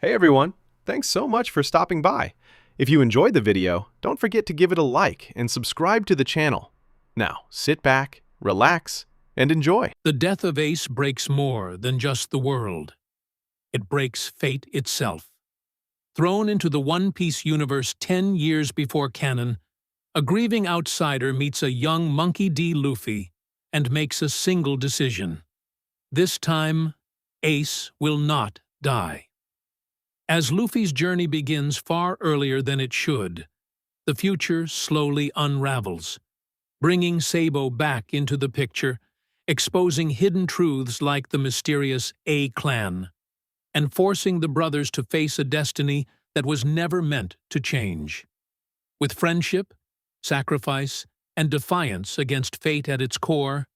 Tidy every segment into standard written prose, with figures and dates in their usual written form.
Hey everyone, thanks so much for stopping by. If you enjoyed the video, don't forget to give it a like and subscribe to the channel. Now, sit back, relax, and enjoy. The death of Ace breaks more than just the world. It breaks fate itself. Thrown into the One Piece universe 10 years before canon, a grieving outsider meets a young Monkey D. Luffy and makes a single decision. This time, Ace will not die. As Luffy's journey begins far earlier than it should, the future slowly unravels, bringing Sabo back into the picture, exposing hidden truths like the mysterious A-Clan, and forcing the brothers to face a destiny that was never meant to change. With friendship, sacrifice, and defiance against fate at its core,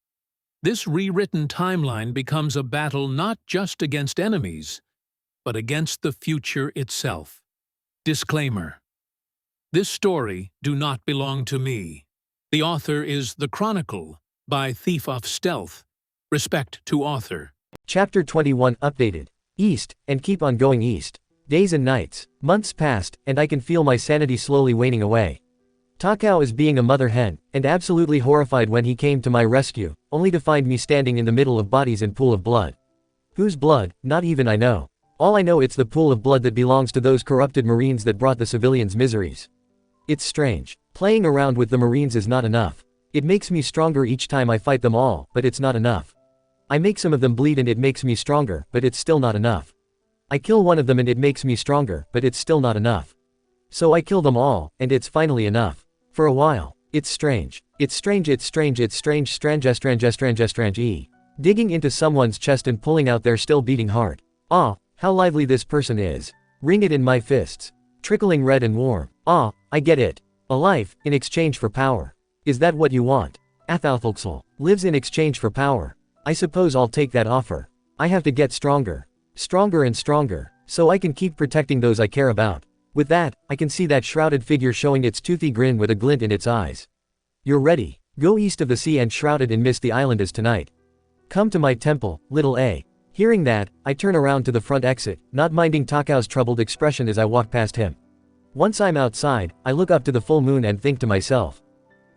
this rewritten timeline becomes a battle not just against enemies, but against the future itself. Disclaimer: this story do not belong to me. The author is The Chronicle by ThiefofStealth. Respect to author. Chapter 21 Updated. East, and keep on going east. Days and nights, months passed, and I can feel my sanity slowly waning away. Takao is being a mother hen, and absolutely horrified when he came to my rescue, only to find me standing in the middle of bodies and pool of blood. Whose blood? Not even I know. All I know, it's the pool of blood that belongs to those corrupted Marines that brought the civilians miseries. It's strange. Playing around with the Marines is not enough. It makes me stronger each time I fight them all, but it's not enough. I make some of them bleed and it makes me stronger, but it's still not enough. I kill one of them and it makes me stronger, but it's still not enough. So I kill them all, and it's finally enough. For a while. It's strange. It's strange, it's strange, it's strange, strange. Digging into someone's chest and pulling out their still beating heart. Ah, how lively this person is. Ring it in my fists. Trickling red and warm. Ah, I get it. A life, in exchange for power. Is that what you want? Athalthalxel lives in exchange for power. I suppose I'll take that offer. I have to get stronger. Stronger and stronger, so I can keep protecting those I care about. With that, I can see that shrouded figure showing its toothy grin with a glint in its eyes. You're ready. Go east of the sea and shrouded in mist the island is tonight. Come to my temple, little A. Hearing that, I turn around to the front exit, not minding Takao's troubled expression as I walk past him. Once I'm outside, I look up to the full moon and think to myself,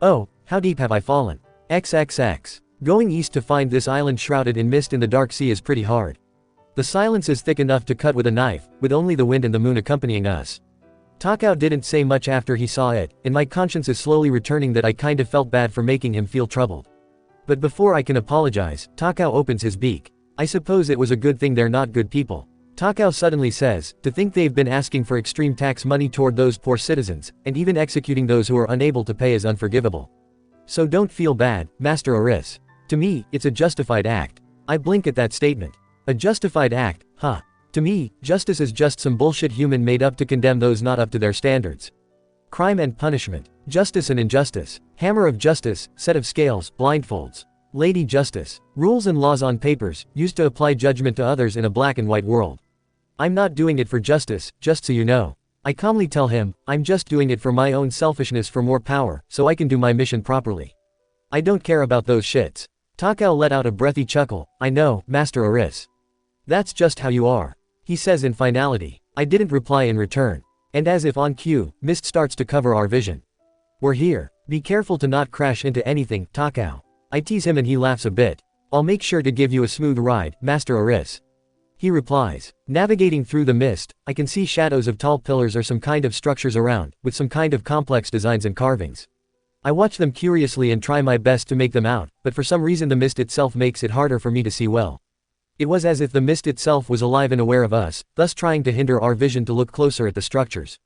oh, how deep have I fallen? XXX. Going east to find this island shrouded in mist in the dark sea is pretty hard. The silence is thick enough to cut with a knife, with only the wind and the moon accompanying us. Takao didn't say much after he saw it, and my conscience is slowly returning that I kind of felt bad for making him feel troubled. But before I can apologize, Takao opens his beak. I suppose it was a good thing they're not good people. Takao suddenly says, to think they've been asking for extreme tax money toward those poor citizens, and even executing those who are unable to pay is unforgivable. So don't feel bad, Master Oris. To me, it's a justified act. I blink at that statement. A justified act, huh? To me, justice is just some bullshit human made up to condemn those not up to their standards. Crime and punishment. Justice and injustice. Hammer of justice, set of scales, blindfolds. Lady Justice. Rules and laws on papers, used to apply judgment to others in a black and white world. I'm not doing it for justice, just so you know. I calmly tell him, I'm just doing it for my own selfishness, for more power, so I can do my mission properly. I don't care about those shits. Takao let out a breathy chuckle. I know, Master Oris. That's just how you are. He says in finality. I didn't reply in return. And as if on cue, mist starts to cover our vision. We're here. Be careful to not crash into anything, Takao. I tease him and he laughs a bit. I'll make sure to give you a smooth ride, Master Oris. He replies. Navigating through the mist, I can see shadows of tall pillars or some kind of structures around, with some kind of complex designs and carvings. I watch them curiously and try my best to make them out, but for some reason the mist itself makes it harder for me to see well. It was as if the mist itself was alive and aware of us, thus trying to hinder our vision to look closer at the structures.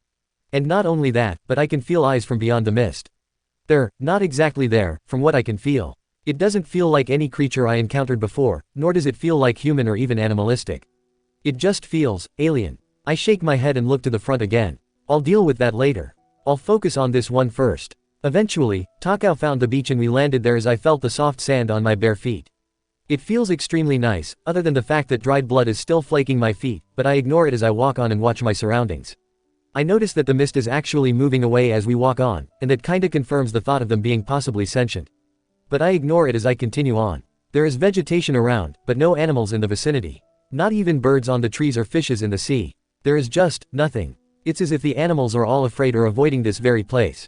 And not only that, but I can feel eyes from beyond the mist. They're not exactly there, from what I can feel. It doesn't feel like any creature I encountered before, nor does it feel like human or even animalistic. It just feels alien. I shake my head and look to the front again. I'll deal with that later. I'll focus on this one first. Eventually, Takao found the beach and we landed there as I felt the soft sand on my bare feet. It feels extremely nice, other than the fact that dried blood is still flaking my feet, but I ignore it as I walk on and watch my surroundings. I notice that the mist is actually moving away as we walk on, and that kinda confirms the thought of them being possibly sentient. But I ignore it as I continue on. There is vegetation around, but no animals in the vicinity. Not even birds on the trees or fishes in the sea. There is just nothing. It's as if the animals are all afraid or avoiding this very place.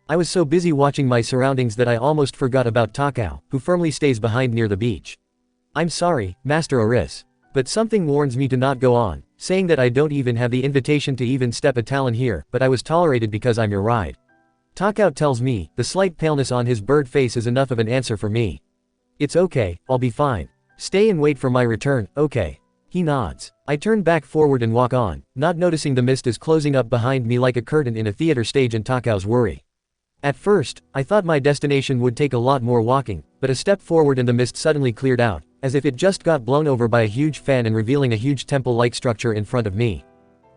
I was so busy watching my surroundings that I almost forgot about Takao, who firmly stays behind near the beach. I'm sorry, Master Oris. But something warns me to not go on, saying that I don't even have the invitation to even step a talon here, but I was tolerated because I'm your ride. Takao tells me, the slight paleness on his bird face is enough of an answer for me. It's okay, I'll be fine. Stay and wait for my return, okay. He nods. I turn back forward and walk on, not noticing the mist is closing up behind me like a curtain in a theater stage in Takao's worry. At first, I thought my destination would take a lot more walking, but a step forward and the mist suddenly cleared out, as if it just got blown over by a huge fan and revealing a huge temple-like structure in front of me.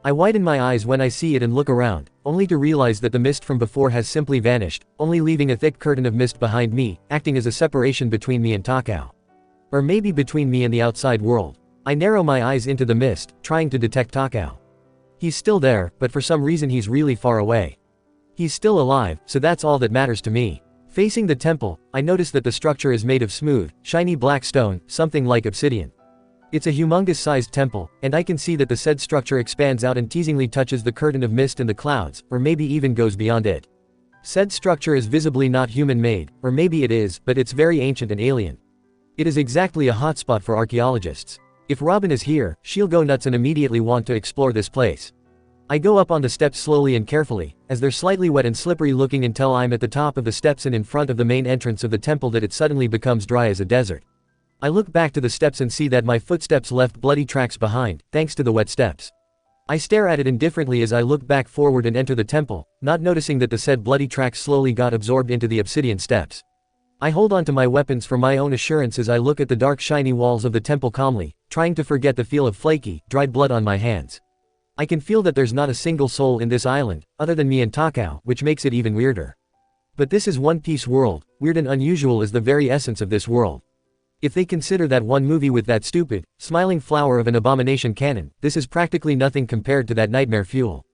I widen my eyes when I see it and look around, only to realize that the mist from before has simply vanished, only leaving a thick curtain of mist behind me, acting as a separation between me and Takao. Or maybe between me and the outside world. I narrow my eyes into the mist, trying to detect Takao. He's still there, but for some reason he's really far away. He's still alive, so that's all that matters to me. Facing the temple, I notice that the structure is made of smooth, shiny black stone, something like obsidian. It's a humongous-sized temple, and I can see that the said structure expands out and teasingly touches the curtain of mist in the clouds, or maybe even goes beyond it. Said structure is visibly not human-made, or maybe it is, but it's very ancient and alien. It is exactly a hotspot for archaeologists. If Robin is here, she'll go nuts and immediately want to explore this place. I go up on the steps slowly and carefully, as they're slightly wet and slippery looking until I'm at the top of the steps and in front of the main entrance of the temple that it suddenly becomes dry as a desert. I look back to the steps and see that my footsteps left bloody tracks behind, thanks to the wet steps. I stare at it indifferently as I look back forward and enter the temple, not noticing that the said bloody tracks slowly got absorbed into the obsidian steps. I hold on to my weapons for my own assurance as I look at the dark shiny walls of the temple calmly, trying to forget the feel of flaky, dried blood on my hands. I can feel that there's not a single soul in this island, other than me and Takao, which makes it even weirder. But this is One Piece world, weird and unusual is the very essence of this world. If they consider that one movie with that stupid, smiling flower of an abomination canon, this is practically nothing compared to that nightmare fuel.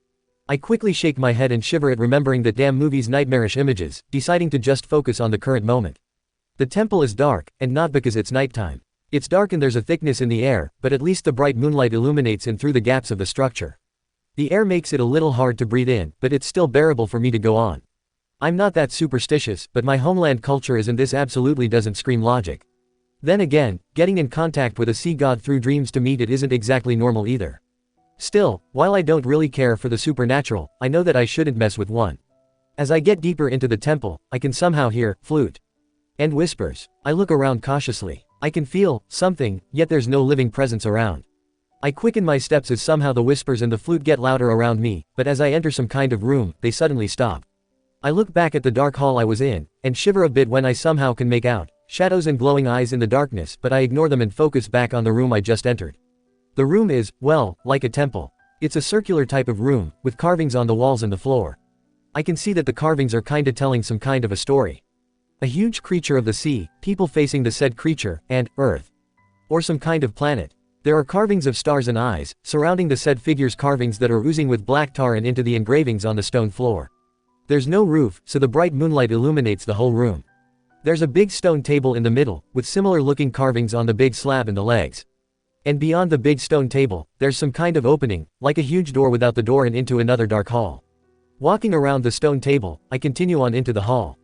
I quickly shake my head and shiver at remembering that damn movie's nightmarish images, deciding to just focus on the current moment. The temple is dark, and not because it's nighttime. It's dark and there's a thickness in the air, but at least the bright moonlight illuminates in through the gaps of the structure. The air makes it a little hard to breathe in, but it's still bearable for me to go on. I'm not that superstitious, but my homeland culture is and this absolutely doesn't scream logic. Then again, getting in contact with a sea god through dreams to meet it isn't exactly normal either. Still, while I don't really care for the supernatural, I know that I shouldn't mess with one. As I get deeper into the temple, I can somehow hear flute and whispers. I look around cautiously. I can feel something, yet there's no living presence around. I quicken my steps as somehow the whispers and the flute get louder around me, but as I enter some kind of room, they suddenly stop. I look back at the dark hall I was in, and shiver a bit when I somehow can make out shadows and glowing eyes in the darkness, but I ignore them and focus back on the room I just entered. The room is, well, like a temple. It's a circular type of room, with carvings on the walls and the floor. I can see that the carvings are kinda telling some kind of a story. A huge creature of the sea, people facing the said creature, and Earth. Or some kind of planet. There are carvings of stars and eyes, surrounding the said figures, carvings that are oozing with black tar and into the engravings on the stone floor. There's no roof, so the bright moonlight illuminates the whole room. There's a big stone table in the middle, with similar looking carvings on the big slab and the legs. And beyond the big stone table, there's some kind of opening, like a huge door without the door, and into another dark hall. Walking around the stone table, I continue on into the hall.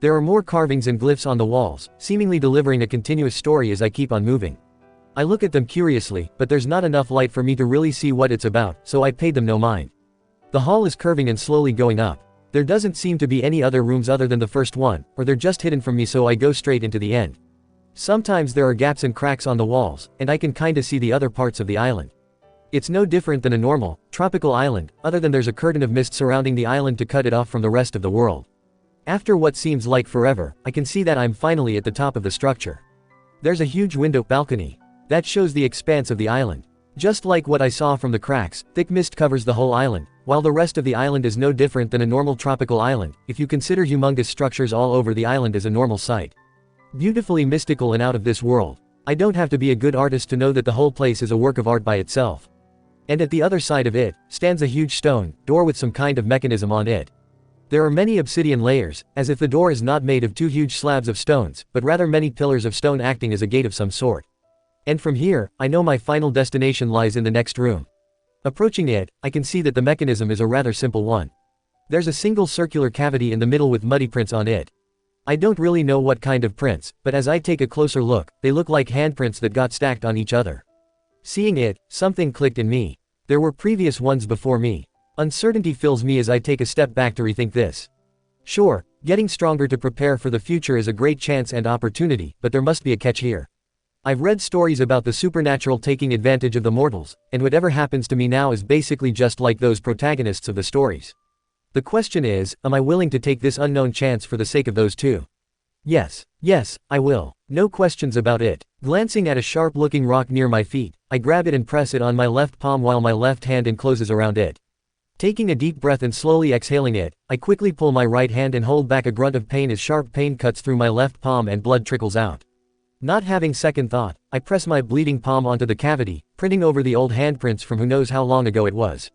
There are more carvings and glyphs on the walls, seemingly delivering a continuous story as I keep on moving. I look at them curiously, but there's not enough light for me to really see what it's about, so I pay them no mind. The hall is curving and slowly going up. There doesn't seem to be any other rooms other than the first one, or they're just hidden from me, so I go straight into the end. Sometimes there are gaps and cracks on the walls, and I can kinda see the other parts of the island. It's no different than a normal, tropical island, other than there's a curtain of mist surrounding the island to cut it off from the rest of the world. After what seems like forever, I can see that I'm finally at the top of the structure. There's a huge window balcony that shows the expanse of the island. Just like what I saw from the cracks, thick mist covers the whole island, while the rest of the island is no different than a normal tropical island, if you consider humongous structures all over the island as a normal sight. Beautifully mystical and out of this world. I don't have to be a good artist to know that the whole place is a work of art by itself. And at the other side of it, stands a huge stone door with some kind of mechanism on it. There are many obsidian layers, as if the door is not made of two huge slabs of stones, but rather many pillars of stone acting as a gate of some sort. And from here, I know my final destination lies in the next room. Approaching it, I can see that the mechanism is a rather simple one. There's a single circular cavity in the middle with muddy prints on it. I don't really know what kind of prints, but as I take a closer look, they look like handprints that got stacked on each other. Seeing it, something clicked in me. There were previous ones before me. Uncertainty fills me as I take a step back to rethink this. Sure, getting stronger to prepare for the future is a great chance and opportunity, but there must be a catch here. I've read stories about the supernatural taking advantage of the mortals, and whatever happens to me now is basically just like those protagonists of the stories. The question is, am I willing to take this unknown chance for the sake of those two? Yes, I will. No questions about it. Glancing at a sharp-looking rock near my feet, I grab it and press it on my left palm while my left hand encloses around it. Taking a deep breath and slowly exhaling it, I quickly pull my right hand and hold back a grunt of pain as sharp pain cuts through my left palm and blood trickles out. Not having second thought, I press my bleeding palm onto the cavity, printing over the old handprints from who knows how long ago it was.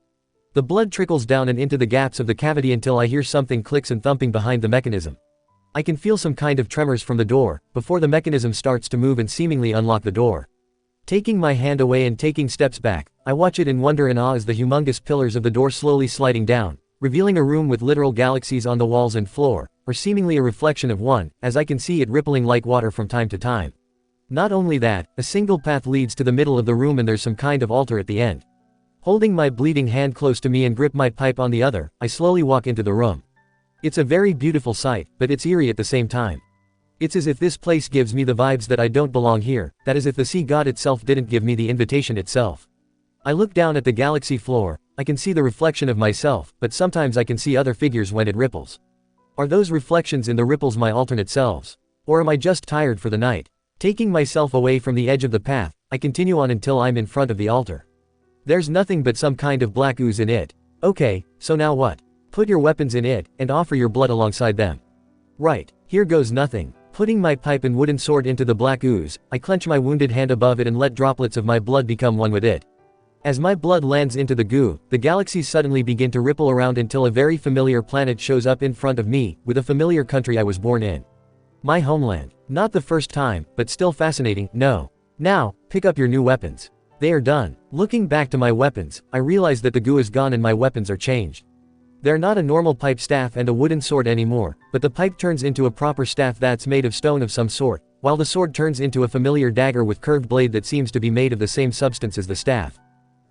The blood trickles down and into the gaps of the cavity until I hear something clicks and thumping behind the mechanism. I can feel some kind of tremors from the door, before the mechanism starts to move and seemingly unlock the door. Taking my hand away and taking steps back, I watch it in wonder and awe as the humongous pillars of the door slowly sliding down, revealing a room with literal galaxies on the walls and floor, or seemingly a reflection of one, as I can see it rippling like water from time to time. Not only that, a single path leads to the middle of the room and there's some kind of altar at the end. Holding my bleeding hand close to me and grip my pipe on the other, I slowly walk into the room. It's a very beautiful sight, but it's eerie at the same time. It's as if this place gives me the vibes that I don't belong here, that is if the sea god itself didn't give me the invitation itself. I look down at the galaxy floor, I can see the reflection of myself, but sometimes I can see other figures when it ripples. Are those reflections in the ripples my alternate selves? Or am I just tired for the night? Taking myself away from the edge of the path, I continue on until I'm in front of the altar. There's nothing but some kind of black ooze in it. Okay, so now what? Put your weapons in it, and offer your blood alongside them. Right, here goes nothing. Putting my pipe and wooden sword into the black ooze, I clench my wounded hand above it and let droplets of my blood become one with it. As my blood lands into the goo, the galaxies suddenly begin to ripple around until a very familiar planet shows up in front of me, with a familiar country I was born in. My homeland. Not the first time, but still fascinating, no. Now, pick up your new weapons. They are done. Looking back to my weapons, I realize that the goo is gone and my weapons are changed. They're not a normal pipe staff and a wooden sword anymore, but the pipe turns into a proper staff that's made of stone of some sort, while the sword turns into a familiar dagger with curved blade that seems to be made of the same substance as the staff.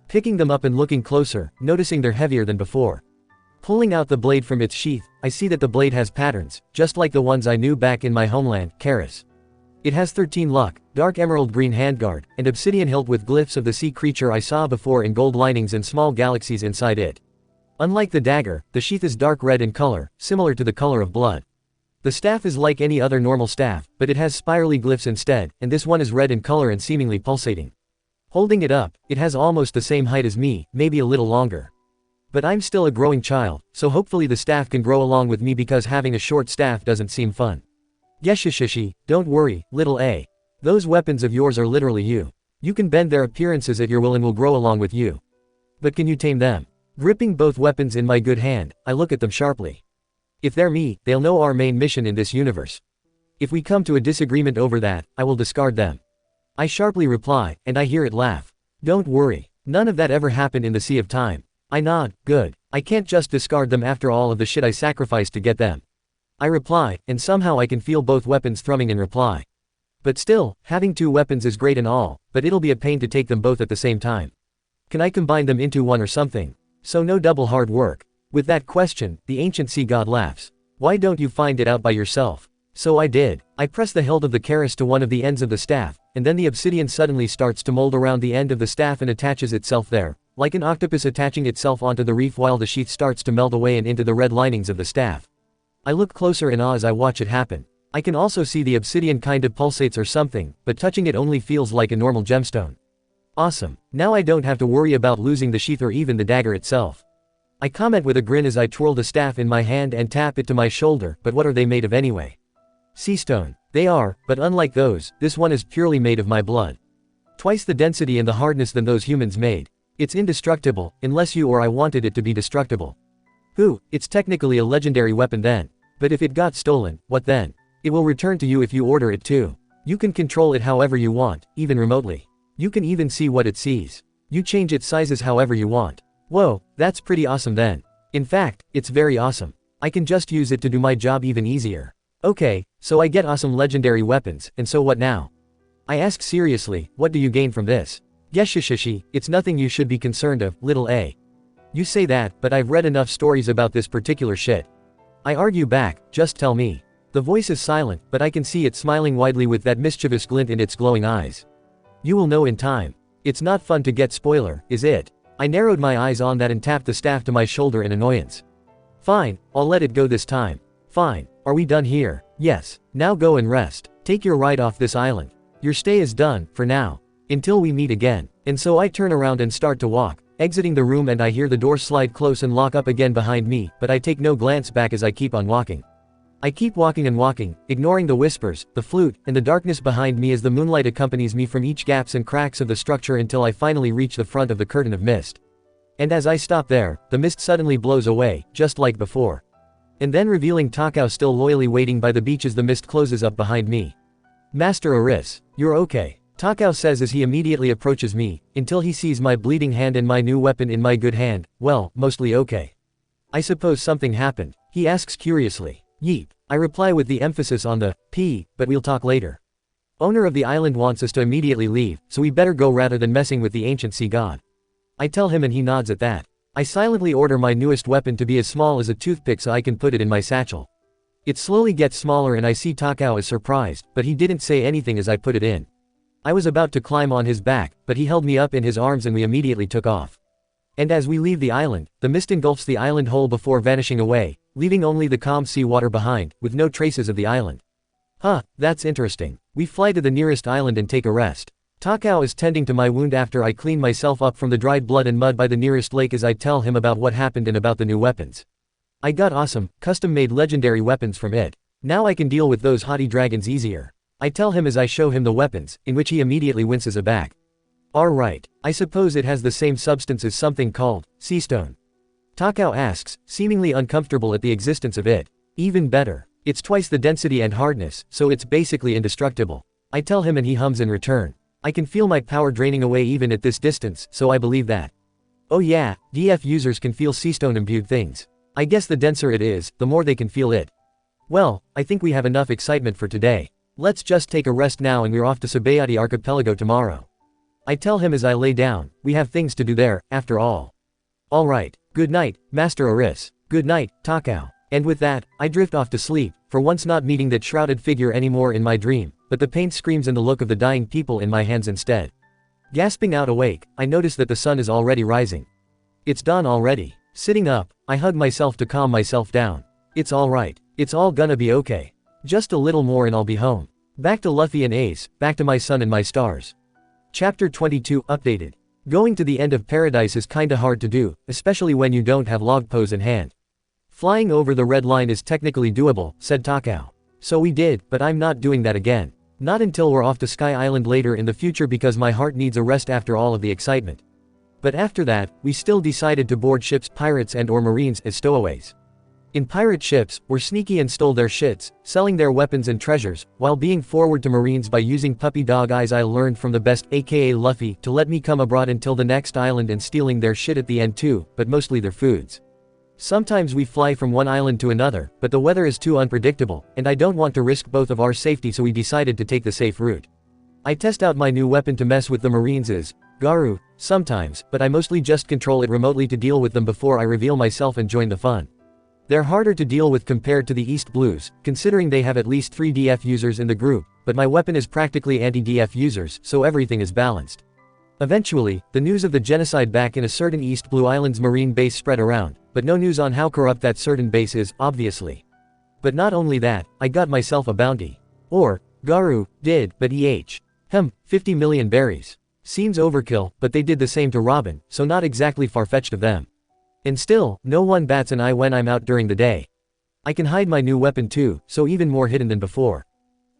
Picking them up and looking closer, noticing they're heavier than before. Pulling out the blade from its sheath, I see that the blade has patterns, just like the ones I knew back in my homeland, Karis. It has 13 luck, dark emerald green handguard, and obsidian hilt with glyphs of the sea creature I saw before in gold linings and small galaxies inside it. Unlike the dagger, the sheath is dark red in color, similar to the color of blood. The staff is like any other normal staff, but it has spirally glyphs instead, and this one is red in color and seemingly pulsating. Holding it up, it has almost the same height as me, maybe a little longer. But I'm still a growing child, so hopefully the staff can grow along with me because having a short staff doesn't seem fun. Yeshishishi, don't worry, little A. Those weapons of yours are literally you. You can bend their appearances at your will and will grow along with you. But can you tame them? Gripping both weapons in my good hand, I look at them sharply. If they're me, they'll know our main mission in this universe. If we come to a disagreement over that, I will discard them. I sharply reply, and I hear it laugh. Don't worry. None of that ever happened in the Sea of Time. I nod, good. I can't just discard them after all of the shit I sacrificed to get them. I reply, and somehow I can feel both weapons thrumming in reply. But still, having two weapons is great and all, but it'll be a pain to take them both at the same time. Can I combine them into one or something? So no double hard work. With that question, the ancient sea god laughs. Why don't you find it out by yourself? So I did. I press the hilt of the Karis to one of the ends of the staff, and then the obsidian suddenly starts to mold around the end of the staff and attaches itself there, like an octopus attaching itself onto the reef while the sheath starts to melt away and into the red linings of the staff. I look closer in awe as I watch it happen. I can also see the obsidian kind of pulsates or something, but touching it only feels like a normal gemstone. Awesome. Now I don't have to worry about losing the sheath or even the dagger itself. I comment with a grin as I twirl the staff in my hand and tap it to my shoulder, but what are they made of anyway? Sea stone. They are, but unlike those, this one is purely made of my blood. Twice the density and the hardness than those humans made. It's indestructible, unless you or I wanted it to be destructible. It's technically a legendary weapon then. But if it got stolen, what then? It will return to you if you order it too. You can control it however you want, even remotely. You can even see what it sees. You change its sizes however you want. Whoa, that's pretty awesome then. In fact, it's very awesome. I can just use it to do my job even easier. Okay, so I get awesome legendary weapons, and so what now? I ask seriously, what do you gain from this? Yeshishishi, it's nothing you should be concerned of, little a. You say that, but I've read enough stories about this particular shit. I argue back, just tell me. The voice is silent, but I can see it smiling widely with that mischievous glint in its glowing eyes. You will know in time. It's not fun to get spoiler, is it? I narrowed my eyes on that and tapped the staff to my shoulder in annoyance. Fine, I'll let it go this time. Fine, are we done here? Yes, now go and rest. Take your ride off this island. Your stay is done, for now. Until we meet again. And so I turn around and start to walk, exiting the room, and I hear the door slide close and lock up again behind me, but I take no glance back as I keep on walking. I keep walking and walking, ignoring the whispers, the flute, and the darkness behind me as the moonlight accompanies me from each gaps and cracks of the structure until I finally reach the front of the curtain of mist. And as I stop there, the mist suddenly blows away, just like before. And then revealing Takao still loyally waiting by the beach as the mist closes up behind me. Master Aris, you're okay. Takao says as he immediately approaches me, until he sees my bleeding hand and my new weapon in my good hand. Well, mostly okay. I suppose something happened, he asks curiously. Yeep. I reply with the emphasis on the P, but we'll talk later. Owner of the island wants us to immediately leave, so we better go rather than messing with the ancient sea god. I tell him and he nods at that. I silently order my newest weapon to be as small as a toothpick so I can put it in my satchel. It slowly gets smaller and I see Takao is surprised, but he didn't say anything as I put it in. I was about to climb on his back, but he held me up in his arms and we immediately took off. And as we leave the island, the mist engulfs the island whole before vanishing away, leaving only the calm sea water behind, with no traces of the island. Huh, that's interesting. We fly to the nearest island and take a rest. Takao is tending to my wound after I clean myself up from the dried blood and mud by the nearest lake as I tell him about what happened and about the new weapons. I got awesome, custom-made legendary weapons from it. Now I can deal with those haughty dragons easier. I tell him as I show him the weapons, in which he immediately winces aback. Alright, I suppose it has the same substance as something called sea stone. Takao asks, seemingly uncomfortable at the existence of it. Even better. It's twice the density and hardness, so it's basically indestructible. I tell him and he hums in return. I can feel my power draining away even at this distance, so I believe that. Oh yeah, DF users can feel sea stone imbued things. I guess the denser it is, the more they can feel it. Well, I think we have enough excitement for today. Let's just take a rest now and we're off to Sabayati Archipelago tomorrow. I tell him as I lay down, we have things to do there, after all. Alright, good night, Master Aris. Good night, Takao. And with that, I drift off to sleep, for once not meeting that shrouded figure anymore in my dream, but the paint screams and the look of the dying people in my hands instead. Gasping out awake, I notice that the sun is already rising. It's dawn already. Sitting up, I hug myself to calm myself down. It's alright. It's all gonna be okay. Just a little more and I'll be home. Back to Luffy and Ace, back to my sun and my stars. Chapter 22 Updated. Going to the end of paradise is kinda hard to do, especially when you don't have log pose in hand. Flying over the red line is technically doable, said Takao. So we did, but I'm not doing that again. Not until we're off to Sky Island later in the future because my heart needs a rest after all of the excitement. But after that, we still decided to board ships, pirates and or marines as stowaways. In pirate ships, we're sneaky and stole their shits, selling their weapons and treasures, while being forward to marines by using puppy dog eyes I learned from the best aka Luffy to let me come abroad until the next island and stealing their shit at the end too, but mostly their foods. Sometimes we fly from one island to another, but the weather is too unpredictable, and I don't want to risk both of our safety so we decided to take the safe route. I test out my new weapon to mess with the marines is Garu, sometimes, but I mostly just control it remotely to deal with them before I reveal myself and join the fun. They're harder to deal with compared to the East Blues, considering they have at least 3 DF users in the group, but my weapon is practically anti-DF users, so everything is balanced. Eventually, the news of the genocide back in a certain East Blue Islands marine base spread around, but no news on how corrupt that certain base is, obviously. But not only that, I got myself a bounty. Or, Garu did, but 50 million berries. Seems overkill, but they did the same to Robin, so not exactly far-fetched of them. And still, no one bats an eye when I'm out during the day. I can hide my new weapon too, so even more hidden than before.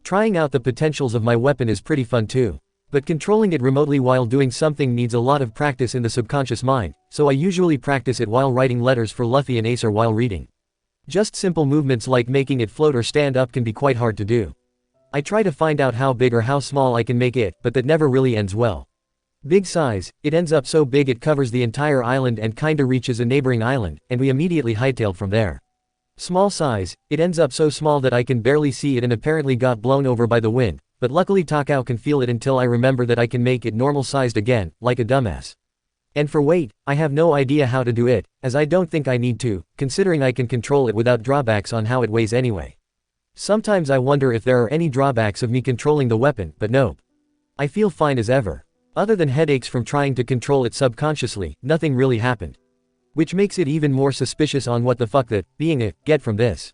Trying out the potentials of my weapon is pretty fun too. But controlling it remotely while doing something needs a lot of practice in the subconscious mind, so I usually practice it while writing letters for Luffy and Ace or while reading. Just simple movements like making it float or stand up can be quite hard to do. I try to find out how big or how small I can make it, but that never really ends well. Big size, it ends up so big it covers the entire island and kinda reaches a neighboring island, and we immediately hightailed from there. Small size, it ends up so small that I can barely see it and apparently got blown over by the wind, but luckily Takao can feel it until I remember that I can make it normal sized again, like a dumbass. And for weight, I have no idea how to do it, as I don't think I need to, considering I can control it without drawbacks on how it weighs anyway. Sometimes I wonder if there are any drawbacks of me controlling the weapon, but nope. I feel fine as ever. Other than headaches from trying to control it subconsciously, nothing really happened. Which makes it even more suspicious on what the fuck that, being a, get from this.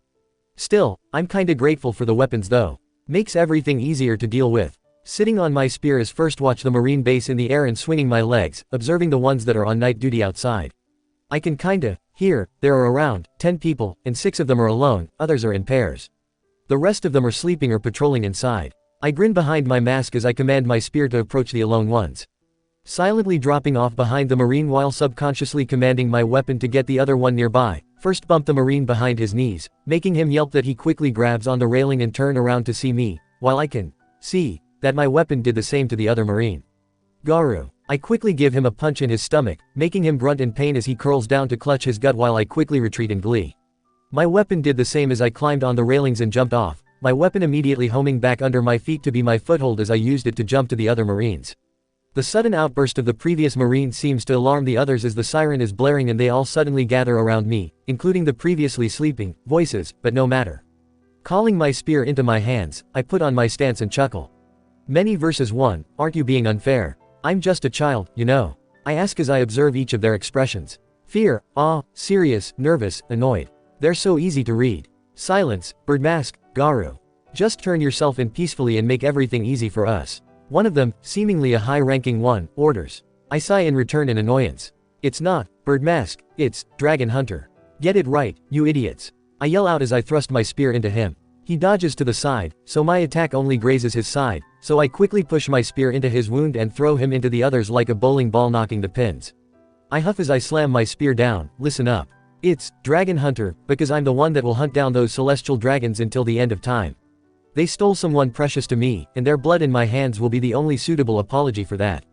Still, I'm kinda grateful for the weapons though. Makes everything easier to deal with. Sitting on my spear is first watch the marine base in the air and swinging my legs, observing the ones that are on night duty outside. I can kinda hear, there are around 10 people, and 6 of them are alone, others are in pairs. The rest of them are sleeping or patrolling inside. I grin behind my mask as I command my spear to approach the alone ones. Silently dropping off behind the marine while subconsciously commanding my weapon to get the other one nearby, first bump the marine behind his knees, making him yelp that he quickly grabs on the railing and turn around to see me, while I can see that my weapon did the same to the other marine. Garu. I quickly give him a punch in his stomach, making him grunt in pain as he curls down to clutch his gut while I quickly retreat in glee. My weapon did the same as I climbed on the railings and jumped off, my weapon immediately homing back under my feet to be my foothold as I used it to jump to the other marines. The sudden outburst of the previous marine seems to alarm the others as the siren is blaring and they all suddenly gather around me, including the previously sleeping voices, but no matter. Calling my spear into my hands, I put on my stance and chuckle. Many versus 1, aren't you being unfair? I'm just a child, you know. I ask as I observe each of their expressions. Fear, awe, serious, nervous, annoyed. They're so easy to read. Silence, Birdmask, Garu. Just turn yourself in peacefully and make everything easy for us. One of them, seemingly a high-ranking one, orders. I sigh in return in annoyance. It's not Birdmask, it's Dragon Hunter. Get it right, you idiots. I yell out as I thrust my spear into him. He dodges to the side, so my attack only grazes his side, so I quickly push my spear into his wound and throw him into the others like a bowling ball knocking the pins. I huff as I slam my spear down. Listen up. It's Dragon Hunter, because I'm the one that will hunt down those celestial dragons until the end of time. They stole someone precious to me, and their blood in my hands will be the only suitable apology for that.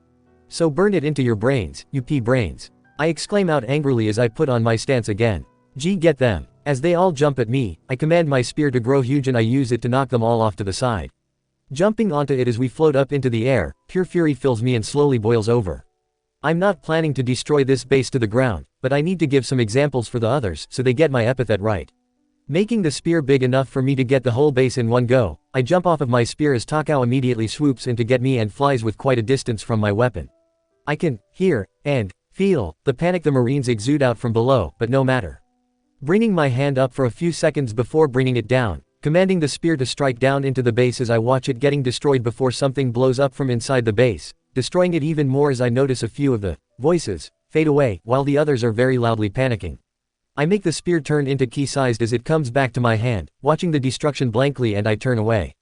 So burn it into your brains, you pea brains. I exclaim out angrily as I put on my stance again. Gee, get them. As they all jump at me, I command my spear to grow huge and I use it to knock them all off to the side. Jumping onto it as we float up into the air, pure fury fills me and slowly boils over. I'm not planning to destroy this base to the ground, but I need to give some examples for the others so they get my epithet right. Making the spear big enough for me to get the whole base in one go, I jump off of my spear as Takao immediately swoops in to get me and flies with quite a distance from my weapon. I can hear and feel the panic the Marines exude out from below, but no matter. Bringing my hand up for a few seconds before bringing it down, commanding the spear to strike down into the base as I watch it getting destroyed before something blows up from inside the base, destroying it even more as I notice a few of the voices fade away while the others are very loudly panicking. I make the spear turn into key-sized as it comes back to my hand, watching the destruction blankly and I turn away.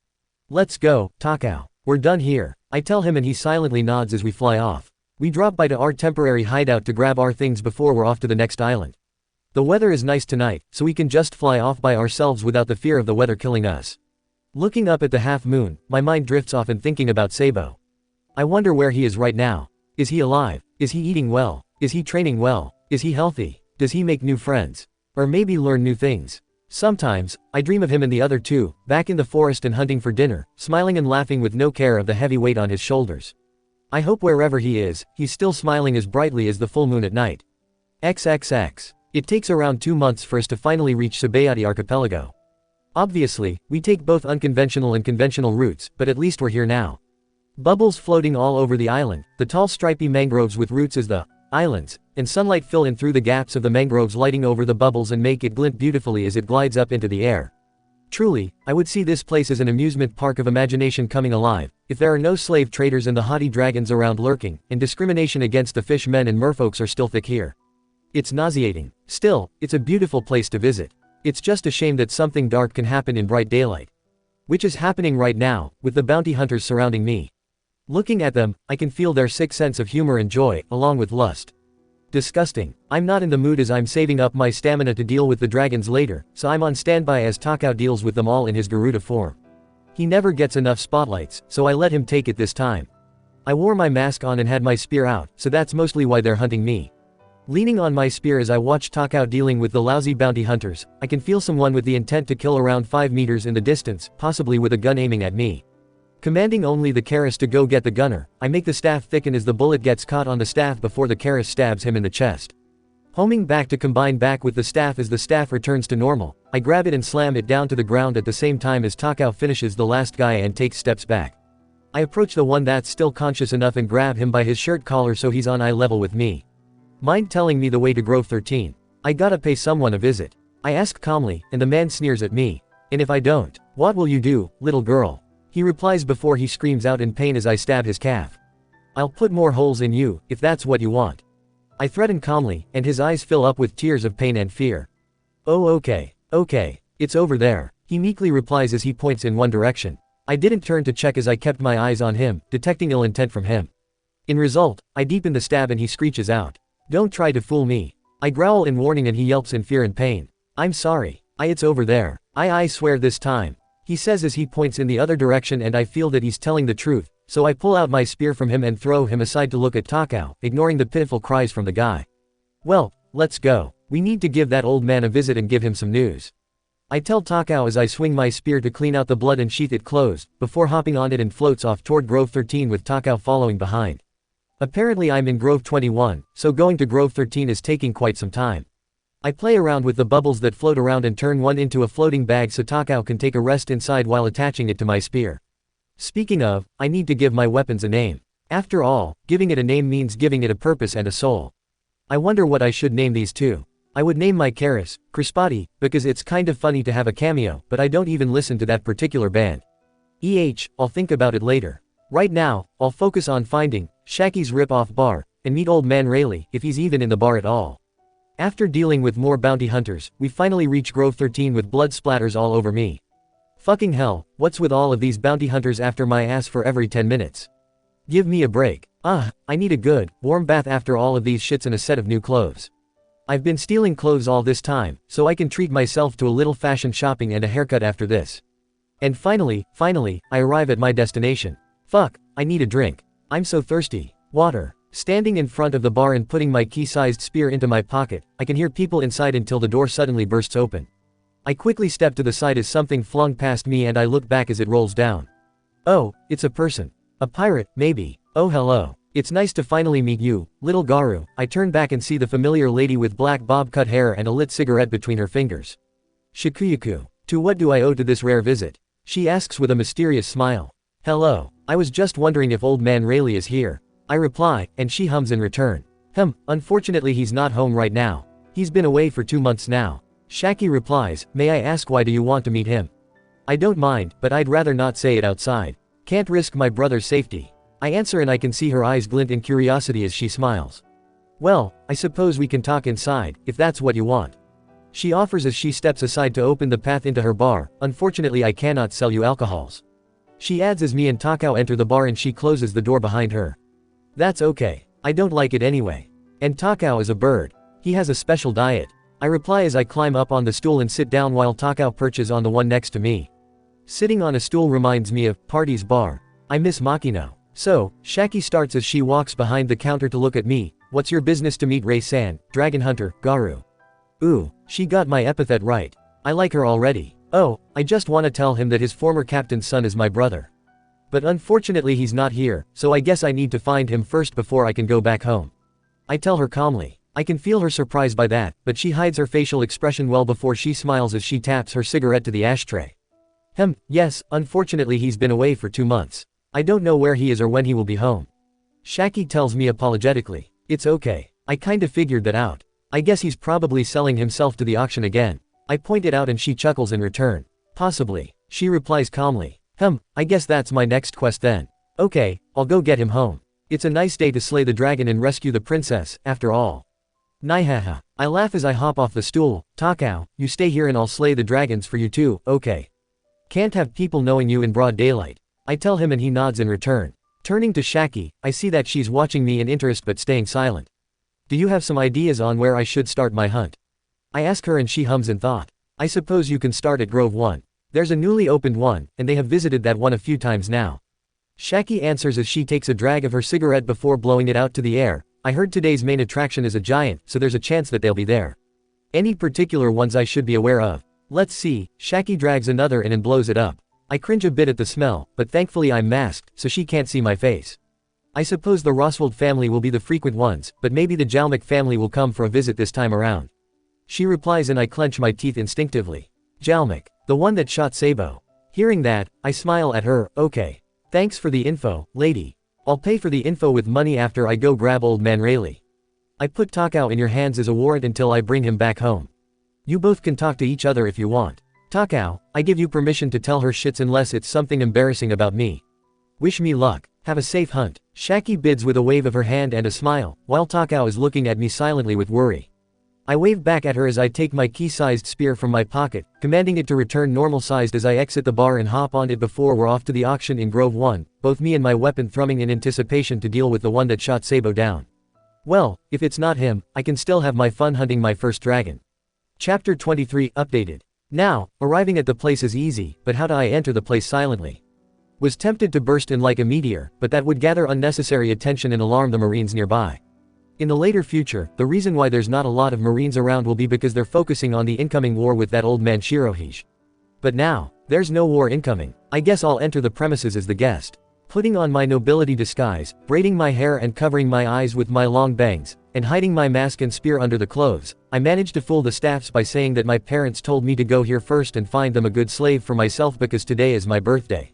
Let's go, Takao. We're done here. I tell him and he silently nods as we fly off. We drop by to our temporary hideout to grab our things before we're off to the next island. The weather is nice tonight, so we can just fly off by ourselves without the fear of the weather killing us. Looking up at the half moon, my mind drifts off and thinking about Sabo. I wonder where he is right now. Is he alive? Is he eating well? Is he training well? Is he healthy? Does he make new friends? Or maybe learn new things? Sometimes, I dream of him and the other two, back in the forest and hunting for dinner, smiling and laughing with no care of the heavy weight on his shoulders. I hope wherever he is, he's still smiling as brightly as the full moon at night. XXX. It takes around 2 months for us to finally reach Sabayati Archipelago. Obviously, we take both unconventional and conventional routes, but at least we're here now. Bubbles floating all over the island, the tall stripy mangroves with roots as the islands, and sunlight fill in through the gaps of the mangroves lighting over the bubbles and make it glint beautifully as it glides up into the air. Truly, I would see this place as an amusement park of imagination coming alive, if there are no slave traders and the haughty dragons around lurking, and discrimination against the fishmen and merfolks are still thick here. It's nauseating. Still, it's a beautiful place to visit. It's just a shame that something dark can happen in bright daylight. Which is happening right now, with the bounty hunters surrounding me. Looking at them, I can feel their sick sense of humor and joy, along with lust. Disgusting. I'm not in the mood as I'm saving up my stamina to deal with the dragons later, so I'm on standby as Takao deals with them all in his Garuda form. He never gets enough spotlights, so I let him take it this time. I wore my mask on and had my spear out, so that's mostly why they're hunting me. Leaning on my spear as I watch Takao dealing with the lousy bounty hunters, I can feel someone with the intent to kill around 5 meters in the distance, possibly with a gun aiming at me. Commanding only the Karis to go get the gunner, I make the staff thicken as the bullet gets caught on the staff before the Karis stabs him in the chest. Homing back to combine back with the staff as the staff returns to normal, I grab it and slam it down to the ground at the same time as Takao finishes the last guy and takes steps back. I approach the one that's still conscious enough and grab him by his shirt collar so he's on eye level with me. Mind telling me the way to Grove 13? I gotta pay someone a visit. I ask calmly, and the man sneers at me. And if I don't, what will you do, little girl? He replies before he screams out in pain as I stab his calf. I'll put more holes in you, if that's what you want. I threaten calmly, and his eyes fill up with tears of pain and fear. Oh okay, it's over there, he meekly replies as he points in one direction. I didn't turn to check as I kept my eyes on him, detecting ill intent from him. In result, I deepen the stab and he screeches out. Don't try to fool me. I growl in warning and he yelps in fear and pain. I'm sorry. It's over there. I swear this time. He says as he points in the other direction and I feel that he's telling the truth, so I pull out my spear from him and throw him aside to look at Takao, ignoring the pitiful cries from the guy. Well, let's go. We need to give that old man a visit and give him some news. I tell Takao as I swing my spear to clean out the blood and sheath it closed, before hopping on it and floats off toward Grove 13 with Takao following behind. Apparently I'm in Grove 21, so going to Grove 13 is taking quite some time. I play around with the bubbles that float around and turn one into a floating bag so Takao can take a rest inside while attaching it to my spear. Speaking of, I need to give my weapons a name. After all, giving it a name means giving it a purpose and a soul. I wonder what I should name these two. I would name my Karis, Crispati, because it's kind of funny to have a cameo, but I don't even listen to that particular band. I'll think about it later. Right now, I'll focus on finding Shaki's rip-off bar, and meet old man Rayleigh, if he's even in the bar at all. After dealing with more bounty hunters, we finally reach Grove 13 with blood splatters all over me. Fucking hell, what's with all of these bounty hunters after my ass for every 10 minutes? Give me a break. I need a good, warm bath after all of these shits and a set of new clothes. I've been stealing clothes all this time, so I can treat myself to a little fashion shopping and a haircut after this. And finally, I arrive at my destination. Fuck, I need a drink. I'm so thirsty. Water. Standing in front of the bar and putting my key-sized spear into my pocket, I can hear people inside until the door suddenly bursts open. I quickly step to the side as something flung past me and I look back as it rolls down. Oh, it's a person. A pirate, maybe. Oh hello. It's nice to finally meet you, little Garu. I turn back and see the familiar lady with black bob-cut hair and a lit cigarette between her fingers. Shikuyaku. To what do I owe to this rare visit? She asks with a mysterious smile. Hello. I was just wondering if old man Rayleigh is here. I reply, and she hums in return. Unfortunately he's not home right now. He's been away for 2 months now. Shaki replies, may I ask why do you want to meet him? I don't mind, but I'd rather not say it outside. Can't risk my brother's safety. I answer and I can see her eyes glint in curiosity as she smiles. Well, I suppose we can talk inside, if that's what you want. She offers as she steps aside to open the path into her bar. Unfortunately I cannot sell you alcohols. She adds as me and Takao enter the bar and she closes the door behind her. That's okay. I don't like it anyway. And Takao is a bird. He has a special diet. I reply as I climb up on the stool and sit down while Takao perches on the one next to me. Sitting on a stool reminds me of Party's bar. I miss Makino. So, Shaki starts as she walks behind the counter to look at me. What's your business to meet Ray-san, Dragon Hunter, Garu? Ooh, she got my epithet right. I like her already. Oh, I just want to tell him that his former captain's son is my brother. But unfortunately he's not here, so I guess I need to find him first before I can go back home. I tell her calmly. I can feel her surprise by that, but she hides her facial expression well before she smiles as she taps her cigarette to the ashtray. Yes, unfortunately he's been away for 2 months. I don't know where he is or when he will be home. Shaki tells me apologetically. It's okay. I kinda figured that out. I guess he's probably selling himself to the auction again. I point it out and she chuckles in return. Possibly. She replies calmly. I guess that's my next quest then. Okay, I'll go get him home. It's a nice day to slay the dragon and rescue the princess, after all. Naihaha. I laugh as I hop off the stool. Takao, you stay here and I'll slay the dragons for you too, okay? Can't have people knowing you in broad daylight. I tell him and he nods in return. Turning to Shaki, I see that she's watching me in interest but staying silent. Do you have some ideas on where I should start my hunt? I ask her and she hums in thought. I suppose you can start at Grove 1. There's a newly opened one, and they have visited that one a few times now. Shaki answers as she takes a drag of her cigarette before blowing it out to the air. I heard today's main attraction is a giant, so there's a chance that they'll be there. Any particular ones I should be aware of? Let's see. Shaki drags another in and blows it up. I cringe a bit at the smell, but thankfully I'm masked, so she can't see my face. I suppose the Roswald family will be the frequent ones, but maybe the Jalmik family will come for a visit this time around. She replies and I clench my teeth instinctively. Jalmik, the one that shot Sabo. Hearing that, I smile at her. Okay. Thanks for the info, lady. I'll pay for the info with money after I go grab old man Rayleigh. I put Takao in your hands as a warrant until I bring him back home. You both can talk to each other if you want. Takao, I give you permission to tell her shits unless it's something embarrassing about me. Wish me luck. Have a safe hunt. Shaki bids with a wave of her hand and a smile, while Takao is looking at me silently with worry. I wave back at her as I take my key-sized spear from my pocket, commanding it to return normal-sized as I exit the bar and hop on it before we're off to the auction in Grove 1, both me and my weapon thrumming in anticipation to deal with the one that shot Sabo down. Well, if it's not him, I can still have my fun hunting my first dragon. Chapter 23 Updated. Now, arriving at the place is easy, but how do I enter the place silently? Was tempted to burst in like a meteor, but that would gather unnecessary attention and alarm the Marines nearby. In the later future, the reason why there's not a lot of Marines around will be because they're focusing on the incoming war with that old man Shirohige. But now, there's no war incoming. I guess I'll enter the premises as the guest. Putting on my nobility disguise, braiding my hair and covering my eyes with my long bangs, and hiding my mask and spear under the clothes, I managed to fool the staffs by saying that my parents told me to go here first and find them a good slave for myself because today is my birthday.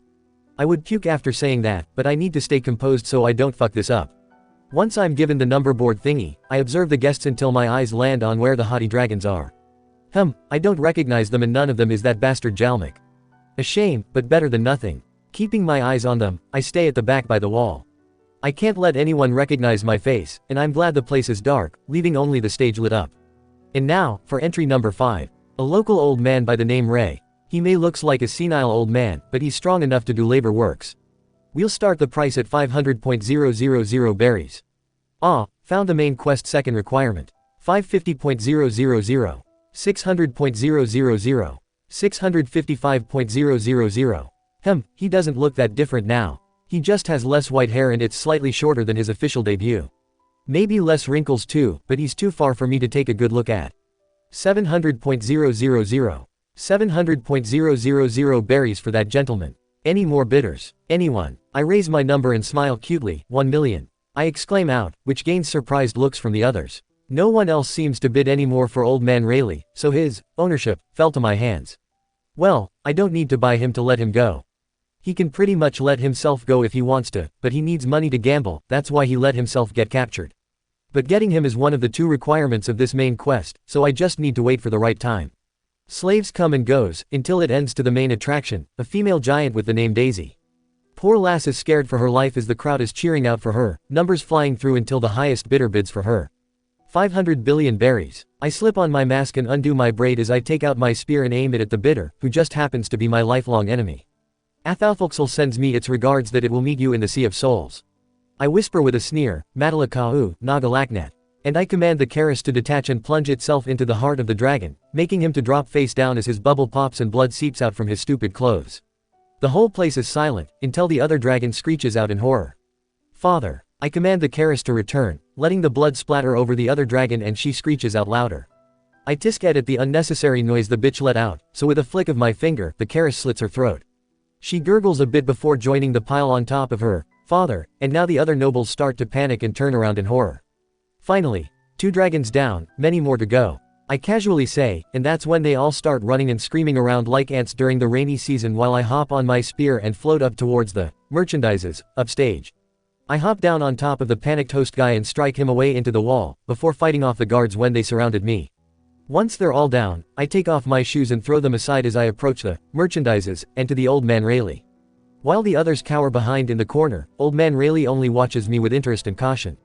I would puke after saying that, but I need to stay composed so I don't fuck this up. Once I'm given the number board thingy, I observe the guests until my eyes land on where the haughty dragons are. I don't recognize them and none of them is that bastard Jalmik. A shame, but better than nothing. Keeping my eyes on them, I stay at the back by the wall. I can't let anyone recognize my face, and I'm glad the place is dark, leaving only the stage lit up. And now, for entry number 5. A local old man by the name Ray. He may looks like a senile old man, but he's strong enough to do labor works. We'll start the price at 500.000 berries. Found the main quest second requirement. 550.000. 600.000. 655.000. He doesn't look that different now. He just has less white hair and it's slightly shorter than his official debut. Maybe less wrinkles too, but he's too far for me to take a good look at. 700.000. 700.000 berries for that gentleman. Any more bidders? Anyone? I raise my number and smile cutely. 1 million. I exclaim out, which gains surprised looks from the others. No one else seems to bid any more for old man Rayleigh, so his ownership fell to my hands. Well, I don't need to buy him to let him go. He can pretty much let himself go if he wants to, but he needs money to gamble, that's why he let himself get captured. But getting him is one of the 2 requirements of this main quest, so I just need to wait for the right time. Slaves come and goes, until it ends to the main attraction, a female giant with the name Daisy. Poor lass is scared for her life as the crowd is cheering out for her, numbers flying through until the highest bidder bids for her. 500 billion berries. I slip on my mask and undo my braid as I take out my spear and aim it at the bidder, who just happens to be my lifelong enemy. Athalfolksel sends me its regards that it will meet you in the Sea of Souls. I whisper with a sneer, Matalakau, Nagalaknat. And I command the Karis to detach and plunge itself into the heart of the dragon, making him to drop face down as his bubble pops and blood seeps out from his stupid clothes. The whole place is silent, until the other dragon screeches out in horror. Father. I command the Karis to return, letting the blood splatter over the other dragon and she screeches out louder. I tisk at the unnecessary noise the bitch let out, so with a flick of my finger, the Karis slits her throat. She gurgles a bit before joining the pile on top of her. Father, and now the other nobles start to panic and turn around in horror. Finally, 2 dragons down, many more to go. I casually say, and that's when they all start running and screaming around like ants during the rainy season while I hop on my spear and float up towards the merchandises, upstage. I hop down on top of the panicked host guy and strike him away into the wall, before fighting off the guards when they surrounded me. Once they're all down, I take off my shoes and throw them aside as I approach the merchandises, and to the old man Rayleigh. While the others cower behind in the corner, old man Rayleigh only watches me with interest and caution.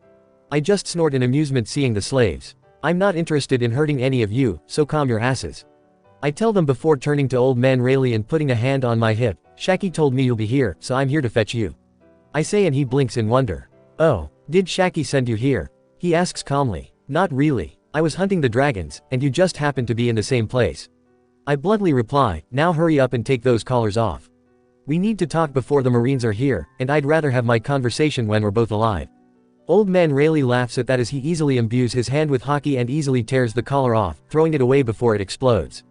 I just snort in amusement seeing the slaves. I'm not interested in hurting any of you, so calm your asses. I tell them before turning to old man Rayleigh and putting a hand on my hip. Shaki told me you'll be here, so I'm here to fetch you. I say and he blinks in wonder. Oh, did Shaki send you here? He asks calmly. Not really. I was hunting the dragons, and you just happened to be in the same place. I bluntly reply, now hurry up and take those collars off. We need to talk before the Marines are here, and I'd rather have my conversation when we're both alive. Old man Rayleigh laughs at that as he easily imbues his hand with hockey and easily tears the collar off, throwing it away before it explodes.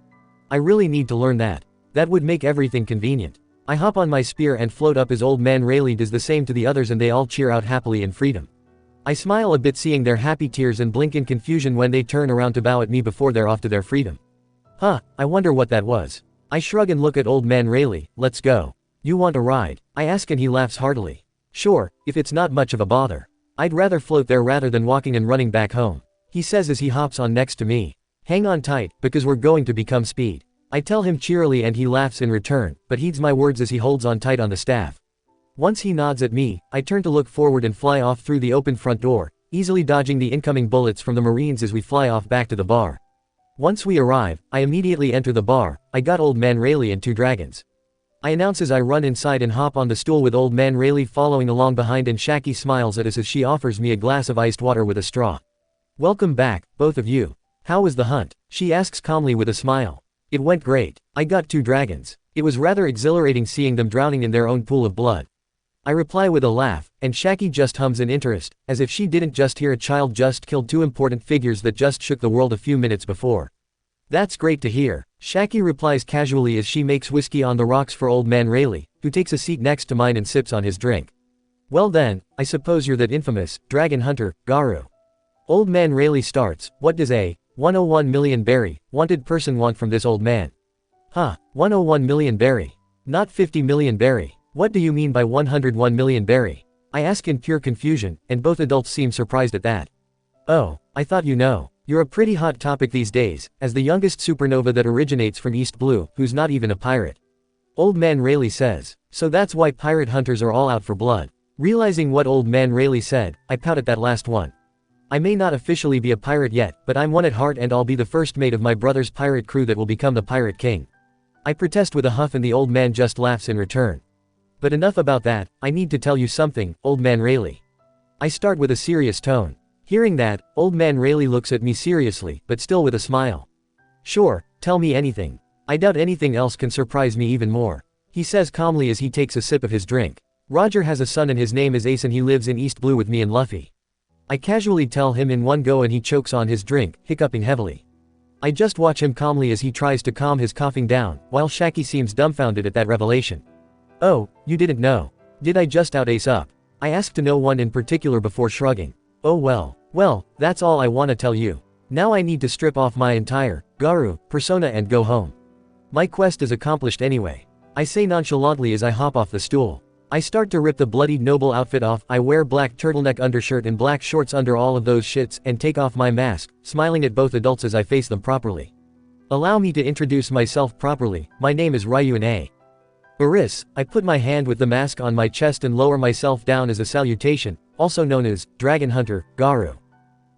I really need to learn that. That would make everything convenient. I hop on my spear and float up as old man Rayleigh does the same to the others and they all cheer out happily in freedom. I smile a bit seeing their happy tears and blink in confusion when they turn around to bow at me before they're off to their freedom. Huh, I wonder what that was. I shrug and look at old man Rayleigh. Let's go. You want a ride? I ask and he laughs heartily. Sure, if it's not much of a bother. I'd rather float there rather than walking and running back home. He says as he hops on next to me. Hang on tight, because we're going to become speed. I tell him cheerily and he laughs in return, but heeds my words as he holds on tight on the staff. Once he nods at me, I turn to look forward and fly off through the open front door, easily dodging the incoming bullets from the Marines as we fly off back to the bar. Once we arrive, I immediately enter the bar. I got old man Rayleigh and 2 dragons. I announce as I run inside and hop on the stool with old man Rayleigh following along behind and Shaki smiles at us as she offers me a glass of iced water with a straw. Welcome back, both of you. How was the hunt? She asks calmly with a smile. It went great. I got 2 dragons. It was rather exhilarating seeing them drowning in their own pool of blood. I reply with a laugh, and Shaki just hums in interest, as if she didn't just hear a child just killed 2 important figures that just shook the world a few minutes before. That's great to hear. Shaki replies casually as she makes whiskey on the rocks for old man Rayleigh, who takes a seat next to mine and sips on his drink. Well then, I suppose you're that infamous dragon hunter, Garu. Old man Rayleigh starts. What does a 101 million berry wanted person want from this old man? Huh, 101 million berry. Not 50 million berry. What do you mean by 101 million berry? I ask in pure confusion, and both adults seem surprised at that. Oh, I thought you know. You're a pretty hot topic these days, as the youngest supernova that originates from East Blue, who's not even a pirate. Old man Rayleigh says. So that's why pirate hunters are all out for blood. Realizing what old man Rayleigh said, I pout at that last one. I may not officially be a pirate yet, but I'm one at heart and I'll be the first mate of my brother's pirate crew that will become the pirate king. I protest with a huff and the old man just laughs in return. But enough about that, I need to tell you something, old man Rayleigh. I start with a serious tone. Hearing that, old man Rayleigh looks at me seriously, but still with a smile. Sure, tell me anything. I doubt anything else can surprise me even more. He says calmly as he takes a sip of his drink. Roger has a son and his name is Ace and he lives in East Blue with me and Luffy. I casually tell him in one go and he chokes on his drink, hiccuping heavily. I just watch him calmly as he tries to calm his coughing down, while Shaki seems dumbfounded at that revelation. Oh, you didn't know. Did I just out Ace up? I ask to no one in particular before shrugging. Oh well, that's all I want to tell you. Now I need to strip off my entire Garu persona and go home. My quest is accomplished anyway. I say nonchalantly as I hop off the stool. I start to rip the bloodied noble outfit off. I wear black turtleneck undershirt and black shorts under all of those shits and take off my mask, smiling at both adults as I face them properly. Allow me to introduce myself properly. My name is Ryuan A. Baris. I put my hand with the mask on my chest and lower myself down as a salutation, also known as Dragon Hunter, Garu.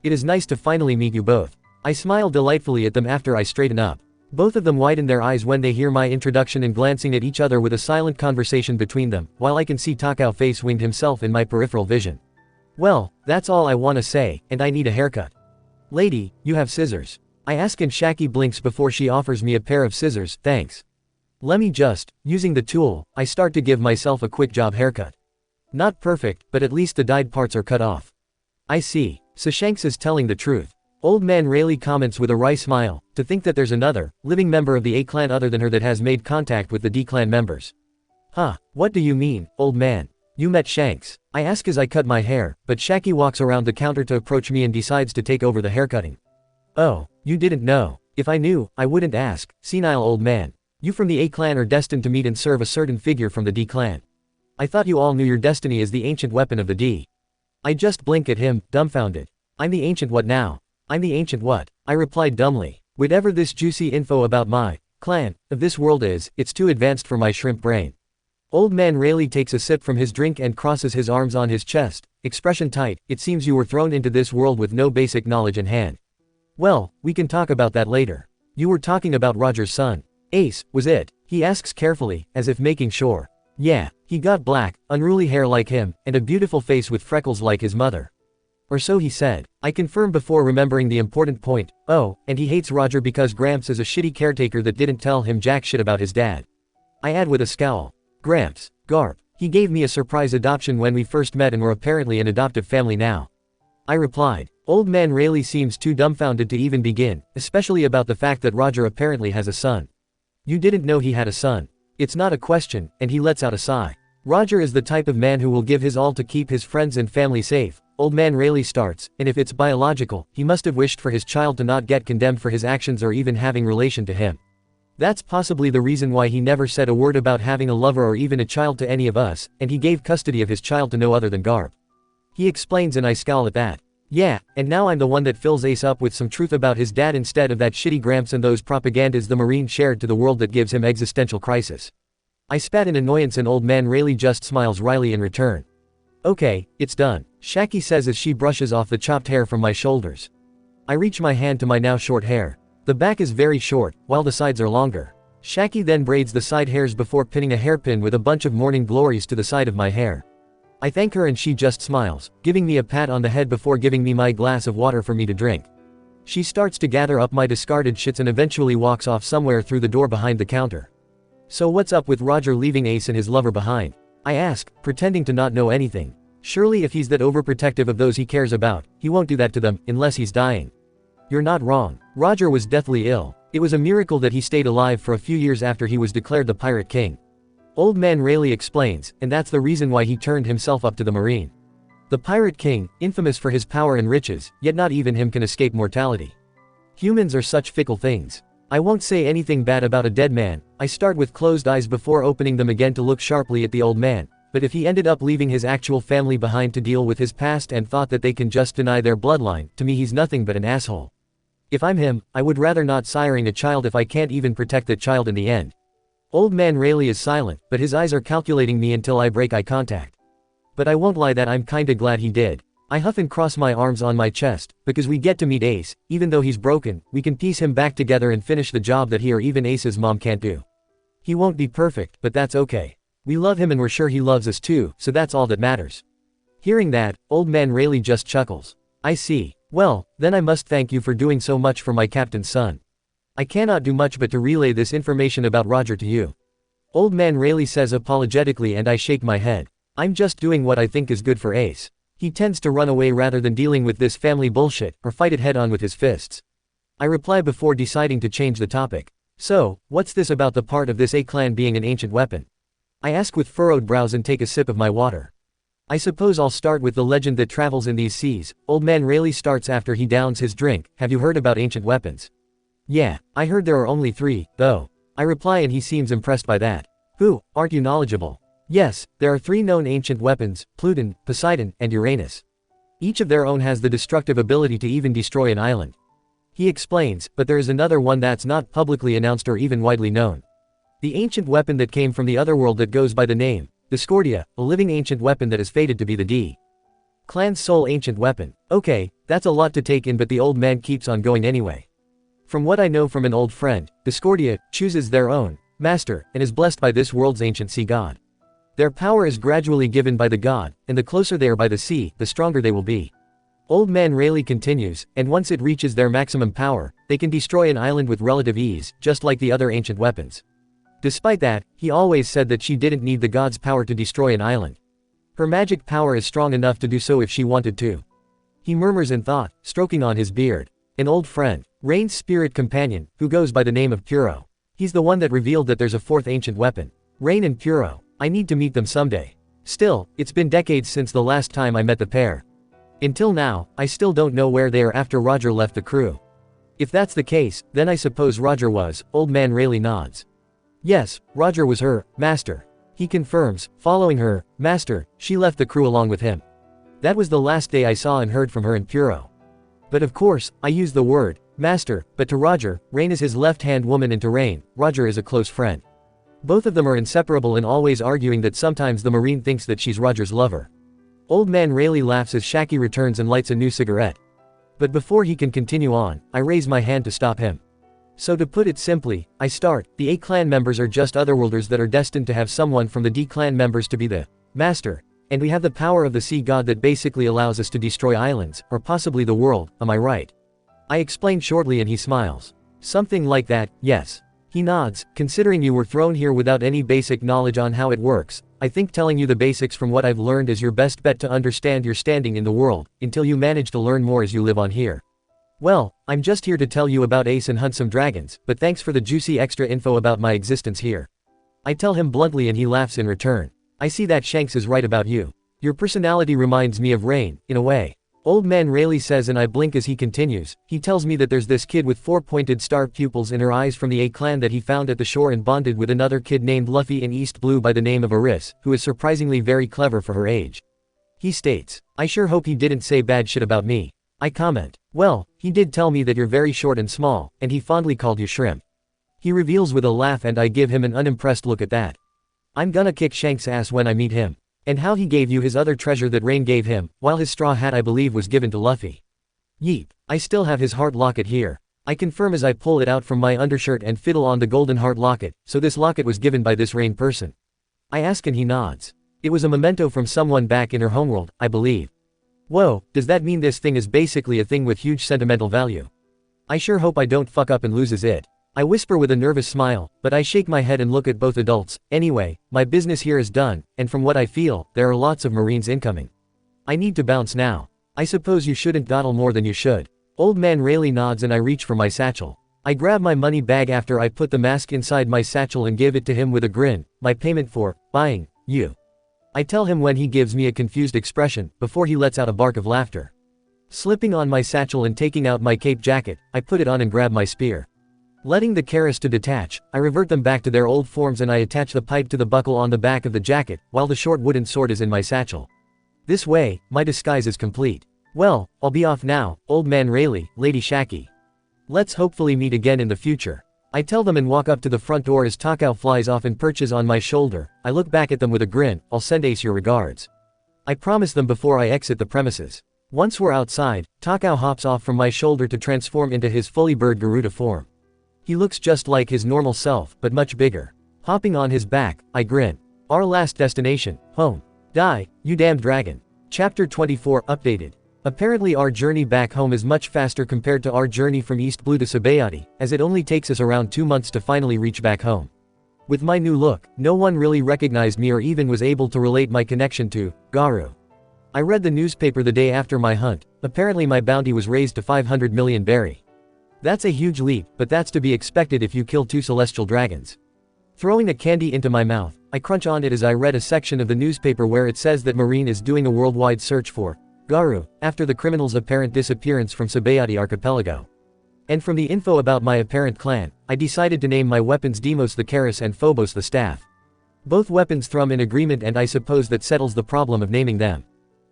It is nice to finally meet you both. I smile delightfully at them after I straighten up. Both of them widen their eyes when they hear my introduction and glancing at each other with a silent conversation between them, while I can see Takao face winged himself in my peripheral vision. Well, that's all I want to say, and I need a haircut. Lady, you have scissors. I ask and Shaki blinks before she offers me a pair of scissors, thanks. Let me just, using the tool, I start to give myself a quick job haircut. Not perfect, but at least the dyed parts are cut off. I see, so Shanks is telling the truth. Old man Rayleigh comments with a wry smile, to think that there's another, living member of the A clan other than her that has made contact with the D clan members. Huh, what do you mean, old man? You met Shanks? I ask as I cut my hair, but Shaki walks around the counter to approach me and decides to take over the haircutting. Oh, you didn't know. If I knew, I wouldn't ask, senile old man. You from the A clan are destined to meet and serve a certain figure from the D clan. I thought you all knew your destiny as the ancient weapon of the D. I just blink at him, dumbfounded. I'm the ancient what now? I'm the ancient what? I replied dumbly. Whatever this juicy info about my clan of this world is, it's too advanced for my shrimp brain. Old man Rayleigh takes a sip from his drink and crosses his arms on his chest, expression tight. It seems you were thrown into this world with no basic knowledge in hand. Well, we can talk about that later. You were talking about Roger's son. Ace, was it? He asks carefully, as if making sure. Yeah, he got black, unruly hair like him, and a beautiful face with freckles like his mother. Or so he said. I confirmed before remembering the important point. Oh, and he hates Roger because Gramps is a shitty caretaker that didn't tell him jack shit about his dad. I add with a scowl. Gramps. Garp. He gave me a surprise adoption when we first met and we're apparently an adoptive family now. I replied. Old man Rayleigh seems too dumbfounded to even begin, especially about the fact that Roger apparently has a son. You didn't know he had a son. It's not a question, and he lets out a sigh. Roger is the type of man who will give his all to keep his friends and family safe. Old man Rayleigh starts, and if it's biological, he must have wished for his child to not get condemned for his actions or even having relation to him. That's possibly the reason why he never said a word about having a lover or even a child to any of us, and he gave custody of his child to no other than Garp. He explains and I scowl at that. Yeah, and now I'm the one that fills Ace up with some truth about his dad instead of that shitty Gramps and those propagandas the Marine shared to the world that gives him existential crisis. I spat in annoyance and old man Rayleigh just smiles wryly in return. Okay, it's done, Shaki says as she brushes off the chopped hair from my shoulders. I reach my hand to my now short hair. The back is very short, while the sides are longer. Shaki then braids the side hairs before pinning a hairpin with a bunch of morning glories to the side of my hair. I thank her and she just smiles, giving me a pat on the head before giving me my glass of water for me to drink. She starts to gather up my discarded shits and eventually walks off somewhere through the door behind the counter. So what's up with Roger leaving Ace and his lover behind? I ask, pretending to not know anything. Surely if he's that overprotective of those he cares about, he won't do that to them, unless he's dying. You're not wrong. Roger was deathly ill. It was a miracle that he stayed alive for a few years after he was declared the Pirate King. Old man Rayleigh explains, and that's the reason why he turned himself up to the Marine. The Pirate King, infamous for his power and riches, yet not even him can escape mortality. Humans are such fickle things. I won't say anything bad about a dead man. I start with closed eyes before opening them again to look sharply at the old man, but if he ended up leaving his actual family behind to deal with his past and thought that they can just deny their bloodline, to me he's nothing but an asshole. If I'm him, I would rather not siring a child if I can't even protect that child in the end. Old man Rayleigh is silent, but his eyes are calculating me until I break eye contact. But I won't lie that I'm kinda glad he did. I huff and cross my arms on my chest, because we get to meet Ace. Even though he's broken, we can piece him back together and finish the job that he or even Ace's mom can't do. He won't be perfect, but that's okay. We love him and we're sure he loves us too, so that's all that matters. Hearing that, old man Rayleigh just chuckles. I see. Well, then I must thank you for doing so much for my captain's son. I cannot do much but to relay this information about Roger to you. Old man Rayleigh says apologetically and I shake my head. I'm just doing what I think is good for Ace. He tends to run away rather than dealing with this family bullshit, or fight it head on with his fists. I reply before deciding to change the topic. So, what's this about the part of this A-clan being an ancient weapon? I ask with furrowed brows and take a sip of my water. I suppose I'll start with the legend that travels in these seas. Old man Rayleigh starts after he downs his drink. Have you heard about ancient weapons? Yeah, I heard there are only 3, though. I reply and he seems impressed by that. Who, aren't you knowledgeable? Yes, there are 3 known ancient weapons, Pluton, Poseidon, and Uranus. Each of their own has the destructive ability to even destroy an island. He explains, but there is another one that's not publicly announced or even widely known. The ancient weapon that came from the otherworld that goes by the name, Discordia, a living ancient weapon that is fated to be the D-Clan's sole ancient weapon. Okay, that's a lot to take in but the old man keeps on going anyway. From what I know from an old friend, Discordia chooses their own master, and is blessed by this world's ancient sea god. Their power is gradually given by the god, and the closer they are by the sea, the stronger they will be. Old man Rayleigh continues, and once it reaches their maximum power, they can destroy an island with relative ease, just like the other ancient weapons. Despite that, he always said that she didn't need the god's power to destroy an island. Her magic power is strong enough to do so if she wanted to. He murmurs in thought, stroking on his beard. An old friend, Rain's spirit companion, who goes by the name of Puro. He's the one that revealed that there's a 4th ancient weapon. Rain and Puro. I need to meet them someday. Still, it's been decades since the last time I met the pair. Until now, I still don't know where they are after Roger left the crew. If that's the case, then I suppose Roger was. Old man Rayleigh nods. Yes, Roger was her master. He confirms, following her master, she left the crew along with him. That was the last day I saw and heard from her and Puro. But of course, I use the word master, but to Roger, Rain is his left-hand woman and to Rain, Roger is a close friend. Both of them are inseparable and always arguing that sometimes the Marine thinks that she's Roger's lover. Old man Rayleigh laughs as Shaki returns and lights a new cigarette. But before he can continue on, I raise my hand to stop him. So to put it simply, I start, the A-clan members are just otherworlders that are destined to have someone from the D-clan members to be the master. And we have the power of the sea god that basically allows us to destroy islands, or possibly the world, am I right? I explain shortly and he smiles. Something like that, yes. He nods. Considering you were thrown here without any basic knowledge on how it works, I think telling you the basics from what I've learned is your best bet to understand your standing in the world, until you manage to learn more as you live on here. Well, I'm just here to tell you about Ace and hunt some dragons, but thanks for the juicy extra info about my existence here. I tell him bluntly and he laughs in return. I see that Shanks is right about you. Your personality reminds me of Rain, in a way. Old man Rayleigh says and I blink as he continues. He tells me that there's this kid with 4 pointed star pupils in her eyes from the A clan that he found at the shore and bonded with another kid named Luffy in East Blue by the name of Aris, who is surprisingly very clever for her age. He states, I sure hope he didn't say bad shit about me. I comment, well, he did tell me that you're very short and small, and he fondly called you shrimp. He reveals with a laugh and I give him an unimpressed look at that. I'm gonna kick Shanks' ass when I meet him. And how he gave you his other treasure that Rain gave him, while his straw hat I believe was given to Luffy. Yeep, I still have his heart locket here. I confirm as I pull it out from my undershirt and fiddle on the golden heart locket, so this locket was given by this Rain person. I ask and he nods. It was a memento from someone back in her homeworld, I believe. Whoa, does that mean this thing is basically a thing with huge sentimental value? I sure hope I don't fuck up and loses it. I whisper with a nervous smile, but I shake my head and look at both adults. Anyway, my business here is done, and from what I feel, there are lots of Marines incoming. I need to bounce now. I suppose you shouldn't dawdle more than you should. Old man Rayleigh nods and I reach for my satchel. I grab my money bag after I put the mask inside my satchel and give it to him with a grin, my payment for buying you. I tell him when he gives me a confused expression, before he lets out a bark of laughter. Slipping on my satchel and taking out my cape jacket, I put it on and grab my spear. Letting the keris to detach, I revert them back to their old forms and I attach the pipe to the buckle on the back of the jacket, while the short wooden sword is in my satchel. This way, my disguise is complete. Well, I'll be off now, old man Rayleigh, Lady Shaki. Let's hopefully meet again in the future. I tell them and walk up to the front door as Takao flies off and perches on my shoulder. I look back at them with a grin. I'll send Ace your regards. I promise them before I exit the premises. Once we're outside, Takao hops off from my shoulder to transform into his fully bird Garuda form. He looks just like his normal self, but much bigger. Hopping on his back, I grin. Our last destination, home. Die, you damned dragon. Chapter 24 updated. Apparently our journey back home is much faster compared to our journey from East Blue to Sabayati, as it only takes us around 2 months to finally reach back home. With my new look, no one really recognized me or even was able to relate my connection to Garu. I read the newspaper the day after my hunt. Apparently my bounty was raised to 500 million berry. That's a huge leap, but that's to be expected if you kill 2 celestial dragons. Throwing a candy into my mouth, I crunch on it as I read a section of the newspaper where it says that Marine is doing a worldwide search for Garu, after the criminal's apparent disappearance from Sabayati Archipelago. And from the info about my apparent clan, I decided to name my weapons Deimos the Keris and Phobos the Staff. Both weapons thrum in agreement and I suppose that settles the problem of naming them.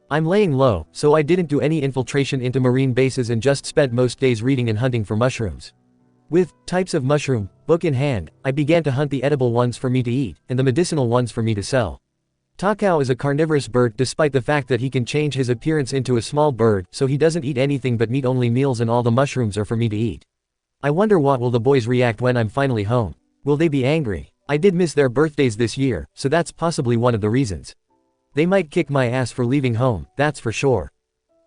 I'm laying low, so I didn't do any infiltration into marine bases and just spent most days reading and hunting for mushrooms. With types of mushroom, book in hand, I began to hunt the edible ones for me to eat, and the medicinal ones for me to sell. Takao is a carnivorous bird despite the fact that he can change his appearance into a small bird, so he doesn't eat anything but meat-only meals and all the mushrooms are for me to eat. I wonder what will the boys react when I'm finally home. Will they be angry? I did miss their birthdays this year, so that's possibly one of the reasons. They might kick my ass for leaving home, that's for sure.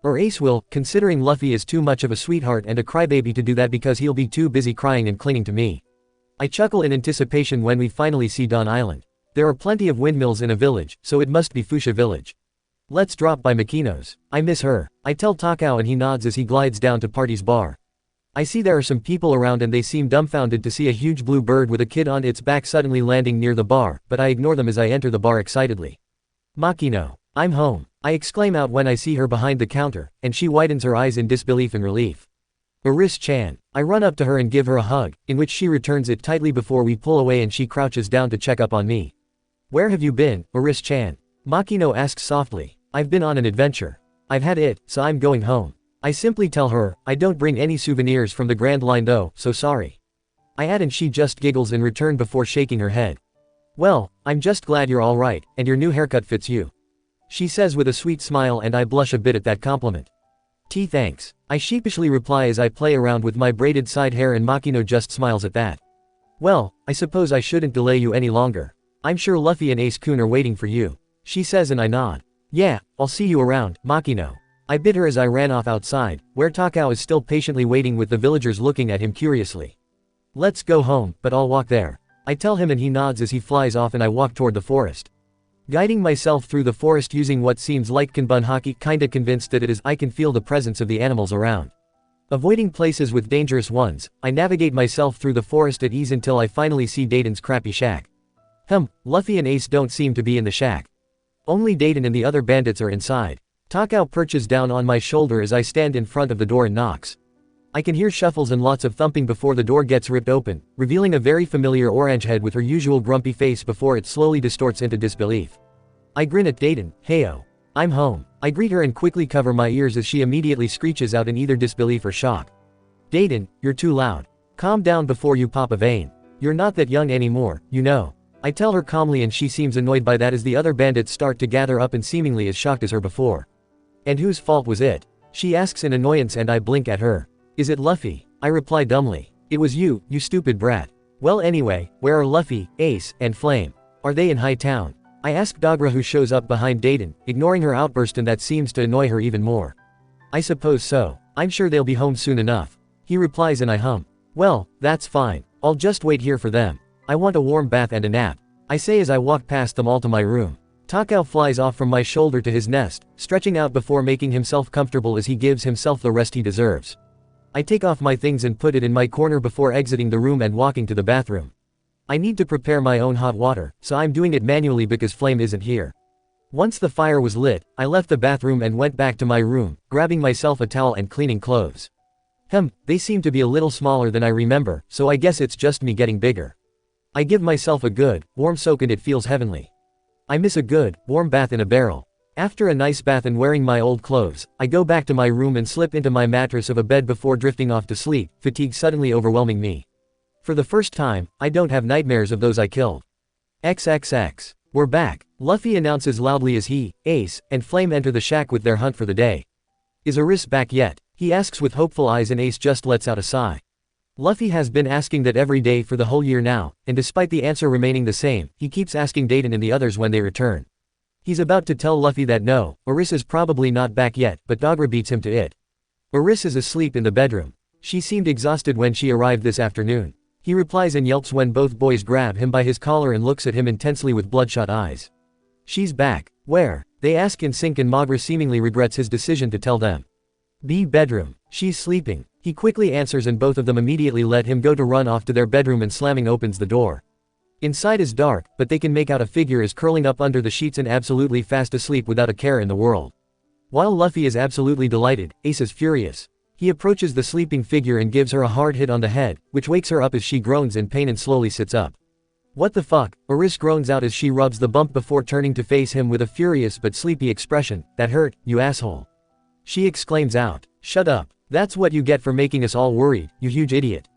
Or Ace will, considering Luffy is too much of a sweetheart and a crybaby to do that because he'll be too busy crying and clinging to me. I chuckle in anticipation when we finally see Dawn Island. There are plenty of windmills in a village, so it must be Fuchsia Village. Let's drop by Makino's. I miss her. I tell Takao and he nods as he glides down to Party's bar. I see there are some people around and they seem dumbfounded to see a huge blue bird with a kid on its back suddenly landing near the bar, but I ignore them as I enter the bar excitedly. Makino. I'm home. I exclaim out when I see her behind the counter, and she widens her eyes in disbelief and relief. Aris-chan. I run up to her and give her a hug, in which she returns it tightly before we pull away and she crouches down to check up on me. Where have you been, Aris-chan? Makino asks softly. I've been on an adventure. I've had it, so I'm going home. I simply tell her, I don't bring any souvenirs from the Grand Line though, so sorry. I add and she just giggles in return before shaking her head. Well, I'm just glad you're alright, and your new haircut fits you. She says with a sweet smile and I blush a bit at that compliment. Thanks. I sheepishly reply as I play around with my braided side hair and Makino just smiles at that. Well, I suppose I shouldn't delay you any longer. I'm sure Luffy and Ace-kun are waiting for you. She says and I nod. Yeah, I'll see you around, Makino. I bid her as I ran off outside, where Takao is still patiently waiting with the villagers looking at him curiously. Let's go home, but I'll walk there. I tell him and he nods as he flies off and I walk toward the forest. Guiding myself through the forest using what seems like kanban haki, kinda convinced that it is, I can feel the presence of the animals around. Avoiding places with dangerous ones, I navigate myself through the forest at ease until I finally see Dayton's crappy shack. Luffy and Ace don't seem to be in the shack. Only Dayton and the other bandits are inside. Takao perches down on my shoulder as I stand in front of the door and knocks. I can hear shuffles and lots of thumping before the door gets ripped open, revealing a very familiar orange head with her usual grumpy face before it slowly distorts into disbelief. I grin at Dayton. Heyo. I'm home. I greet her and quickly cover my ears as she immediately screeches out in either disbelief or shock. Dayton, you're too loud. Calm down before you pop a vein. You're not that young anymore, you know. I tell her calmly and she seems annoyed by that as the other bandits start to gather up and seemingly as shocked as her before. And whose fault was it? She asks in annoyance and I blink at her. Is it Luffy? I reply dumbly. It was you, you stupid brat. Well anyway, where are Luffy, Ace, and Flame? Are they in High Town? I ask Dogra who shows up behind Dayton, ignoring her outburst and that seems to annoy her even more. I suppose so. I'm sure they'll be home soon enough. He replies and I hum. Well, that's fine. I'll just wait here for them. I want a warm bath and a nap. I say as I walk past them all to my room. Takao flies off from my shoulder to his nest, stretching out before making himself comfortable as he gives himself the rest he deserves. I take off my things and put it in my corner before exiting the room and walking to the bathroom. I need to prepare my own hot water, so I'm doing it manually because Flame isn't here. Once the fire was lit, I left the bathroom and went back to my room, grabbing myself a towel and cleaning clothes. They seem to be a little smaller than I remember, so I guess it's just me getting bigger. I give myself a good, warm soak and it feels heavenly. I miss a good, warm bath in a barrel. After a nice bath and wearing my old clothes, I go back to my room and slip into my mattress of a bed before drifting off to sleep, fatigue suddenly overwhelming me. For the first time, I don't have nightmares of those I killed. XXX. We're back, Luffy announces loudly as he, Ace, and Flame enter the shack with their hunt for the day. Is Aris back yet? He asks with hopeful eyes and Ace just lets out a sigh. Luffy has been asking that every day for the whole year now, and despite the answer remaining the same, he keeps asking Dayton and the others when they return. He's about to tell Luffy that no, Aris is probably not back yet, but Dogra beats him to it. Aris is asleep in the bedroom. She seemed exhausted when she arrived this afternoon. He replies and yelps when both boys grab him by his collar and looks at him intensely with bloodshot eyes. She's back. Where? They ask in sync and Magra seemingly regrets his decision to tell them. B bedroom. She's sleeping. He quickly answers and both of them immediately let him go to run off to their bedroom and slamming opens the door. Inside is dark, but they can make out a figure is curling up under the sheets and absolutely fast asleep without a care in the world. While Luffy is absolutely delighted, Ace is furious. He approaches the sleeping figure and gives her a hard hit on the head, which wakes her up as she groans in pain and slowly sits up. What the fuck? Aris groans out as she rubs the bump before turning to face him with a furious but sleepy expression. That hurt, you asshole. She exclaims out. Shut up. That's what you get for making us all worried, you huge idiot.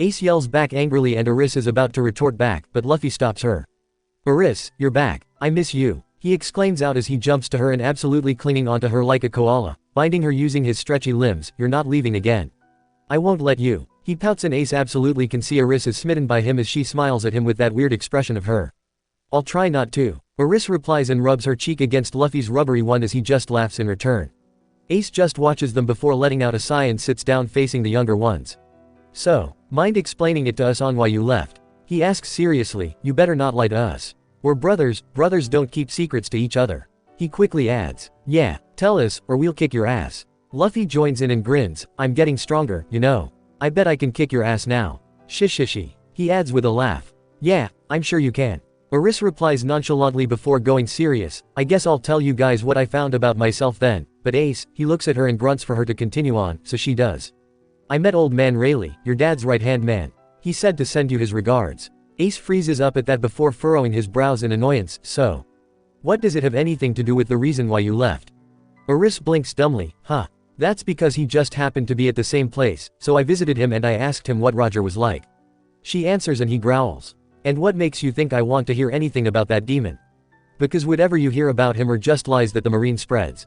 Ace yells back angrily and Aris is about to retort back, but Luffy stops her. Aris, you're back. I miss you. He exclaims out as he jumps to her and absolutely clinging onto her like a koala, binding her using his stretchy limbs. You're not leaving again. I won't let you. He pouts and Ace absolutely can see Aris is smitten by him as she smiles at him with that weird expression of her. I'll try not to. Aris replies and rubs her cheek against Luffy's rubbery one as he just laughs in return. Ace just watches them before letting out a sigh and sits down facing the younger ones. So, mind explaining it to us on why you left? He asks seriously. You better not lie to us. We're brothers don't keep secrets to each other. He quickly adds. Yeah, tell us, or we'll kick your ass. Luffy joins in and grins. I'm getting stronger, you know. I bet I can kick your ass now. Shishishi. He adds with a laugh. Yeah, I'm sure you can. Aris replies nonchalantly before going serious. I guess I'll tell you guys what I found about myself then. But Ace, he looks at her and grunts for her to continue on, so she does. I met old man Rayleigh, your dad's right-hand man. He said to send you his regards. Ace freezes up at that before furrowing his brows in annoyance. So, what does it have anything to do with the reason why you left? Aris blinks dumbly. Huh. That's because he just happened to be at the same place, so I visited him and I asked him what Roger was like. She answers and he growls. And what makes you think I want to hear anything about that demon? Because whatever you hear about him are just lies that the Marine spreads.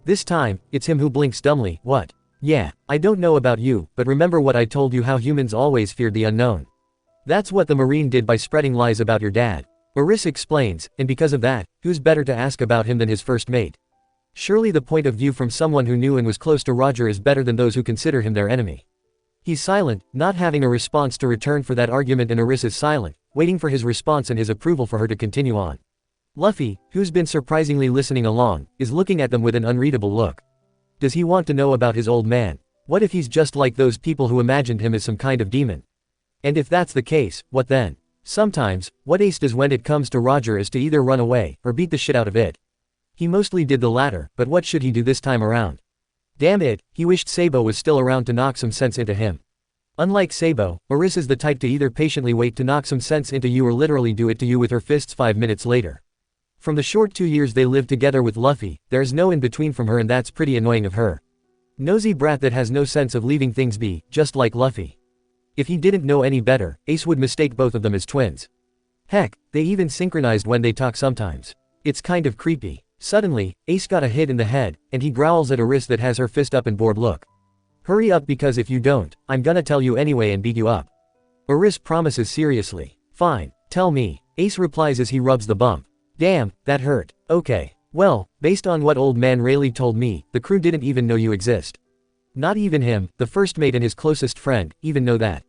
This time, it's him who blinks dumbly. What? Yeah, I don't know about you, but remember what I told you, how humans always feared the unknown. That's what the Marine did by spreading lies about your dad. Aris explains, and because of that, who's better to ask about him than his first mate? Surely the point of view from someone who knew and was close to Roger is better than those who consider him their enemy. He's silent, not having a response to return for that argument, and Aris is silent, waiting for his response and his approval for her to continue on. Luffy, who's been surprisingly listening along, is looking at them with an unreadable look. Does he want to know about his old man? What if he's just like those people who imagined him as some kind of demon? And if that's the case, what then? Sometimes, what Ace does when it comes to Roger is to either run away, or beat the shit out of it. He mostly did the latter, but what should he do this time around? Damn it, he wished Sabo was still around to knock some sense into him. Unlike Sabo, Aris is the type to either patiently wait to knock some sense into you or literally do it to you with her fists 5 minutes later. From the short 2 years they lived together with Luffy, there's no in-between from her, and that's pretty annoying of her. Nosy brat that has no sense of leaving things be, just like Luffy. If he didn't know any better, Ace would mistake both of them as twins. Heck, they even synchronized when they talk sometimes. It's kind of creepy. Suddenly, Ace got a hit in the head, and he growls at Aris that has her fist up and bored look. Hurry up, because if you don't, I'm gonna tell you anyway and beat you up. Aris promises seriously. Fine, tell me, Ace replies as he rubs the bump. Damn, that hurt. Okay. Well, based on what old man Rayleigh told me, the crew didn't even know you exist. Not even him, the first mate and his closest friend, even know that.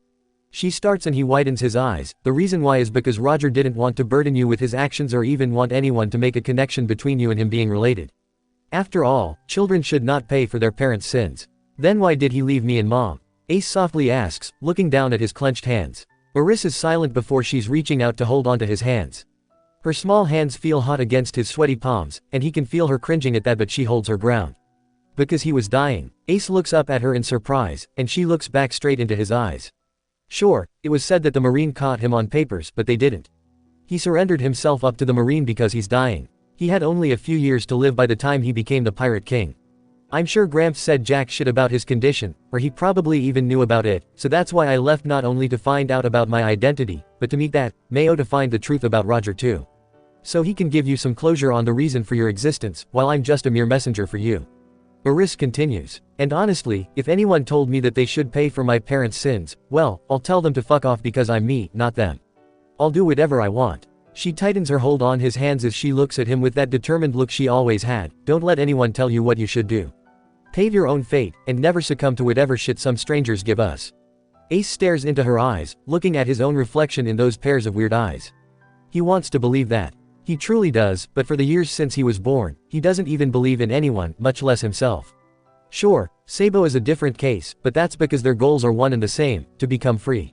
She starts and he widens his eyes. The reason why is because Roger didn't want to burden you with his actions or even want anyone to make a connection between you and him being related. After all, children should not pay for their parents' sins. Then why did he leave me and Mom? Ace softly asks, looking down at his clenched hands. Aris is silent before she's reaching out to hold onto his hands. Her small hands feel hot against his sweaty palms, and he can feel her cringing at that, but she holds her ground. Because he was dying. Ace looks up at her in surprise, and she looks back straight into his eyes. Sure, it was said that the Marine caught him on papers, but they didn't. He surrendered himself up to the Marine because he's dying. He had only a few years to live by the time he became the Pirate King. I'm sure Gramps said jack shit about his condition, or he probably even knew about it, so that's why I left, not only to find out about my identity, but to meet that Mayo to find the truth about Roger too. So he can give you some closure on the reason for your existence, while I'm just a mere messenger for you. Aris continues. And honestly, if anyone told me that they should pay for my parents' sins, well, I'll tell them to fuck off because I'm me, not them. I'll do whatever I want. She tightens her hold on his hands as she looks at him with that determined look she always had. Don't let anyone tell you what you should do. Pave your own fate, and never succumb to whatever shit some strangers give us. Ace stares into her eyes, looking at his own reflection in those pairs of weird eyes. He wants to believe that. He truly does, but for the years since he was born, he doesn't even believe in anyone, much less himself. Sure, Sabo is a different case, but that's because their goals are one and the same, to become free.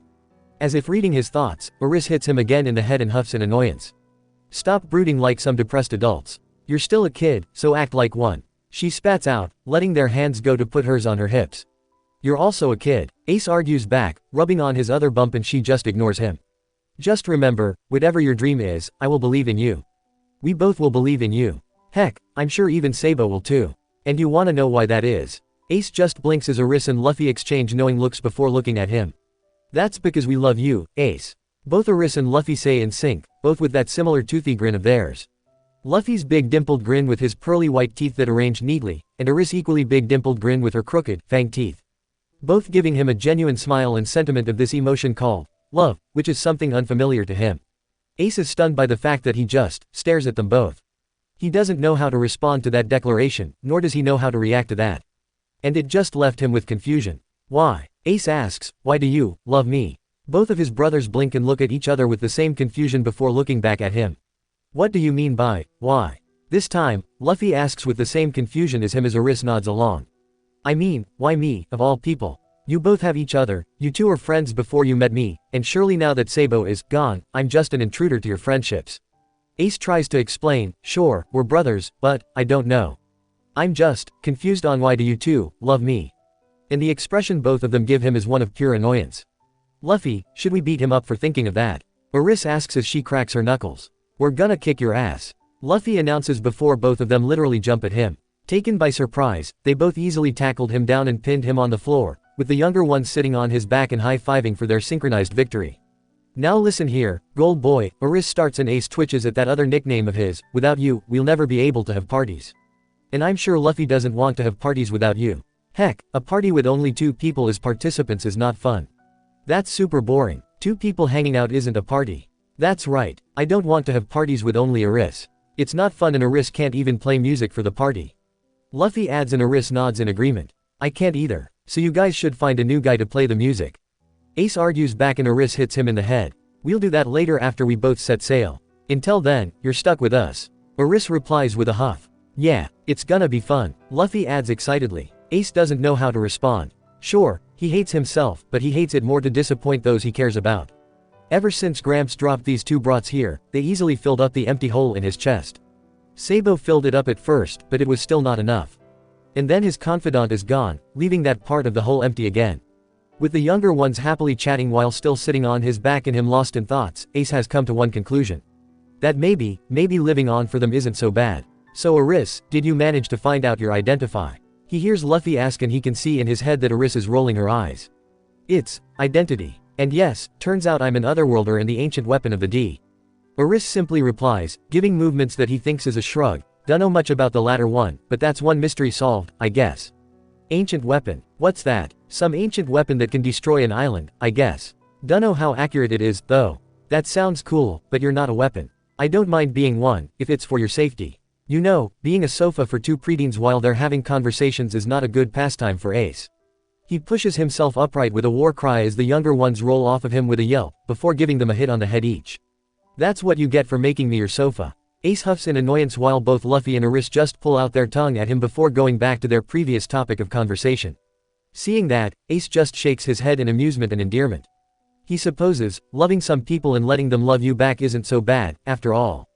As if reading his thoughts, Aris hits him again in the head and huffs in annoyance. Stop brooding like some depressed adults. You're still a kid, so act like one. She spats out, letting their hands go to put hers on her hips. You're also a kid, Ace argues back, rubbing on his other bump, and she just ignores him. Just remember, whatever your dream is, I will believe in you. We both will believe in you. Heck, I'm sure even Sabo will too. And you wanna know why that is? Ace just blinks as Aris and Luffy exchange knowing looks before looking at him. That's because we love you, Ace. Both Aris and Luffy say in sync, both with that similar toothy grin of theirs. Luffy's big dimpled grin with his pearly white teeth that arranged neatly, and Aris' equally big dimpled grin with her crooked, fanged teeth. Both giving him a genuine smile and sentiment of this emotion called love, which is something unfamiliar to him. Ace is stunned by the fact that he just stares at them both. He doesn't know how to respond to that declaration, nor does he know how to react to that. And it just left him with confusion. Why? Ace asks, why do you love me? Both of his brothers blink and look at each other with the same confusion before looking back at him. What do you mean by why? This time, Luffy asks with the same confusion as him as Aris nods along. I mean, why me, of all people? You both have each other, you two were friends before you met me, and surely now that Sabo is gone, I'm just an intruder to your friendships. Ace tries to explain, sure, we're brothers, but I don't know. I'm just confused on why do you two love me? And the expression both of them give him is one of pure annoyance. Luffy, should we beat him up for thinking of that? Aris asks as she cracks her knuckles. We're gonna kick your ass. Luffy announces before both of them literally jump at him. Taken by surprise, they both easily tackled him down and pinned him on the floor, with the younger one sitting on his back and high-fiving for their synchronized victory. Now listen here, Gold Boy, Aris starts and Ace twitches at that other nickname of his. Without you, we'll never be able to have parties. And I'm sure Luffy doesn't want to have parties without you. Heck, a party with only 2 people as participants is not fun. That's super boring. 2 people hanging out isn't a party. That's right, I don't want to have parties with only Aris. It's not fun and Aris can't even play music for the party. Luffy adds and Aris nods in agreement. I can't either. So you guys should find a new guy to play the music. Ace argues back and Aris hits him in the head. We'll do that later after we both set sail. Until then, you're stuck with us. Aris replies with a huff. Yeah, it's gonna be fun, Luffy adds excitedly. Ace doesn't know how to respond. Sure, he hates himself, but he hates it more to disappoint those he cares about. Ever since Gramps dropped these two brats here, they easily filled up the empty hole in his chest. Sabo filled it up at first, but it was still not enough. And then his confidant is gone, leaving that part of the hole empty again. With the younger ones happily chatting while still sitting on his back and him lost in thoughts, Ace has come to one conclusion. That maybe living on for them isn't so bad. So Aris, did you manage to find out your identify? He hears Luffy ask and he can see in his head that Aris is rolling her eyes. It's identity. And yes, turns out I'm an otherworlder and the ancient weapon of the D. Aris simply replies, giving movements that he thinks is a shrug. Dunno much about the latter one, but that's one mystery solved, I guess. Ancient weapon. What's that? Some ancient weapon that can destroy an island, I guess. Dunno how accurate it is, though. That sounds cool, but you're not a weapon. I don't mind being one, if it's for your safety. You know, being a sofa for two preteens while they're having conversations is not a good pastime for Ace. He pushes himself upright with a war cry as the younger ones roll off of him with a yelp, before giving them a hit on the head each. That's what you get for making me your sofa. Ace huffs in annoyance while both Luffy and Aris just pull out their tongue at him before going back to their previous topic of conversation. Seeing that, Ace just shakes his head in amusement and endearment. He supposes, loving some people and letting them love you back isn't so bad, after all.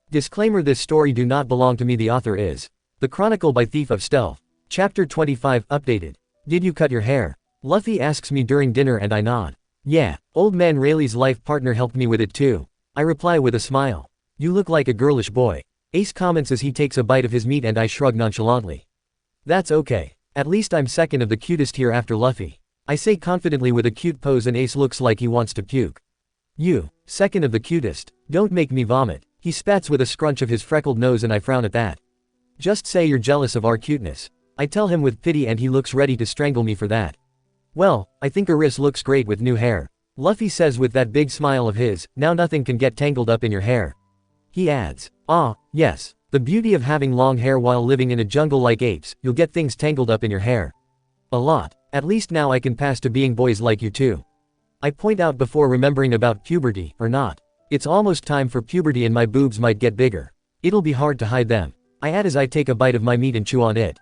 Disclaimer: this story do not belong to me. The author is The Chronicle by Thief of Stealth. Chapter 25 Updated. Did you cut your hair? Luffy asks me during dinner and I nod. Yeah, old man Rayleigh's life partner helped me with it too. I reply with a smile. You look like a girlish boy. Ace comments as he takes a bite of his meat and I shrug nonchalantly. That's okay. At least I'm second of the cutest here after Luffy. I say confidently with a cute pose and Ace looks like he wants to puke. You, second of the cutest. Don't make me vomit. He spats with a scrunch of his freckled nose and I frown at that. Just say you're jealous of our cuteness. I tell him with pity and he looks ready to strangle me for that. Well, I think Aris looks great with new hair. Luffy says with that big smile of his, now nothing can get tangled up in your hair. He adds, ah, yes, the beauty of having long hair while living in a jungle like apes, you'll get things tangled up in your hair. A lot. At least now I can pass to being boys like you too. I point out before remembering about puberty, or not. It's almost time for puberty and my boobs might get bigger. It'll be hard to hide them. I add as I take a bite of my meat and chew on it.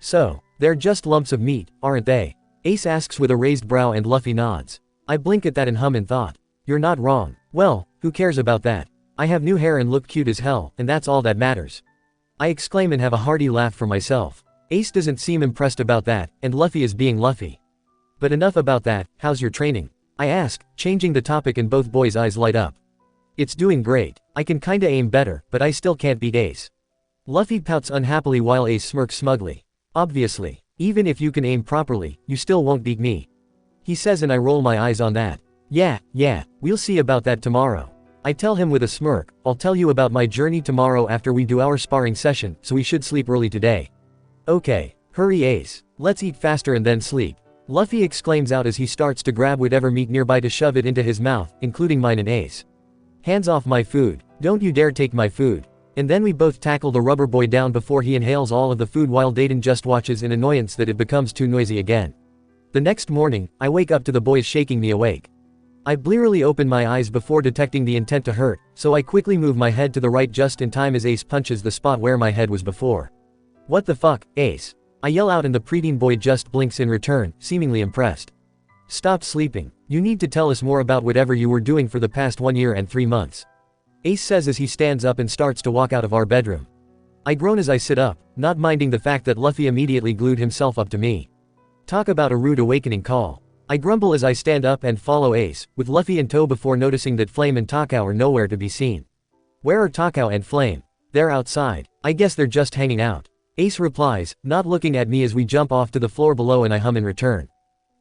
So, they're just lumps of meat, aren't they? Ace asks with a raised brow and Luffy nods. I blink at that and hum in thought. You're not wrong. Well, who cares about that? I have new hair and look cute as hell, and that's all that matters. I exclaim and have a hearty laugh for myself. Ace doesn't seem impressed about that, and Luffy is being Luffy. But enough about that, how's your training? I ask, changing the topic and both boys' eyes light up. It's doing great. I can kinda aim better, but I still can't beat Ace. Luffy pouts unhappily while Ace smirks smugly. Obviously, even if you can aim properly, you still won't beat me. He says and I roll my eyes on that. Yeah, we'll see about that tomorrow. I tell him with a smirk, I'll tell you about my journey tomorrow after we do our sparring session, so we should sleep early today. Okay, hurry Ace. Let's eat faster and then sleep. Luffy exclaims out as he starts to grab whatever meat nearby to shove it into his mouth, including mine and Ace. Hands off my food. Don't you dare take my food. And then we both tackle the rubber boy down before he inhales all of the food while Dayton just watches in annoyance that it becomes too noisy again. The next morning, I wake up to the boys shaking me awake. I blearily open my eyes before detecting the intent to hurt, so I quickly move my head to the right just in time as Ace punches the spot where my head was before. What the fuck, Ace? I yell out and the preteen boy just blinks in return, seemingly impressed. Stop sleeping. You need to tell us more about whatever you were doing for the past 1 year and 3 months. Ace says as he stands up and starts to walk out of our bedroom. I groan as I sit up, not minding the fact that Luffy immediately glued himself up to me. Talk about a rude awakening call. I grumble as I stand up and follow Ace, with Luffy in tow before noticing that Flame and Takao are nowhere to be seen. Where are Takao and Flame? They're outside. I guess they're just hanging out. Ace replies, not looking at me as we jump off to the floor below and I hum in return.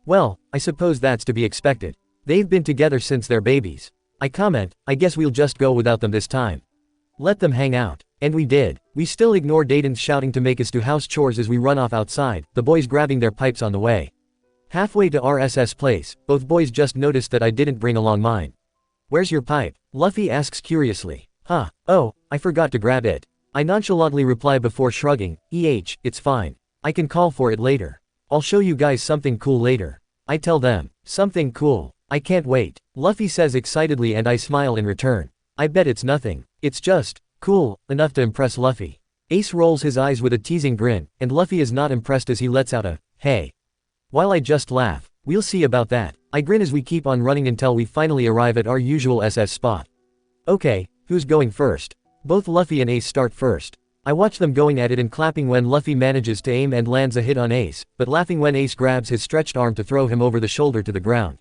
Well, I suppose that's to be expected. They've been together since they're babies. I comment, I guess we'll just go without them this time. Let them hang out. And we did. We still ignore Dayton's shouting to make us do house chores as we run off outside, the boys grabbing their pipes on the way. Halfway to RSS place, both boys just noticed that I didn't bring along mine. Where's your pipe? Luffy asks curiously. Huh, oh, I forgot to grab it. I nonchalantly reply before shrugging, it's fine. I can call for it later. I'll show you guys something cool later. I tell them, something cool. I can't wait. Luffy says excitedly and I smile in return. I bet it's nothing. It's just cool enough to impress Luffy. Ace rolls his eyes with a teasing grin, and Luffy is not impressed as he lets out a, hey. While I just laugh, we'll see about that. I grin as we keep on running until we finally arrive at our usual SS spot. Okay, who's going first? Both Luffy and Ace start first. I watch them going at it and clapping when Luffy manages to aim and lands a hit on Ace, but laughing when Ace grabs his stretched arm to throw him over the shoulder to the ground.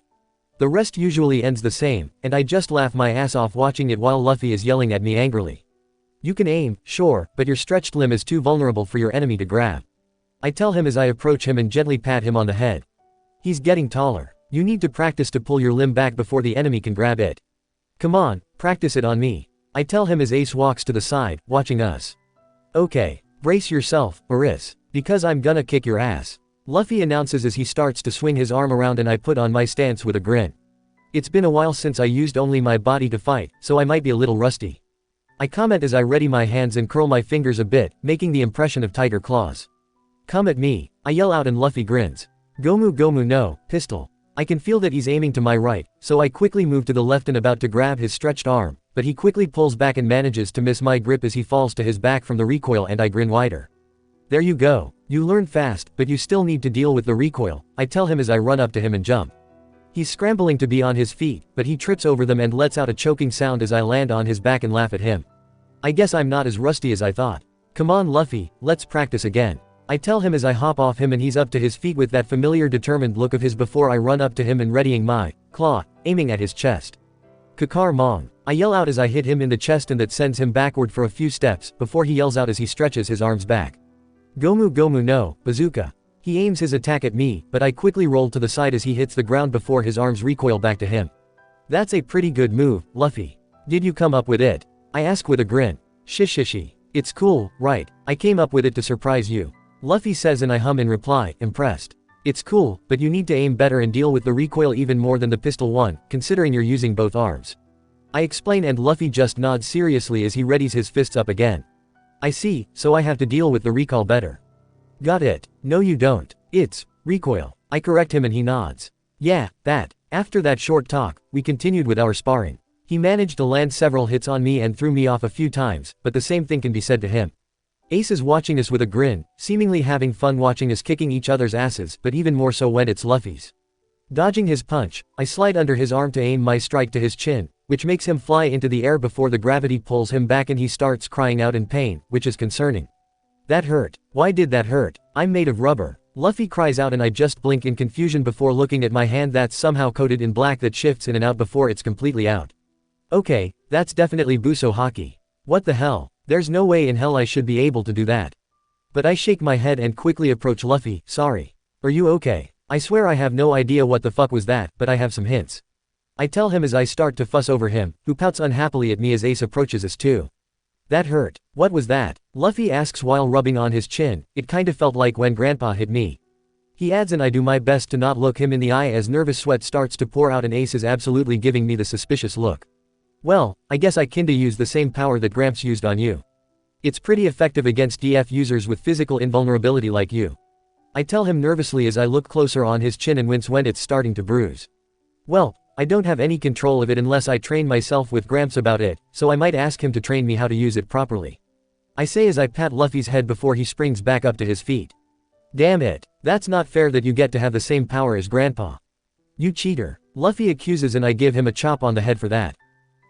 The rest usually ends the same, and I just laugh my ass off watching it while Luffy is yelling at me angrily. You can aim, sure, but your stretched limb is too vulnerable for your enemy to grab. I tell him as I approach him and gently pat him on the head. He's getting taller. You need to practice to pull your limb back before the enemy can grab it. Come on, practice it on me. I tell him as Ace walks to the side, watching us. Okay, brace yourself, Maris, because I'm gonna kick your ass. Luffy announces as he starts to swing his arm around and I put on my stance with a grin. It's been a while since I used only my body to fight, so I might be a little rusty. I comment as I ready my hands and curl my fingers a bit, making the impression of tiger claws. Come at me, I yell out and Luffy grins. Gomu Gomu no, pistol. I can feel that he's aiming to my right, so I quickly move to the left and about to grab his stretched arm, but he quickly pulls back and manages to miss my grip as he falls to his back from the recoil and I grin wider. There you go. You learn fast, but you still need to deal with the recoil, I tell him as I run up to him and jump. He's scrambling to be on his feet, but he trips over them and lets out a choking sound as I land on his back and laugh at him. I guess I'm not as rusty as I thought. Come on Luffy, let's practice again. I tell him as I hop off him and he's up to his feet with that familiar determined look of his before I run up to him and readying my claw, aiming at his chest. Kakar Mong. I yell out as I hit him in the chest and that sends him backward for a few steps before he yells out as he stretches his arms back. Gomu Gomu no, bazooka. He aims his attack at me, but I quickly roll to the side as he hits the ground before his arms recoil back to him. That's a pretty good move, Luffy. Did you come up with it? I ask with a grin. Shishishi. It's cool, right? I came up with it to surprise you. Luffy says and I hum in reply, impressed. It's cool, but you need to aim better and deal with the recoil even more than the pistol one, considering you're using both arms. I explain and Luffy just nods seriously as he readies his fists up again. I see, so I have to deal with the recoil better. Got it. No you don't. It's recoil. I correct him and he nods. Yeah, that. After that short talk, we continued with our sparring. He managed to land several hits on me and threw me off a few times, but the same thing can be said to him. Ace is watching us with a grin, seemingly having fun watching us kicking each other's asses, but even more so when it's Luffy's. Dodging his punch, I slide under his arm to aim my strike to his chin, which makes him fly into the air before the gravity pulls him back and he starts crying out in pain, which is concerning. That hurt. Why did that hurt? I'm made of rubber. Luffy cries out and I just blink in confusion before looking at my hand that's somehow coated in black that shifts in and out before it's completely out. Okay, that's definitely Buso Haki. What the hell? There's no way in hell I should be able to do that. But I shake my head and quickly approach Luffy. Sorry. Are you okay? I swear I have no idea what the fuck was that, but I have some hints. I tell him as I start to fuss over him, who pouts unhappily at me as Ace approaches us too. That hurt. What was that? Luffy asks while rubbing on his chin. It kinda felt like when Grandpa hit me. He adds and I do my best to not look him in the eye as nervous sweat starts to pour out and Ace is absolutely giving me the suspicious look. Well, I guess I kinda use the same power that Gramps used on you. It's pretty effective against DF users with physical invulnerability like you. I tell him nervously as I look closer on his chin and wince when it's starting to bruise. Well, I don't have any control of it unless I train myself with Gramps about it, so I might ask him to train me how to use it properly. I say as I pat Luffy's head before he springs back up to his feet. Damn it, that's not fair that you get to have the same power as Grandpa. You cheater. Luffy accuses and I give him a chop on the head for that.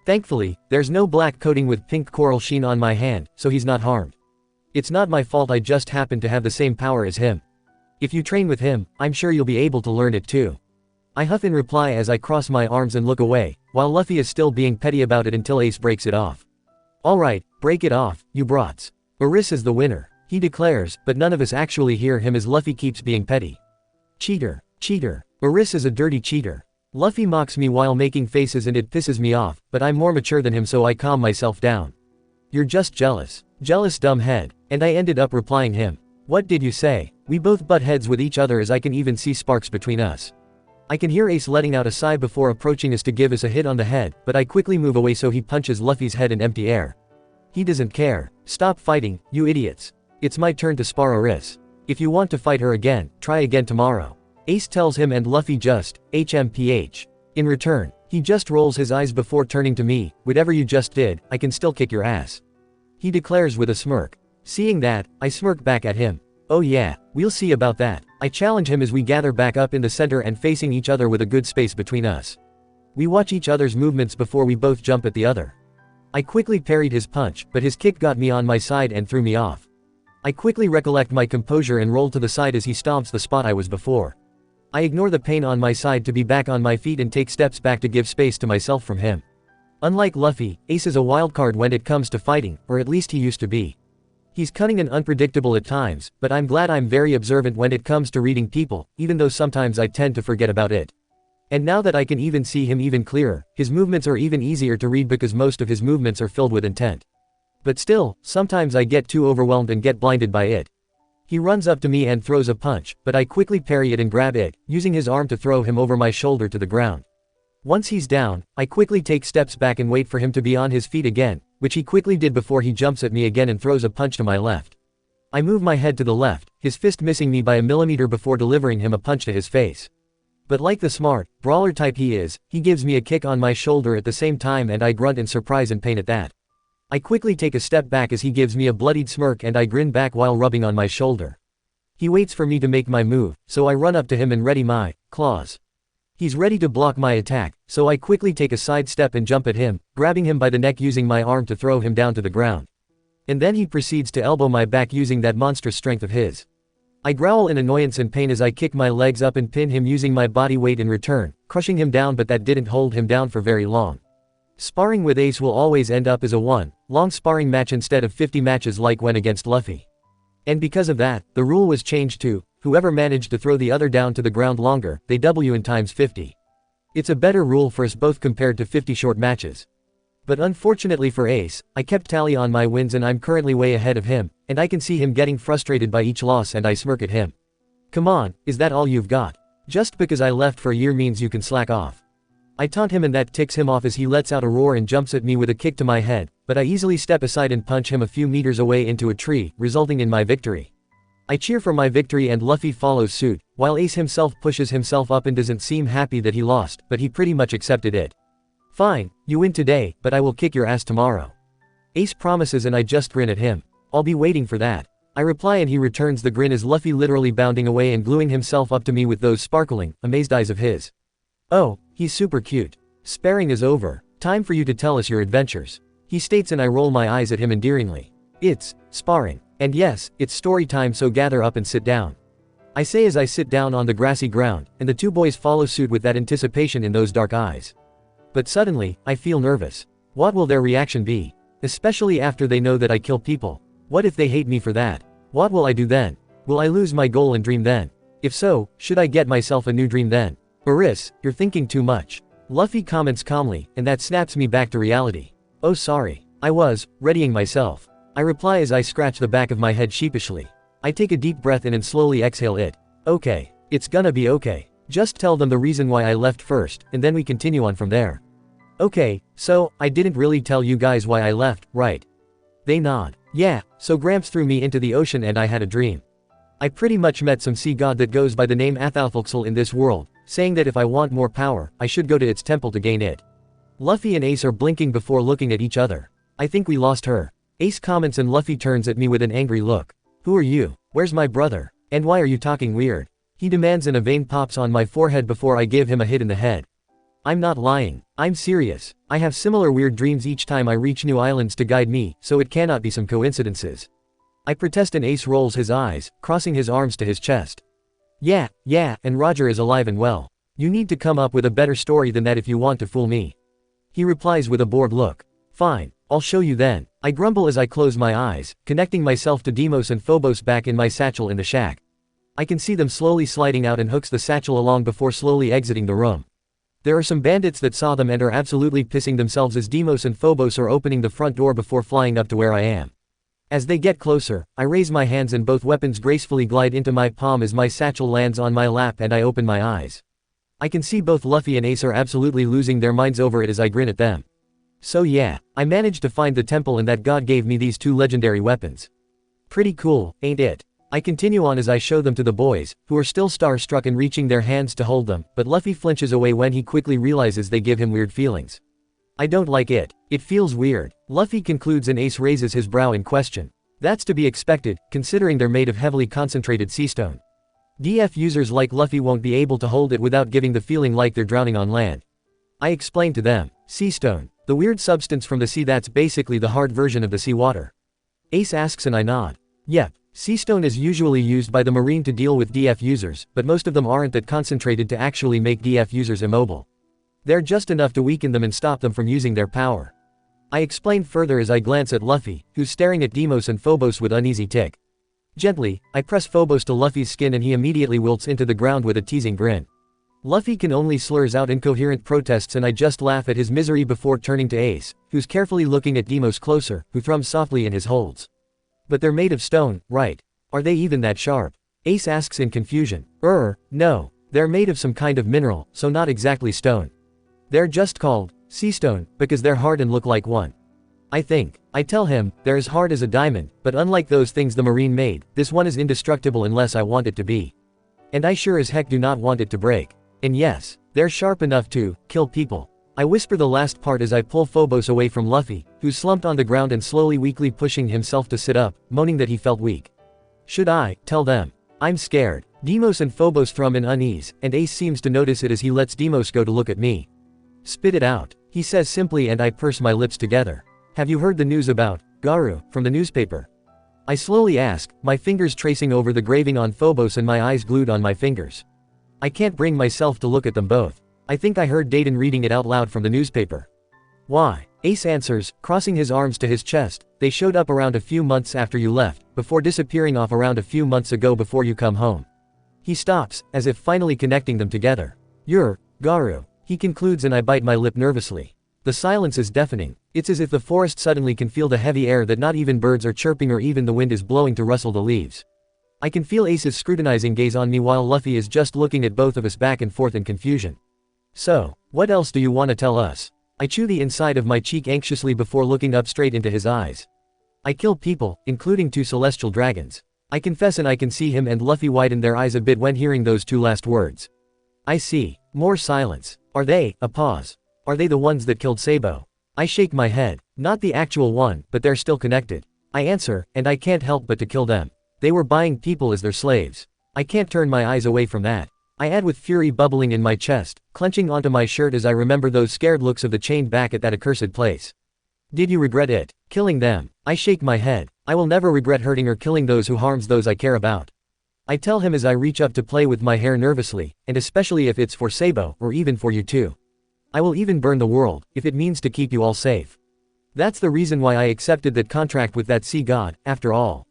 Thankfully, there's no black coating with pink coral sheen on my hand, so he's not harmed. It's not my fault I just happen to have the same power as him. If you train with him, I'm sure you'll be able to learn it too. I huff in reply as I cross my arms and look away, while Luffy is still being petty about it until Ace breaks it off. Alright, break it off, you brats. Oris is the winner, he declares, but none of us actually hear him as Luffy keeps being petty. Cheater, cheater. Oris is a dirty cheater. Luffy mocks me while making faces and it pisses me off, but I'm more mature than him so I calm myself down. You're just jealous. Jealous dumb head. And I ended up replying him. What did you say? We both butt heads with each other as I can even see sparks between us. I can hear Ace letting out a sigh before approaching us to give us a hit on the head, but I quickly move away so he punches Luffy's head in empty air. He doesn't care. Stop fighting, you idiots. It's my turn to spar Oris. If you want to fight her again, try again tomorrow. Ace tells him and Luffy just, HMPH. In return, he just rolls his eyes before turning to me, whatever you just did, I can still kick your ass. He declares with a smirk. Seeing that, I smirk back at him. Oh yeah, we'll see about that. I challenge him as we gather back up in the center and facing each other with a good space between us. We watch each other's movements before we both jump at the other. I quickly parried his punch, but his kick got me on my side and threw me off. I quickly recollect my composure and roll to the side as he stomps the spot I was before. I ignore the pain on my side to be back on my feet and take steps back to give space to myself from him. Unlike Luffy, Ace is a wildcard when it comes to fighting, or at least he used to be. He's cunning and unpredictable at times, but I'm glad I'm very observant when it comes to reading people, even though sometimes I tend to forget about it. And now that I can even see him even clearer, his movements are even easier to read because most of his movements are filled with intent. But still, sometimes I get too overwhelmed and get blinded by it. He runs up to me and throws a punch, but I quickly parry it and grab it, using his arm to throw him over my shoulder to the ground. Once he's down, I quickly take steps back and wait for him to be on his feet again, which he quickly did before he jumps at me again and throws a punch to my left. I move my head to the left, his fist missing me by a millimeter before delivering him a punch to his face. But like the smart, brawler type he is, he gives me a kick on my shoulder at the same time and I grunt in surprise and pain at that. I quickly take a step back as he gives me a bloodied smirk and I grin back while rubbing on my shoulder. He waits for me to make my move, so I run up to him and ready my claws. He's ready to block my attack, so I quickly take a side step and jump at him, grabbing him by the neck using my arm to throw him down to the ground. And then he proceeds to elbow my back using that monstrous strength of his. I growl in annoyance and pain as I kick my legs up and pin him using my body weight in return, crushing him down, but that didn't hold him down for very long. Sparring with Ace will always end up as a long sparring match instead of 50 matches like when against Luffy. And because of that, the rule was changed to, whoever managed to throw the other down to the ground longer, they W in times 50. It's a better rule for us both compared to 50 short matches. But unfortunately for Ace, I kept tally on my wins and I'm currently way ahead of him, and I can see him getting frustrated by each loss and I smirk at him. Come on, is that all you've got? Just because I left for a year means you can slack off. I taunt him and that ticks him off as he lets out a roar and jumps at me with a kick to my head, but I easily step aside and punch him a few meters away into a tree, resulting in my victory. I cheer for my victory and Luffy follows suit, while Ace himself pushes himself up and doesn't seem happy that he lost, but he pretty much accepted it. Fine, you win today, but I will kick your ass tomorrow. Ace promises and I just grin at him. I'll be waiting for that. I reply and he returns the grin as Luffy literally bounding away and gluing himself up to me with those sparkling, amazed eyes of his. Oh, he's super cute. Sparring is over. Time for you to tell us your adventures. He states and I roll my eyes at him endearingly. It's sparring. And yes, it's story time, so gather up and sit down. I say as I sit down on the grassy ground, and the two boys follow suit with that anticipation in those dark eyes. But suddenly, I feel nervous. What will their reaction be? Especially after they know that I kill people. What if they hate me for that? What will I do then? Will I lose my goal and dream then? If so, should I get myself a new dream then? Baris, you're thinking too much. Luffy comments calmly, and that snaps me back to reality. Oh sorry. I was, readying myself. I reply as I scratch the back of my head sheepishly. I take a deep breath in and slowly exhale it. Okay. It's gonna be okay. Just tell them the reason why I left first, and then we continue on from there. Okay, so, I didn't really tell you guys why I left, right? They nod. Yeah, so Gramps threw me into the ocean and I had a dream. I pretty much met some sea god that goes by the name Athalfalxel in this world, saying that if I want more power, I should go to its temple to gain it. Luffy and Ace are blinking before looking at each other. I think we lost her. Ace comments and Luffy turns at me with an angry look. Who are you? Where's my brother? And why are you talking weird? He demands and a vein pops on my forehead before I give him a hit in the head. I'm not lying. I'm serious. I have similar weird dreams each time I reach new islands to guide me, so it cannot be some coincidences. I protest and Ace rolls his eyes, crossing his arms to his chest. Yeah, and Roger is alive and well. You need to come up with a better story than that if you want to fool me. He replies with a bored look. Fine, I'll show you then. I grumble as I close my eyes, connecting myself to Deimos and Phobos back in my satchel in the shack. I can see them slowly sliding out and hooks the satchel along before slowly exiting the room. There are some bandits that saw them and are absolutely pissing themselves as Deimos and Phobos are opening the front door before flying up to where I am. As they get closer, I raise my hands and both weapons gracefully glide into my palm as my satchel lands on my lap and I open my eyes. I can see both Luffy and Ace are absolutely losing their minds over it as I grin at them. So yeah, I managed to find the temple and that god gave me these two legendary weapons. Pretty cool, ain't it? I continue on as I show them to the boys, who are still starstruck and reaching their hands to hold them, but Luffy flinches away when he quickly realizes they give him weird feelings. I don't like it. It feels weird. Luffy concludes and Ace raises his brow in question. That's to be expected, considering they're made of heavily concentrated sea stone. DF users like Luffy won't be able to hold it without giving the feeling like they're drowning on land. I explain to them. Sea stone. The weird substance from the sea that's basically the hard version of the seawater. Ace asks and I nod. Yep. Sea stone is usually used by the marine to deal with DF users, but most of them aren't that concentrated to actually make DF users immobile. They're just enough to weaken them and stop them from using their power. I explain further as I glance at Luffy, who's staring at Deimos and Phobos with uneasy tick. Gently, I press Phobos to Luffy's skin and he immediately wilts into the ground with a teasing grin. Luffy can only slurs out incoherent protests and I just laugh at his misery before turning to Ace, who's carefully looking at Deimos closer, who thrums softly in his holds. But they're made of stone, right? Are they even that sharp? Ace asks in confusion. No. They're made of some kind of mineral, so not exactly stone. They're just called sea stone because they're hard and look like one. I think. I tell him, they're as hard as a diamond, but unlike those things the marine made, this one is indestructible unless I want it to be. And I sure as heck do not want it to break. And yes, they're sharp enough to kill people. I whisper the last part as I pull Phobos away from Luffy, who's slumped on the ground and slowly weakly pushing himself to sit up, moaning that he felt weak. Should I tell them? I'm scared. Deimos and Phobos thrum in unease, and Ace seems to notice it as he lets Deimos go to look at me. Spit it out, he says simply and I purse my lips together. Have you heard the news about Garu from the newspaper? I slowly ask, my fingers tracing over the graving on Phobos and my eyes glued on my fingers. I can't bring myself to look at them both. I think I heard Dayton reading it out loud from the newspaper. Why? Ace answers, crossing his arms to his chest. They showed up around a few months after you left, before disappearing off around a few months ago before you come home. He stops, as if finally connecting them together. You're Garu. He concludes and I bite my lip nervously. The silence is deafening. It's as if the forest suddenly can feel the heavy air that not even birds are chirping or even the wind is blowing to rustle the leaves. I can feel Ace's scrutinizing gaze on me while Luffy is just looking at both of us back and forth in confusion. So, what else do you want to tell us? I chew the inside of my cheek anxiously before looking up straight into his eyes. I kill people, including 2 celestial dragons. I confess and I can see him and Luffy widen their eyes a bit when hearing those 2 last words. I see. More silence. Are they? A pause. Are they the ones that killed Sabo? I shake my head. Not the actual one, but they're still connected. I answer, and I can't help but to kill them. They were buying people as their slaves. I can't turn my eyes away from that. I add with fury bubbling in my chest, clenching onto my shirt as I remember those scared looks of the chained back at that accursed place. Did you regret it? Killing them? I shake my head. I will never regret hurting or killing those who harms those I care about. I tell him as I reach up to play with my hair nervously, and especially if it's for Sabo, or even for you too. I will even burn the world, if it means to keep you all safe. That's the reason why I accepted that contract with that sea god, after all.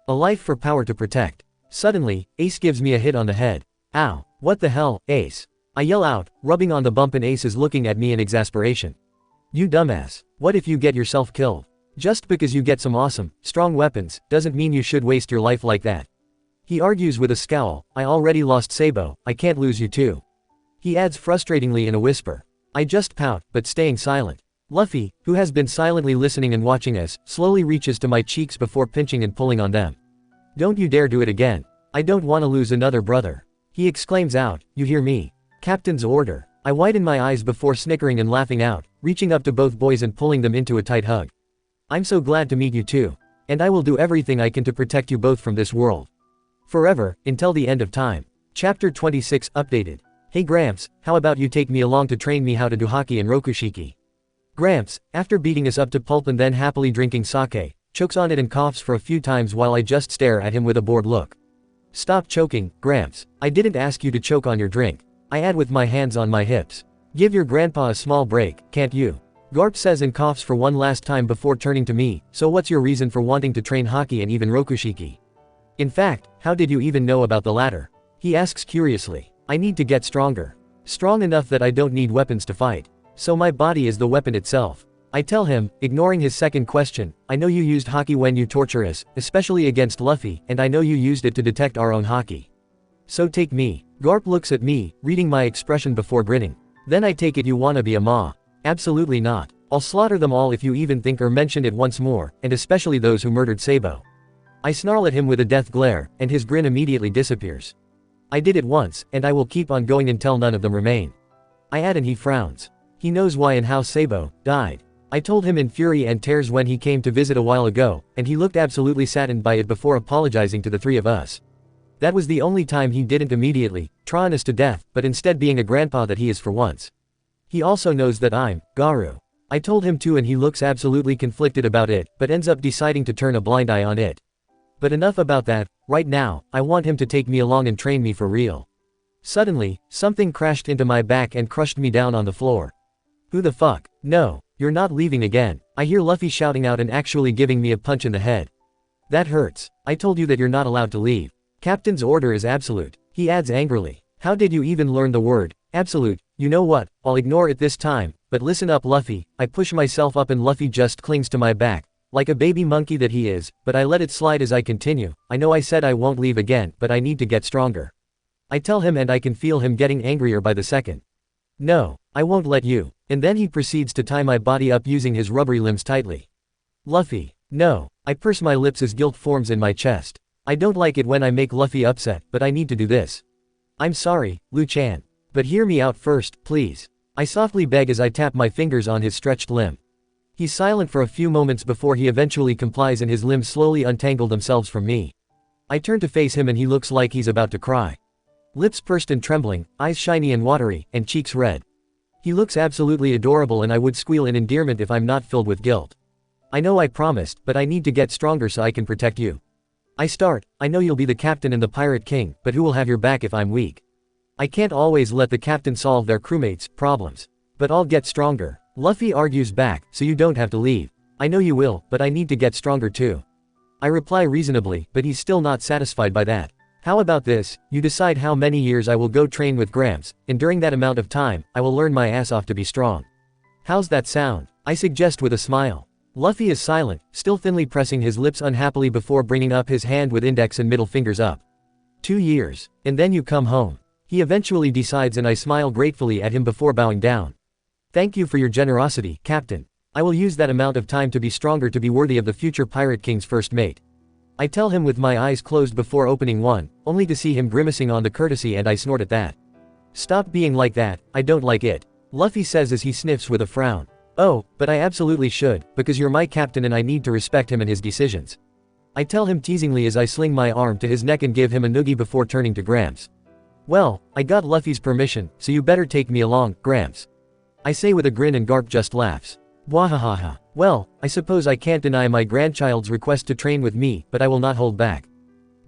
A life for power to protect. Suddenly, Ace gives me a hit on the head. Ow. What the hell, Ace? I yell out, rubbing on the bump and Ace is looking at me in exasperation. You dumbass. What if you get yourself killed? Just because you get some awesome, strong weapons, doesn't mean you should waste your life like that. He argues with a scowl, I already lost Sabo, I can't lose you too. He adds frustratingly in a whisper. I just pout, but staying silent. Luffy, who has been silently listening and watching us, slowly reaches to my cheeks before pinching and pulling on them. Don't you dare do it again. I don't want to lose another brother. He exclaims out, you hear me? Captain's order. I widen my eyes before snickering and laughing out, reaching up to both boys and pulling them into a tight hug. I'm so glad to meet you too. And I will do everything I can to protect you both from this world. Forever, until the end of time. Chapter 26 updated. Hey Gramps, how about you take me along to train me how to do haki and rokushiki? Gramps, after beating us up to pulp and then happily drinking sake, chokes on it and coughs for a few times while I just stare at him with a bored look. Stop choking, Gramps. I didn't ask you to choke on your drink. I add with my hands on my hips. Give your grandpa a small break, can't you? Garp says and coughs for one last time before turning to me, so what's your reason for wanting to train haki and even rokushiki? In fact, how did you even know about the latter? He asks curiously. I need to get stronger. Strong enough that I don't need weapons to fight. So my body is the weapon itself. I tell him, ignoring his second question, I know you used haki when you torture us, especially against Luffy, and I know you used it to detect our own haki. So take me. Garp looks at me, reading my expression before grinning. Then I take it you wanna be a ma. Absolutely not. I'll slaughter them all if you even think or mention it once more, and especially those who murdered Sabo. I snarl at him with a death glare, and his grin immediately disappears. I did it once, and I will keep on going until none of them remain. I add and he frowns. He knows why and how Sabo died. I told him in fury and tears when he came to visit a while ago, and he looked absolutely saddened by it before apologizing to the three of us. That was the only time he didn't immediately taunt us to death, but instead being a grandpa that he is for once. He also knows that I'm Garu. I told him too and he looks absolutely conflicted about it, but ends up deciding to turn a blind eye on it. But enough about that, right now, I want him to take me along and train me for real. Suddenly, something crashed into my back and crushed me down on the floor. Who the fuck? No, you're not leaving again. I hear Luffy shouting out and actually giving me a punch in the head. That hurts. I told you that you're not allowed to leave. Captain's order is absolute. He adds angrily. How did you even learn the word absolute? You know what, I'll ignore it this time, but listen up Luffy. I push myself up and Luffy just clings to my back, like a baby monkey that he is, but I let it slide as I continue. I know I said I won't leave again, but I need to get stronger. I tell him and I can feel him getting angrier by the second. No, I won't let you. And then he proceeds to tie my body up using his rubbery limbs tightly. Luffy, no. I purse my lips as guilt forms in my chest. I don't like it when I make Luffy upset, but I need to do this. I'm sorry, Lu-chan. But hear me out first, please. I softly beg as I tap my fingers on his stretched limb. He's silent for a few moments before he eventually complies and his limbs slowly untangle themselves from me. I turn to face him and he looks like he's about to cry. Lips pursed and trembling, eyes shiny and watery, and cheeks red. He looks absolutely adorable and I would squeal in endearment if I'm not filled with guilt. I know I promised, but I need to get stronger so I can protect you. I know you'll be the captain and the pirate king, but who will have your back if I'm weak? I can't always let the captain solve their crewmates' problems. But I'll get stronger. Luffy argues back, so you don't have to leave. I know you will, but I need to get stronger too. I reply reasonably, but he's still not satisfied by that. How about this, you decide how many years I will go train with Gramps, and during that amount of time, I will learn my ass off to be strong. How's that sound? I suggest with a smile. Luffy is silent, still thinly pressing his lips unhappily before bringing up his hand with index and middle fingers up. 2 years. And then you come home. He eventually decides and I smile gratefully at him before bowing down. Thank you for your generosity, Captain. I will use that amount of time to be stronger to be worthy of the future Pirate King's first mate. I tell him with my eyes closed before opening one, only to see him grimacing on the courtesy and I snort at that. Stop being like that, I don't like it. Luffy says as he sniffs with a frown. Oh, but I absolutely should, because you're my captain and I need to respect him and his decisions. I tell him teasingly as I sling my arm to his neck and give him a noogie before turning to Gramps. Well, I got Luffy's permission, so you better take me along, Gramps. I say with a grin and Garp just laughs. Wahahaha. Well, I suppose I can't deny my grandchild's request to train with me, but I will not hold back.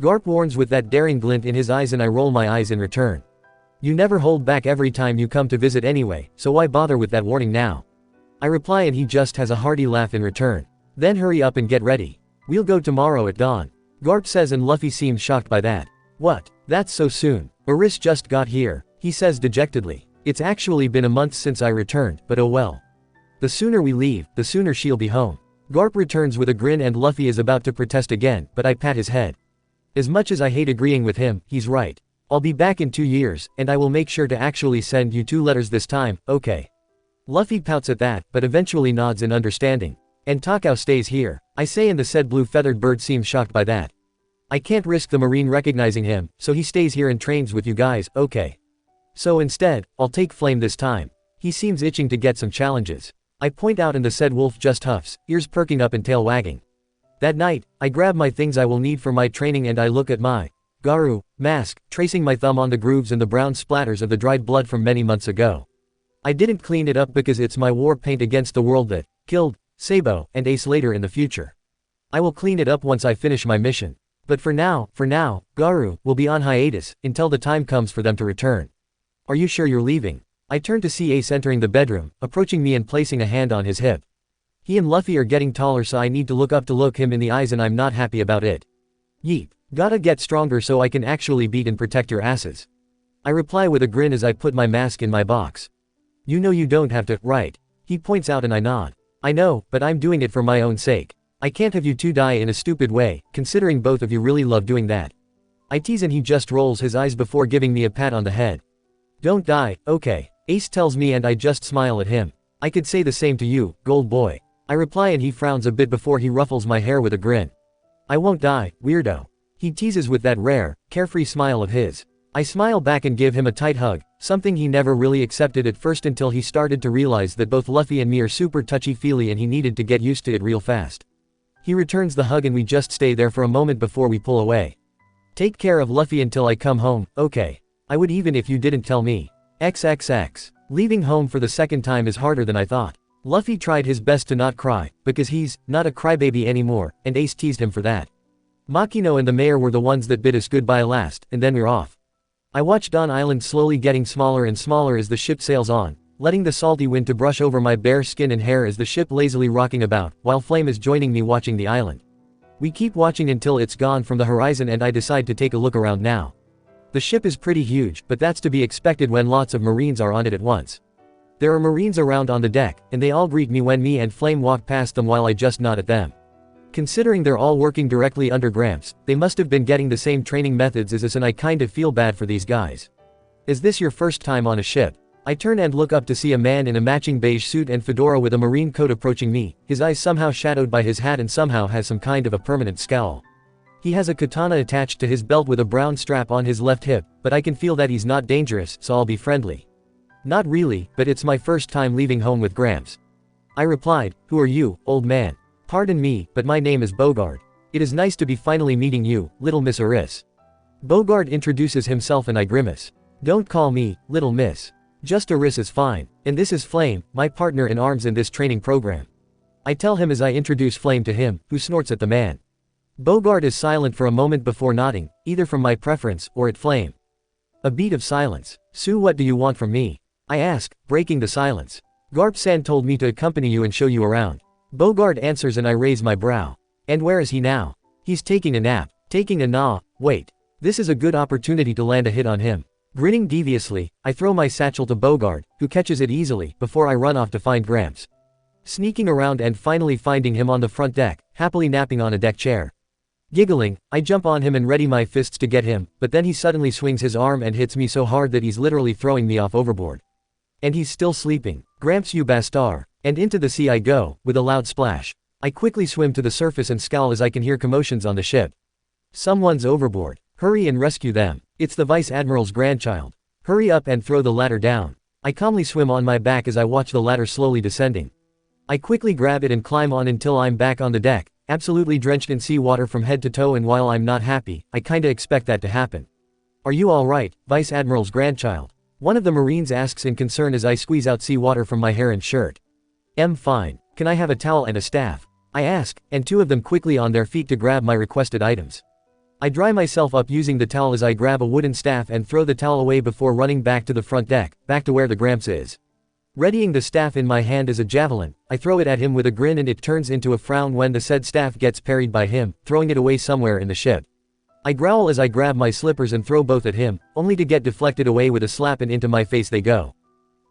Garp warns with that daring glint in his eyes and I roll my eyes in return. You never hold back every time you come to visit anyway, so why bother with that warning now? I reply and he just has a hearty laugh in return. Then hurry up and get ready. We'll go tomorrow at dawn. Garp says and Luffy seems shocked by that. What? That's so soon. Oris just got here, he says dejectedly. It's actually been a month since I returned, but oh well. The sooner we leave, the sooner she'll be home. Garp returns with a grin and Luffy is about to protest again, but I pat his head. As much as I hate agreeing with him, he's right. I'll be back in 2 years, and I will make sure to actually send you 2 letters this time, okay? Luffy pouts at that, but eventually nods in understanding. And Takao stays here, I say and the said blue feathered bird seems shocked by that. I can't risk the marine recognizing him, so he stays here and trains with you guys, okay? So instead, I'll take Flame this time. He seems itching to get some challenges. I point out and the said wolf just huffs, ears perking up and tail wagging. That night, I grab my things I will need for my training and I look at my Garu mask, tracing my thumb on the grooves and the brown splatters of the dried blood from many months ago. I didn't clean it up because it's my war paint against the world that killed Sabo and Ace later in the future. I will clean it up once I finish my mission. But for now, Garu will be on hiatus until the time comes for them to return. Are you sure you're leaving? I turn to see Ace entering the bedroom, approaching me and placing a hand on his hip. He and Luffy are getting taller so I need to look up to look him in the eyes and I'm not happy about it. Yeep. Gotta get stronger so I can actually beat and protect your asses. I reply with a grin as I put my mask in my box. You know you don't have to, right? He points out and I nod. I know, but I'm doing it for my own sake. I can't have you two die in a stupid way, considering both of you really love doing that. I tease and he just rolls his eyes before giving me a pat on the head. Don't die, okay. Ace tells me and I just smile at him. I could say the same to you, gold boy. I reply and he frowns a bit before he ruffles my hair with a grin. I won't die, weirdo. He teases with that rare, carefree smile of his. I smile back and give him a tight hug, something he never really accepted at first until he started to realize that both Luffy and me are super touchy-feely and he needed to get used to it real fast. He returns the hug and we just stay there for a moment before we pull away. Take care of Luffy until I come home, okay? I would even if you didn't tell me. XXX. Leaving home for the second time is harder than I thought. Luffy tried his best to not cry, because he's not a crybaby anymore, and Ace teased him for that. Makino and the mayor were the ones that bid us goodbye last, and then we're off. I watch Dawn Island slowly getting smaller and smaller as the ship sails on, letting the salty wind to brush over my bare skin and hair as the ship lazily rocking about, while Flame is joining me watching the island. We keep watching until it's gone from the horizon and I decide to take a look around now. The ship is pretty huge, but that's to be expected when lots of Marines are on it at once. There are Marines around on the deck, and they all greet me when me and Flame walk past them while I just nod at them. Considering they're all working directly under Gramps, they must have been getting the same training methods as us and I kind of feel bad for these guys. Is this your first time on a ship? I turn and look up to see a man in a matching beige suit and fedora with a marine coat approaching me, his eyes somehow shadowed by his hat and somehow has some kind of a permanent scowl. He has a katana attached to his belt with a brown strap on his left hip, but I can feel that he's not dangerous, so I'll be friendly. Not really, but it's my first time leaving home with Gramps. I replied, who are you, old man? Pardon me, but my name is Bogard. It is nice to be finally meeting you, little Miss Aris. Bogard introduces himself and I grimace. Don't call me, little miss. Just Aris is fine, and this is Flame, my partner in arms in this training program. I tell him as I introduce Flame to him, who snorts at the man. Bogard is silent for a moment before nodding, either from my preference, or at Flame. A beat of silence. Sue, what do you want from me? I ask, breaking the silence. Garp-san told me to accompany you and show you around. Bogard answers and I raise my brow. And where is he now? He's taking a nap. Taking a nah, wait. This is a good opportunity to land a hit on him. Grinning deviously, I throw my satchel to Bogard, who catches it easily, before I run off to find Gramps. Sneaking around and finally finding him on the front deck, happily napping on a deck chair. Giggling, I jump on him and ready my fists to get him, but then he suddenly swings his arm and hits me so hard that he's literally throwing me off overboard. And he's still sleeping. Gramps, you bastard. And into the sea I go, with a loud splash. I quickly swim to the surface and scowl as I can hear commotions on the ship. Someone's overboard. Hurry and rescue them. It's the Vice Admiral's grandchild. Hurry up and throw the ladder down. I calmly swim on my back as I watch the ladder slowly descending. I quickly grab it and climb on until I'm back on the deck, absolutely drenched in seawater from head to toe, and while I'm not happy, I kinda expect that to happen. Are you alright, Vice Admiral's grandchild? One of the Marines asks in concern as I squeeze out seawater from my hair and shirt. Fine. Can I have a towel and a staff? I ask, and two of them quickly on their feet to grab my requested items. I dry myself up using the towel as I grab a wooden staff and throw the towel away before running back to the front deck, back to where the Gramps is. Readying the staff in my hand as a javelin, I throw it at him with a grin and it turns into a frown when the said staff gets parried by him, throwing it away somewhere in the ship. I growl as I grab my slippers and throw both at him, only to get deflected away with a slap and into my face they go.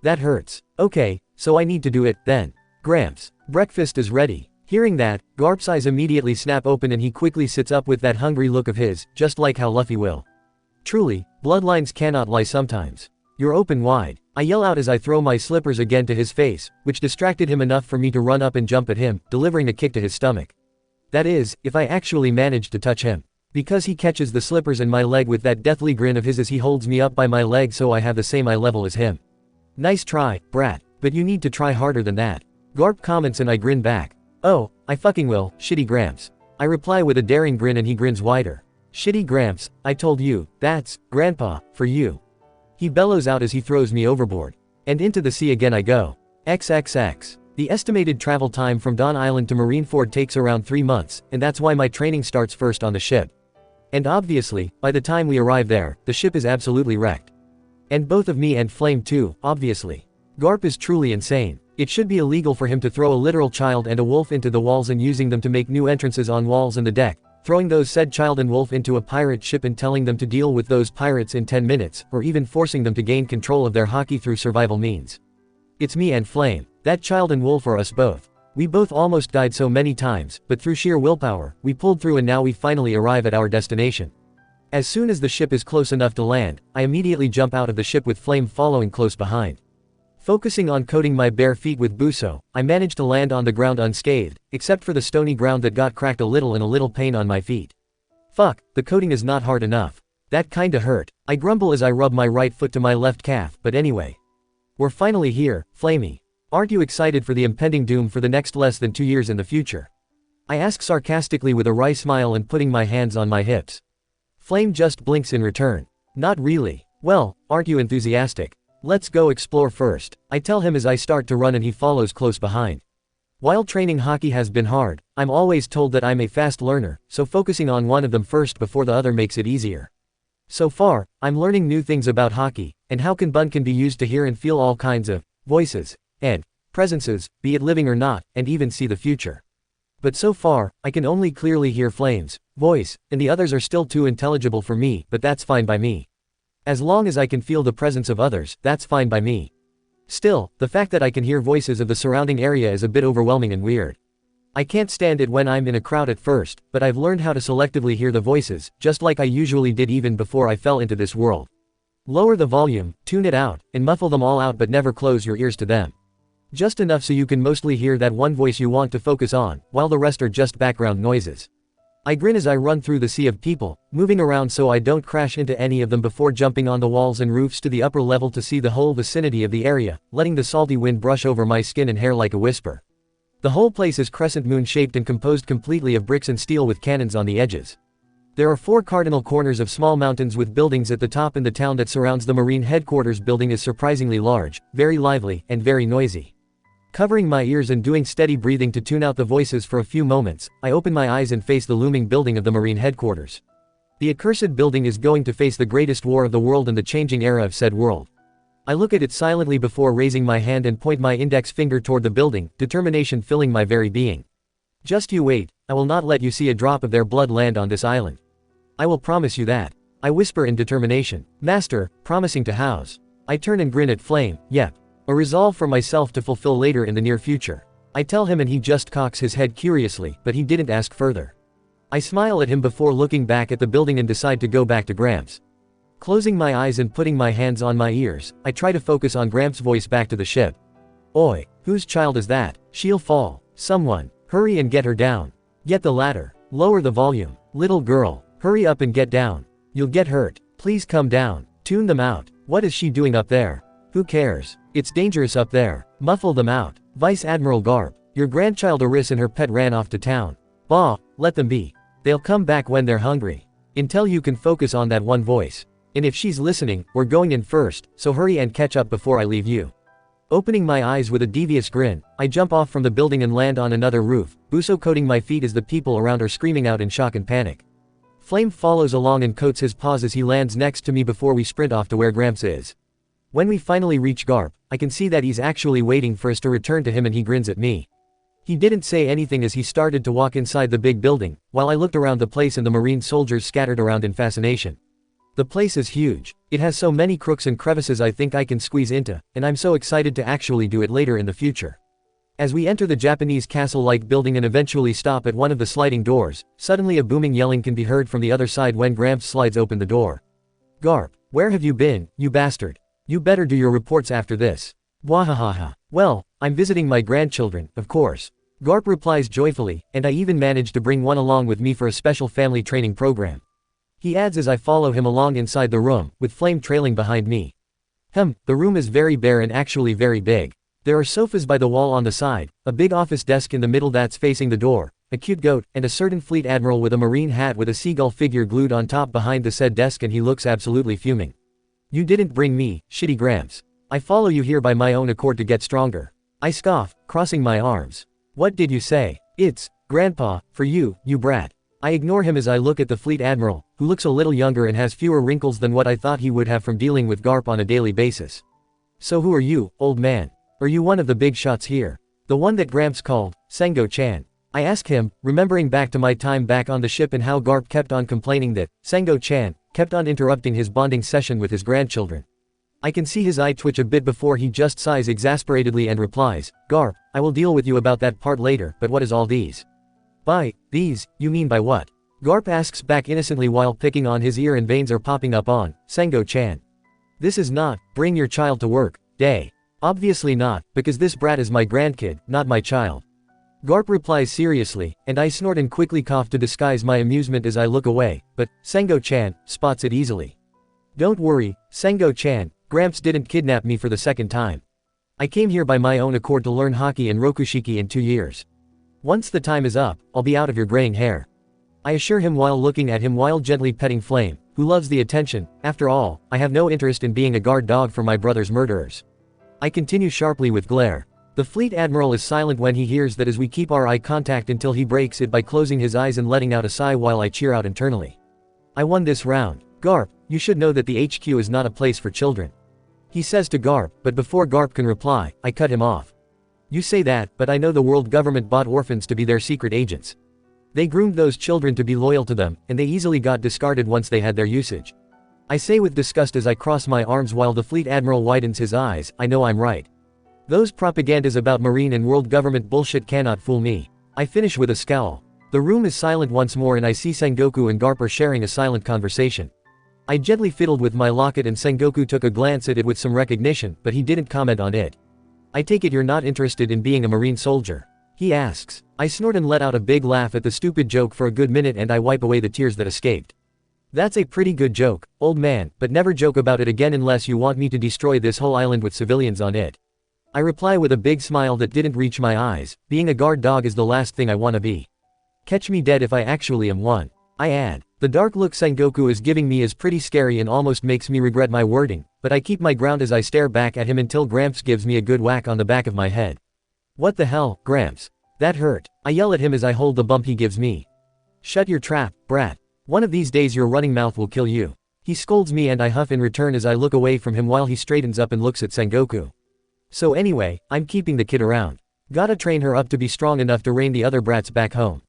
That hurts. Okay, so I need to do it, then. Gramps, breakfast is ready. Hearing that, Garp's eyes immediately snap open and he quickly sits up with that hungry look of his, just like how Luffy will. Truly, bloodlines cannot lie sometimes. You're open wide. I yell out as I throw my slippers again to his face, which distracted him enough for me to run up and jump at him, delivering a kick to his stomach. That is, if I actually manage to touch him. Because he catches the slippers in my leg with that deathly grin of his as he holds me up by my leg so I have the same eye level as him. Nice try, brat, but you need to try harder than that. Garp comments and I grin back. Oh, I fucking will, shitty Gramps. I reply with a daring grin and he grins wider. Shitty Gramps, I told you, that's, Grandpa, for you. He bellows out as he throws me overboard. And into the sea again I go. XXX. The estimated travel time from Dawn Island to Marineford takes around 3 months, and that's why my training starts first on the ship. And obviously, by the time we arrive there, the ship is absolutely wrecked. And both of me and Flame too, obviously. Garp is truly insane. It should be illegal for him to throw a literal child and a wolf into the walls and using them to make new entrances on walls and the deck, throwing those said child and wolf into a pirate ship and telling them to deal with those pirates in 10 minutes, or even forcing them to gain control of their hockey through survival means. It's me and Flame. That child and wolf are us both. We both almost died so many times, but through sheer willpower, we pulled through and now we finally arrive at our destination. As soon as the ship is close enough to land, I immediately jump out of the ship with Flame following close behind. Focusing on coating my bare feet with buso, I managed to land on the ground unscathed, except for the stony ground that got cracked a little and a little pain on my feet. Fuck, the coating is not hard enough. That kinda hurt. I grumble as I rub my right foot to my left calf, but anyway. We're finally here, Flamey. Aren't you excited for the impending doom for the next less than 2 years in the future? I ask sarcastically with a wry smile and putting my hands on my hips. Flame just blinks in return. Not really. Well, aren't you enthusiastic? Let's go explore first, I tell him as I start to run and he follows close behind. While training hockey has been hard, I'm always told that I'm a fast learner, so focusing on one of them first before the other makes it easier. So far, I'm learning new things about hockey, and how Kanban can be used to hear and feel all kinds of voices and presences, be it living or not, and even see the future. But so far, I can only clearly hear Flame's voice, and the others are still too intelligible for me, but that's fine by me. As long as I can feel the presence of others, that's fine by me. Still, the fact that I can hear voices of the surrounding area is a bit overwhelming and weird. I can't stand it when I'm in a crowd at first, but I've learned how to selectively hear the voices, just like I usually did even before I fell into this world. Lower the volume, tune it out, and muffle them all out but never close your ears to them. Just enough so you can mostly hear that one voice you want to focus on, while the rest are just background noises. I grin as I run through the sea of people, moving around so I don't crash into any of them before jumping on the walls and roofs to the upper level to see the whole vicinity of the area, letting the salty wind brush over my skin and hair like a whisper. The whole place is crescent moon shaped and composed completely of bricks and steel with cannons on the edges. There are 4 cardinal corners of small mountains with buildings at the top, and the town that surrounds the Marine headquarters building is surprisingly large, very lively, and very noisy. Covering my ears and doing steady breathing to tune out the voices for a few moments, I open my eyes and face the looming building of the Marine headquarters. The accursed building is going to face the greatest war of the world and the changing era of said world. I look at it silently before raising my hand and point my index finger toward the building, determination filling my very being. Just you wait, I will not let you see a drop of their blood land on this island. I will promise you that. I whisper in determination. Master, promising to house. I turn and grin at Flame, yep. A resolve for myself to fulfill later in the near future. I tell him and he just cocks his head curiously, but he didn't ask further. I smile at him before looking back at the building and decide to go back to Gramps. Closing my eyes and putting my hands on my ears, I try to focus on Gramps' voice back to the ship. Oi, whose child is that? She'll fall. Someone, hurry and get her down. Get the ladder. Lower the volume. Little girl, hurry up and get down. You'll get hurt. Please come down. Tune them out. What is she doing up there? Who cares? It's dangerous up there. Muffle them out. Vice Admiral Garp, your grandchild Aris and her pet ran off to town. Bah, let them be. They'll come back when they're hungry. Until you can focus on that one voice. And if she's listening, we're going in first, so hurry and catch up before I leave you. Opening my eyes with a devious grin, I jump off from the building and land on another roof, buso coating my feet as the people around are screaming out in shock and panic. Flame follows along and coats his paws as he lands next to me before we sprint off to where Gramps is. When we finally reach Garp, I can see that he's actually waiting for us to return to him and he grins at me. He didn't say anything as he started to walk inside the big building, while I looked around the place and the Marine soldiers scattered around in fascination. The place is huge. It has so many crooks and crevices I think I can squeeze into, and I'm so excited to actually do it later in the future. As we enter the Japanese castle-like building and eventually stop at one of the sliding doors, suddenly a booming yelling can be heard from the other side when Gramps slides open the door. Garp, where have you been, you bastard? You better do your reports after this. Wahahaha. Well, I'm visiting my grandchildren, of course. Garp replies joyfully, and I even managed to bring one along with me for a special family training program. He adds as I follow him along inside the room, with Flame trailing behind me. The room is very bare and actually very big. There are sofas by the wall on the side, a big office desk in the middle that's facing the door, a cute goat, and a certain fleet admiral with a marine hat with a seagull figure glued on top behind the said desk, and he looks absolutely fuming. You didn't bring me, shitty Gramps. I follow you here by my own accord to get stronger. I scoff, crossing my arms. What did you say? It's, Grandpa, for you, you brat. I ignore him as I look at the fleet admiral, who looks a little younger and has fewer wrinkles than what I thought he would have from dealing with Garp on a daily basis. So who are you, old man? Are you one of the big shots here? The one that Gramps called, Sengo-chan. I ask him, remembering back to my time back on the ship and how Garp kept on complaining that, Sengo-chan, kept on interrupting his bonding session with his grandchildren. I can see his eye twitch a bit before he just sighs exasperatedly and replies, Garp, I will deal with you about that part later, but what is all these? By these, you mean by what? Garp asks back innocently while picking on his ear and veins are popping up on, Sengo-chan. This is not, bring your child to work, day. Obviously not, because this brat is my grandkid, not my child. Garp replies seriously, and I snort and quickly cough to disguise my amusement as I look away, but Sengo-chan spots it easily. Don't worry, Sengo-chan, Gramps didn't kidnap me for the second time. I came here by my own accord to learn Haki and Rokushiki in 2 years. Once the time is up, I'll be out of your graying hair. I assure him while looking at him while gently petting Flame, who loves the attention. After all, I have no interest in being a guard dog for my brother's murderers. I continue sharply with glare. The fleet admiral is silent when he hears that as we keep our eye contact until he breaks it by closing his eyes and letting out a sigh while I cheer out internally. I won this round. Garp, you should know that the HQ is not a place for children. He says to Garp, but before Garp can reply, I cut him off. You say that, but I know the world government bought orphans to be their secret agents. They groomed those children to be loyal to them, and they easily got discarded once they had their usage. I say with disgust as I cross my arms while the fleet admiral widens his eyes, I know I'm right. Those propagandas about marine and world government bullshit cannot fool me. I finish with a scowl. The room is silent once more and I see Sengoku and Garp are sharing a silent conversation. I gently fiddled with my locket and Sengoku took a glance at it with some recognition, but he didn't comment on it. I take it you're not interested in being a marine soldier? He asks. I snort and let out a big laugh at the stupid joke for a good minute and I wipe away the tears that escaped. That's a pretty good joke, old man, but never joke about it again unless you want me to destroy this whole island with civilians on it. I reply with a big smile that didn't reach my eyes, being a guard dog is the last thing I wanna be. Catch me dead if I actually am one. I add. The dark look Sengoku is giving me is pretty scary and almost makes me regret my wording, but I keep my ground as I stare back at him until Gramps gives me a good whack on the back of my head. What the hell, Gramps? That hurt. I yell at him as I hold the bump he gives me. Shut your trap, brat. One of these days your running mouth will kill you. He scolds me and I huff in return as I look away from him while he straightens up and looks at Sengoku. So anyway, I'm keeping the kid around. Gotta train her up to be strong enough to rein the other brats back home.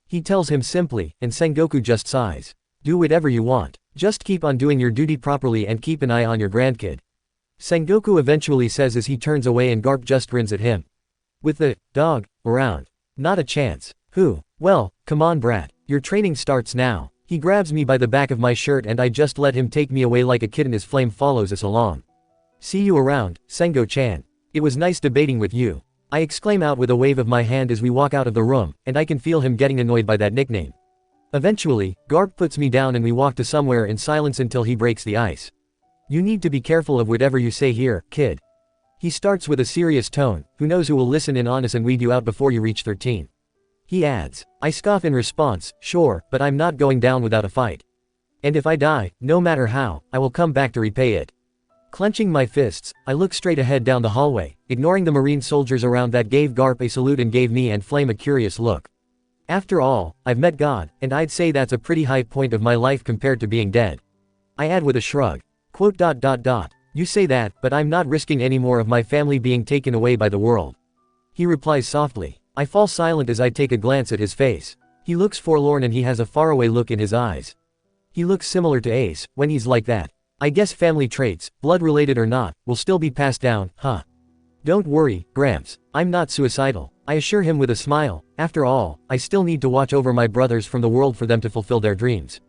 He tells him simply, and Sengoku just sighs. Do whatever you want. Just keep on doing your duty properly and keep an eye on your grandkid. Sengoku eventually says as he turns away and Garp just grins at him. With the dog around. Not a chance. Who? Well, come on brat. Your training starts now. He grabs me by the back of my shirt and I just let him take me away like a kid and his Flame follows us along. See you around, Sengo-chan. It was nice debating with you. I exclaim out with a wave of my hand as we walk out of the room, and I can feel him getting annoyed by that nickname. Eventually, Garp puts me down and we walk to somewhere in silence until he breaks the ice. You need to be careful of whatever you say here, kid. He starts with a serious tone, who knows who will listen in on us and weed you out before you reach 13. He adds. I scoff in response, sure, but I'm not going down without a fight. And if I die, no matter how, I will come back to repay it. Clenching my fists, I look straight ahead down the hallway, ignoring the marine soldiers around that gave Garp a salute and gave me and Flame a curious look. After all, I've met God, and I'd say that's a pretty high point of my life compared to being dead. I add with a shrug. Quote. You say that, but I'm not risking any more of my family being taken away by the world. He replies softly. I fall silent as I take a glance at his face. He looks forlorn and he has a faraway look in his eyes. He looks similar to Ace, when he's like that. I guess family traits, blood-related or not, will still be passed down, huh? Don't worry, Gramps, I'm not suicidal, I assure him with a smile. After all, I still need to watch over my brothers from the world for them to fulfill their dreams.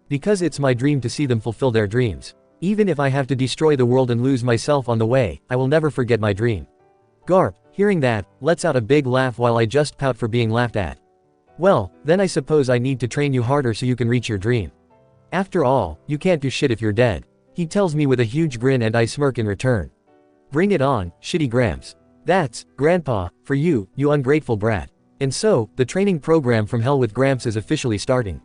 Because it's my dream to see them fulfill their dreams. Even if I have to destroy the world and lose myself on the way, I will never forget my dream. Garp, hearing that, lets out a big laugh while I just pout for being laughed at. Well, then I suppose I need to train you harder so you can reach your dream. After all, you can't do shit if you're dead. He tells me with a huge grin and I smirk in return. Bring it on, shitty Gramps. That's, Grandpa, for you, you ungrateful brat. And so, the training program from Hell with Gramps is officially starting.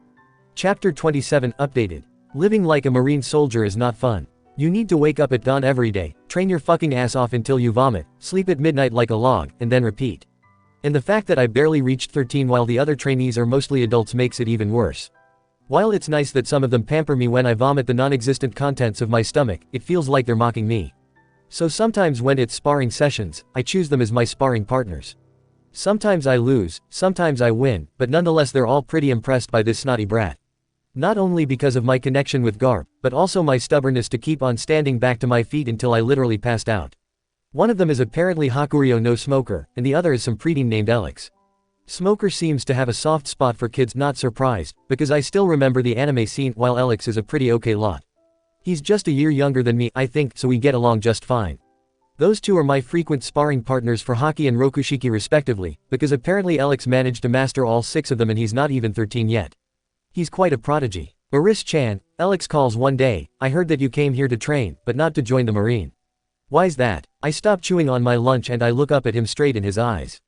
Chapter 27 Updated. Living like a marine soldier is not fun. You need to wake up at dawn every day, train your fucking ass off until you vomit, sleep at midnight like a log, and then repeat. And the fact that I barely reached 13 while the other trainees are mostly adults makes it even worse. While it's nice that some of them pamper me when I vomit the non-existent contents of my stomach, it feels like they're mocking me. So sometimes when it's sparring sessions, I choose them as my sparring partners. Sometimes I lose, sometimes I win, but nonetheless they're all pretty impressed by this snotty brat. Not only because of my connection with Garp, but also my stubbornness to keep on standing back to my feet until I literally passed out. One of them is apparently Hakurio no smoker, and the other is some preteen named Alex. Smoker seems to have a soft spot for kids, not surprised, because I still remember the anime scene, while Alex is a pretty okay lot. He's just a year younger than me, I think, so we get along just fine. Those two are my frequent sparring partners for hockey and rokushiki respectively, because apparently Alex managed to master all 6 of them and he's not even 13 yet. He's quite a prodigy. Aris-chan, Alex calls one day, I heard that you came here to train, but not to join the Marine. Why's that? I stop chewing on my lunch and I look up at him straight in his eyes.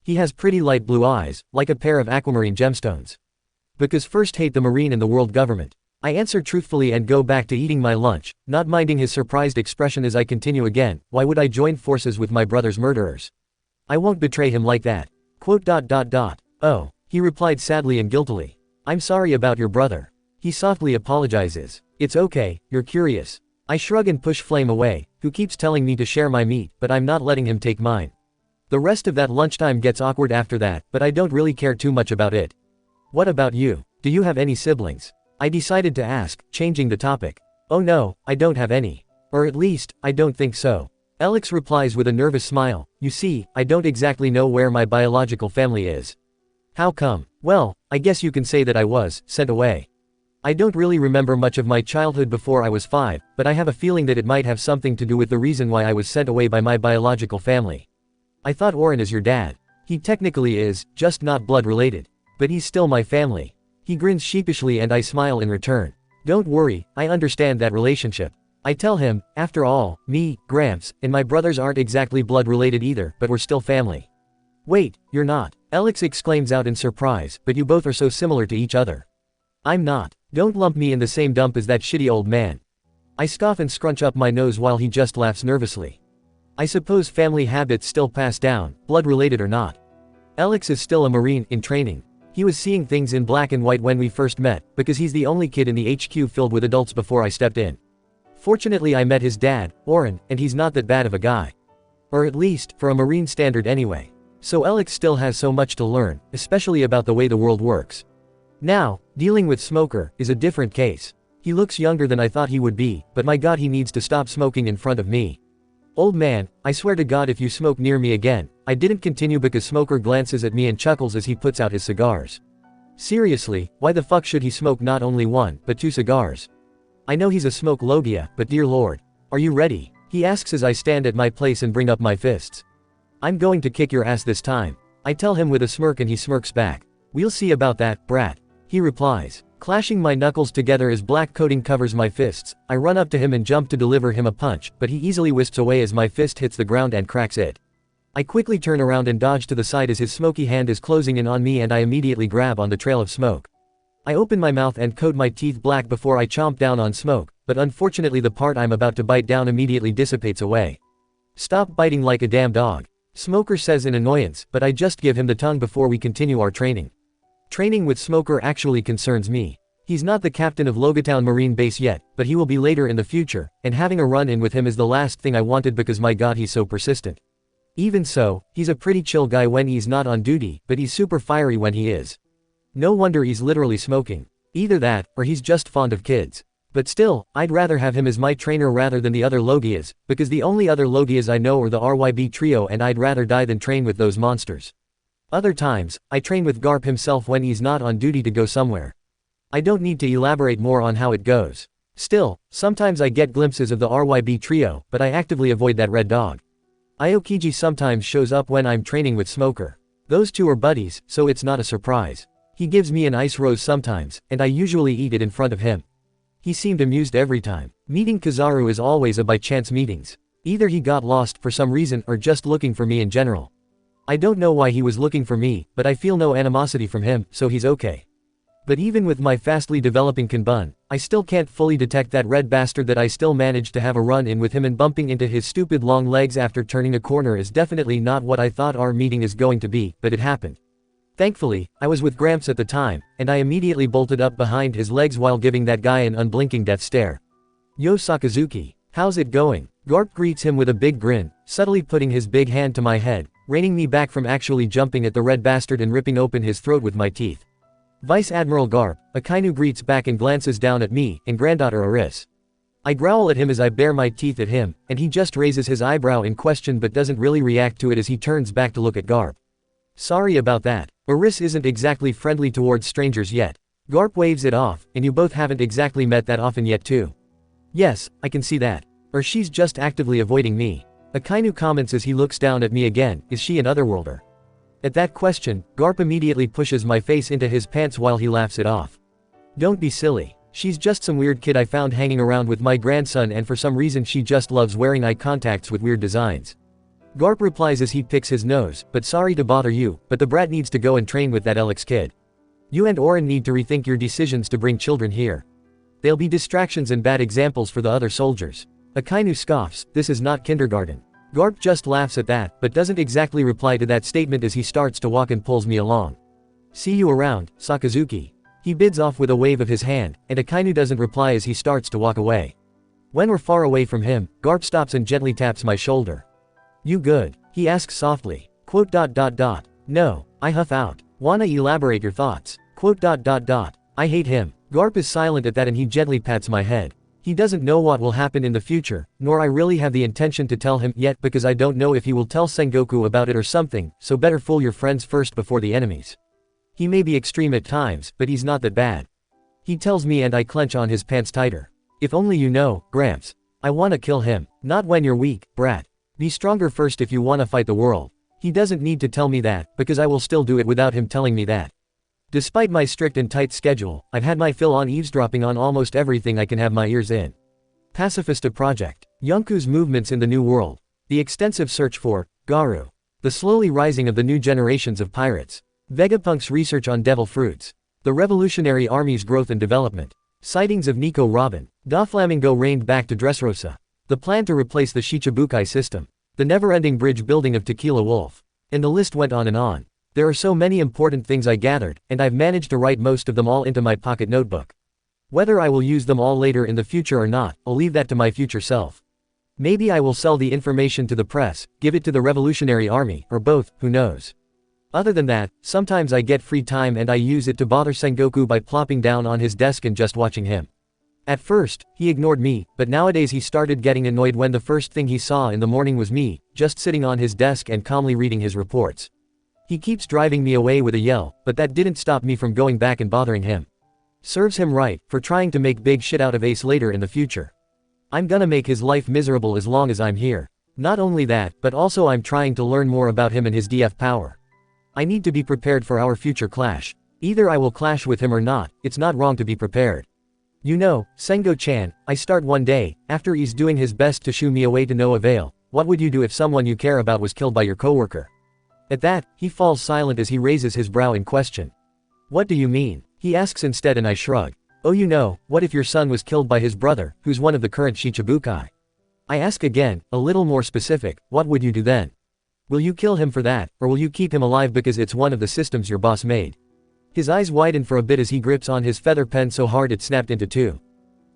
He has pretty light blue eyes, like a pair of aquamarine gemstones. Because first hate the Marine and the world government. I answer truthfully and go back to eating my lunch, not minding his surprised expression as I continue again, why would I join forces with my brother's murderers? I won't betray him like that. Oh, he replied sadly and guiltily. I'm sorry about your brother. He softly apologizes. It's okay, you're curious. I shrug and push Flame away, who keeps telling me to share my meat, but I'm not letting him take mine. The rest of that lunchtime gets awkward after that, but I don't really care too much about it. What about you? Do you have any siblings? I decided to ask, changing the topic. Oh no, I don't have any. Or at least, I don't think so. Alex replies with a nervous smile, you see, I don't exactly know where my biological family is. How come? Well, I guess you can say that I was sent away. I don't really remember much of my childhood before I was 5, but I have a feeling that it might have something to do with the reason why I was sent away by my biological family. I thought Oren is your dad. He technically is, just not blood related. But he's still my family. He grins sheepishly and I smile in return. Don't worry, I understand that relationship. I tell him, after all, me, Gramps, and my brothers aren't exactly blood related either, but we're still family. Wait, you're not. Alex exclaims out in surprise, but you both are so similar to each other. I'm not. Don't lump me in the same dump as that shitty old man. I scoff and scrunch up my nose while he just laughs nervously. I suppose family habits still pass down, blood related or not. Alex is still a Marine in training. He was seeing things in black and white when we first met, because he's the only kid in the HQ filled with adults before I stepped in. Fortunately I met his dad, Oren, and he's not that bad of a guy. Or at least, for a Marine standard anyway. So Alex still has so much to learn, especially about the way the world works. Now, dealing with Smoker is a different case. He looks younger than I thought he would be, but my god he needs to stop smoking in front of me. Old man, I swear to God if you smoke near me again. I didn't continue because Smoker glances at me and chuckles as he puts out his cigars. Seriously, why the fuck should he smoke not only 1, but 2 cigars? I know he's a smoke logia, but dear lord. Are you ready? He asks as I stand at my place and bring up my fists. I'm going to kick your ass this time. I tell him with a smirk and he smirks back. We'll see about that, brat. He replies. Clashing my knuckles together as black coating covers my fists, I run up to him and jump to deliver him a punch, but he easily whisks away as my fist hits the ground and cracks it. I quickly turn around and dodge to the side as his smoky hand is closing in on me and I immediately grab on the trail of smoke. I open my mouth and coat my teeth black before I chomp down on smoke, but unfortunately the part I'm about to bite down immediately dissipates away. Stop biting like a damn dog. Smoker says in annoyance, but I just give him the tongue before we continue our training. Training with Smoker actually concerns me. He's not the captain of Logatown Marine Base yet, but he will be later in the future, and having a run-in with him is the last thing I wanted because my god he's so persistent. Even so, he's a pretty chill guy when he's not on duty, but he's super fiery when he is. No wonder he's literally smoking. Either that, or he's just fond of kids. But still, I'd rather have him as my trainer rather than the other Logias, because the only other Logias I know are the RYB trio and I'd rather die than train with those monsters. Other times, I train with Garp himself when he's not on duty to go somewhere. I don't need to elaborate more on how it goes. Still, sometimes I get glimpses of the RYB trio, but I actively avoid that red dog. Aokiji sometimes shows up when I'm training with Smoker. Those two are buddies, so it's not a surprise. He gives me an ice rose sometimes, and I usually eat it in front of him. He seemed amused every time. Meeting Kizaru is always a by chance meetings. Either he got lost for some reason or just looking for me in general. I don't know why he was looking for me, but I feel no animosity from him, so he's okay. But even with my fastly developing Kanbun, I still can't fully detect that red bastard that I still managed to have a run-in with him, and bumping into his stupid long legs after turning a corner is definitely not what I thought our meeting is going to be, but it happened. Thankfully, I was with Gramps at the time, and I immediately bolted up behind his legs while giving that guy an unblinking death stare. Yo Sakazuki, how's it going? Garp greets him with a big grin, subtly putting his big hand to my head, reining me back from actually jumping at the red bastard and ripping open his throat with my teeth. Vice Admiral Garp, Akainu greets back and glances down at me and granddaughter Aris. I growl at him as I bare my teeth at him, and he just raises his eyebrow in question but doesn't really react to it as he turns back to look at Garp. Sorry about that. Aris isn't exactly friendly towards strangers yet. Garp waves it off, and you both haven't exactly met that often yet too. Yes, I can see that. Or she's just actively avoiding me. Akainu comments as he looks down at me again, is she an otherworlder? At that question, Garp immediately pushes my face into his pants while he laughs it off. Don't be silly. She's just some weird kid I found hanging around with my grandson, and for some reason she just loves wearing eye contacts with weird designs. Garp replies as he picks his nose, but sorry to bother you, but the brat needs to go and train with that Alex kid. You and Oren need to rethink your decisions to bring children here. They'll be distractions and bad examples for the other soldiers. Akainu scoffs, this is not kindergarten. Garp just laughs at that, but doesn't exactly reply to that statement as he starts to walk and pulls me along. See you around, Sakazuki. He bids off with a wave of his hand, and Akainu doesn't reply as he starts to walk away. When we're far away from him, Garp stops and gently taps my shoulder. You good? He asks softly. No, I huff out. Wanna elaborate your thoughts? I hate him. Garp is silent at that and he gently pats my head. He doesn't know what will happen in the future, nor I really have the intention to tell him yet because I don't know if he will tell Sengoku about it or something, so better fool your friends first before the enemies. He may be extreme at times, but he's not that bad. He tells me and I clench on his pants tighter. If only you know, Gramps. I wanna kill him. Not when you're weak, brat. Be stronger first if you wanna fight the world. He doesn't need to tell me that, because I will still do it without him telling me that. Despite my strict and tight schedule, I've had my fill on eavesdropping on almost everything I can have my ears in. Pacifista Project. Yonku's movements in the New World. The extensive search for Garu. The slowly rising of the new generations of pirates. Vegapunk's research on devil fruits. The Revolutionary Army's growth and development. Sightings of Nico Robin. Doflamingo reined back to Dressrosa. The plan to replace the Shichibukai system. The never-ending bridge building of Tequila Wolf. And the list went on and on. There are so many important things I gathered, and I've managed to write most of them all into my pocket notebook. Whether I will use them all later in the future or not, I'll leave that to my future self. Maybe I will sell the information to the press, give it to the Revolutionary Army, or both, who knows. Other than that, sometimes I get free time and I use it to bother Sengoku by plopping down on his desk and just watching him. At first, he ignored me, but nowadays he started getting annoyed when the first thing he saw in the morning was me, just sitting on his desk and calmly reading his reports. He keeps driving me away with a yell, but that didn't stop me from going back and bothering him. Serves him right, for trying to make big shit out of Ace later in the future. I'm gonna make his life miserable as long as I'm here. Not only that, but also I'm trying to learn more about him and his DF power. I need to be prepared for our future clash. Either I will clash with him or not, it's not wrong to be prepared. You know, Sengo-chan, I start one day, after he's doing his best to shoo me away to no avail. What would you do if someone you care about was killed by your coworker? At that, he falls silent as he raises his brow in question. What do you mean? He asks instead and I shrug. Oh, you know, what if your son was killed by his brother, who's one of the current Shichibukai? I ask again, a little more specific, what would you do then? Will you kill him for that, or will you keep him alive because it's one of the systems your boss made? His eyes widen for a bit as he grips on his feather pen so hard it snapped into two.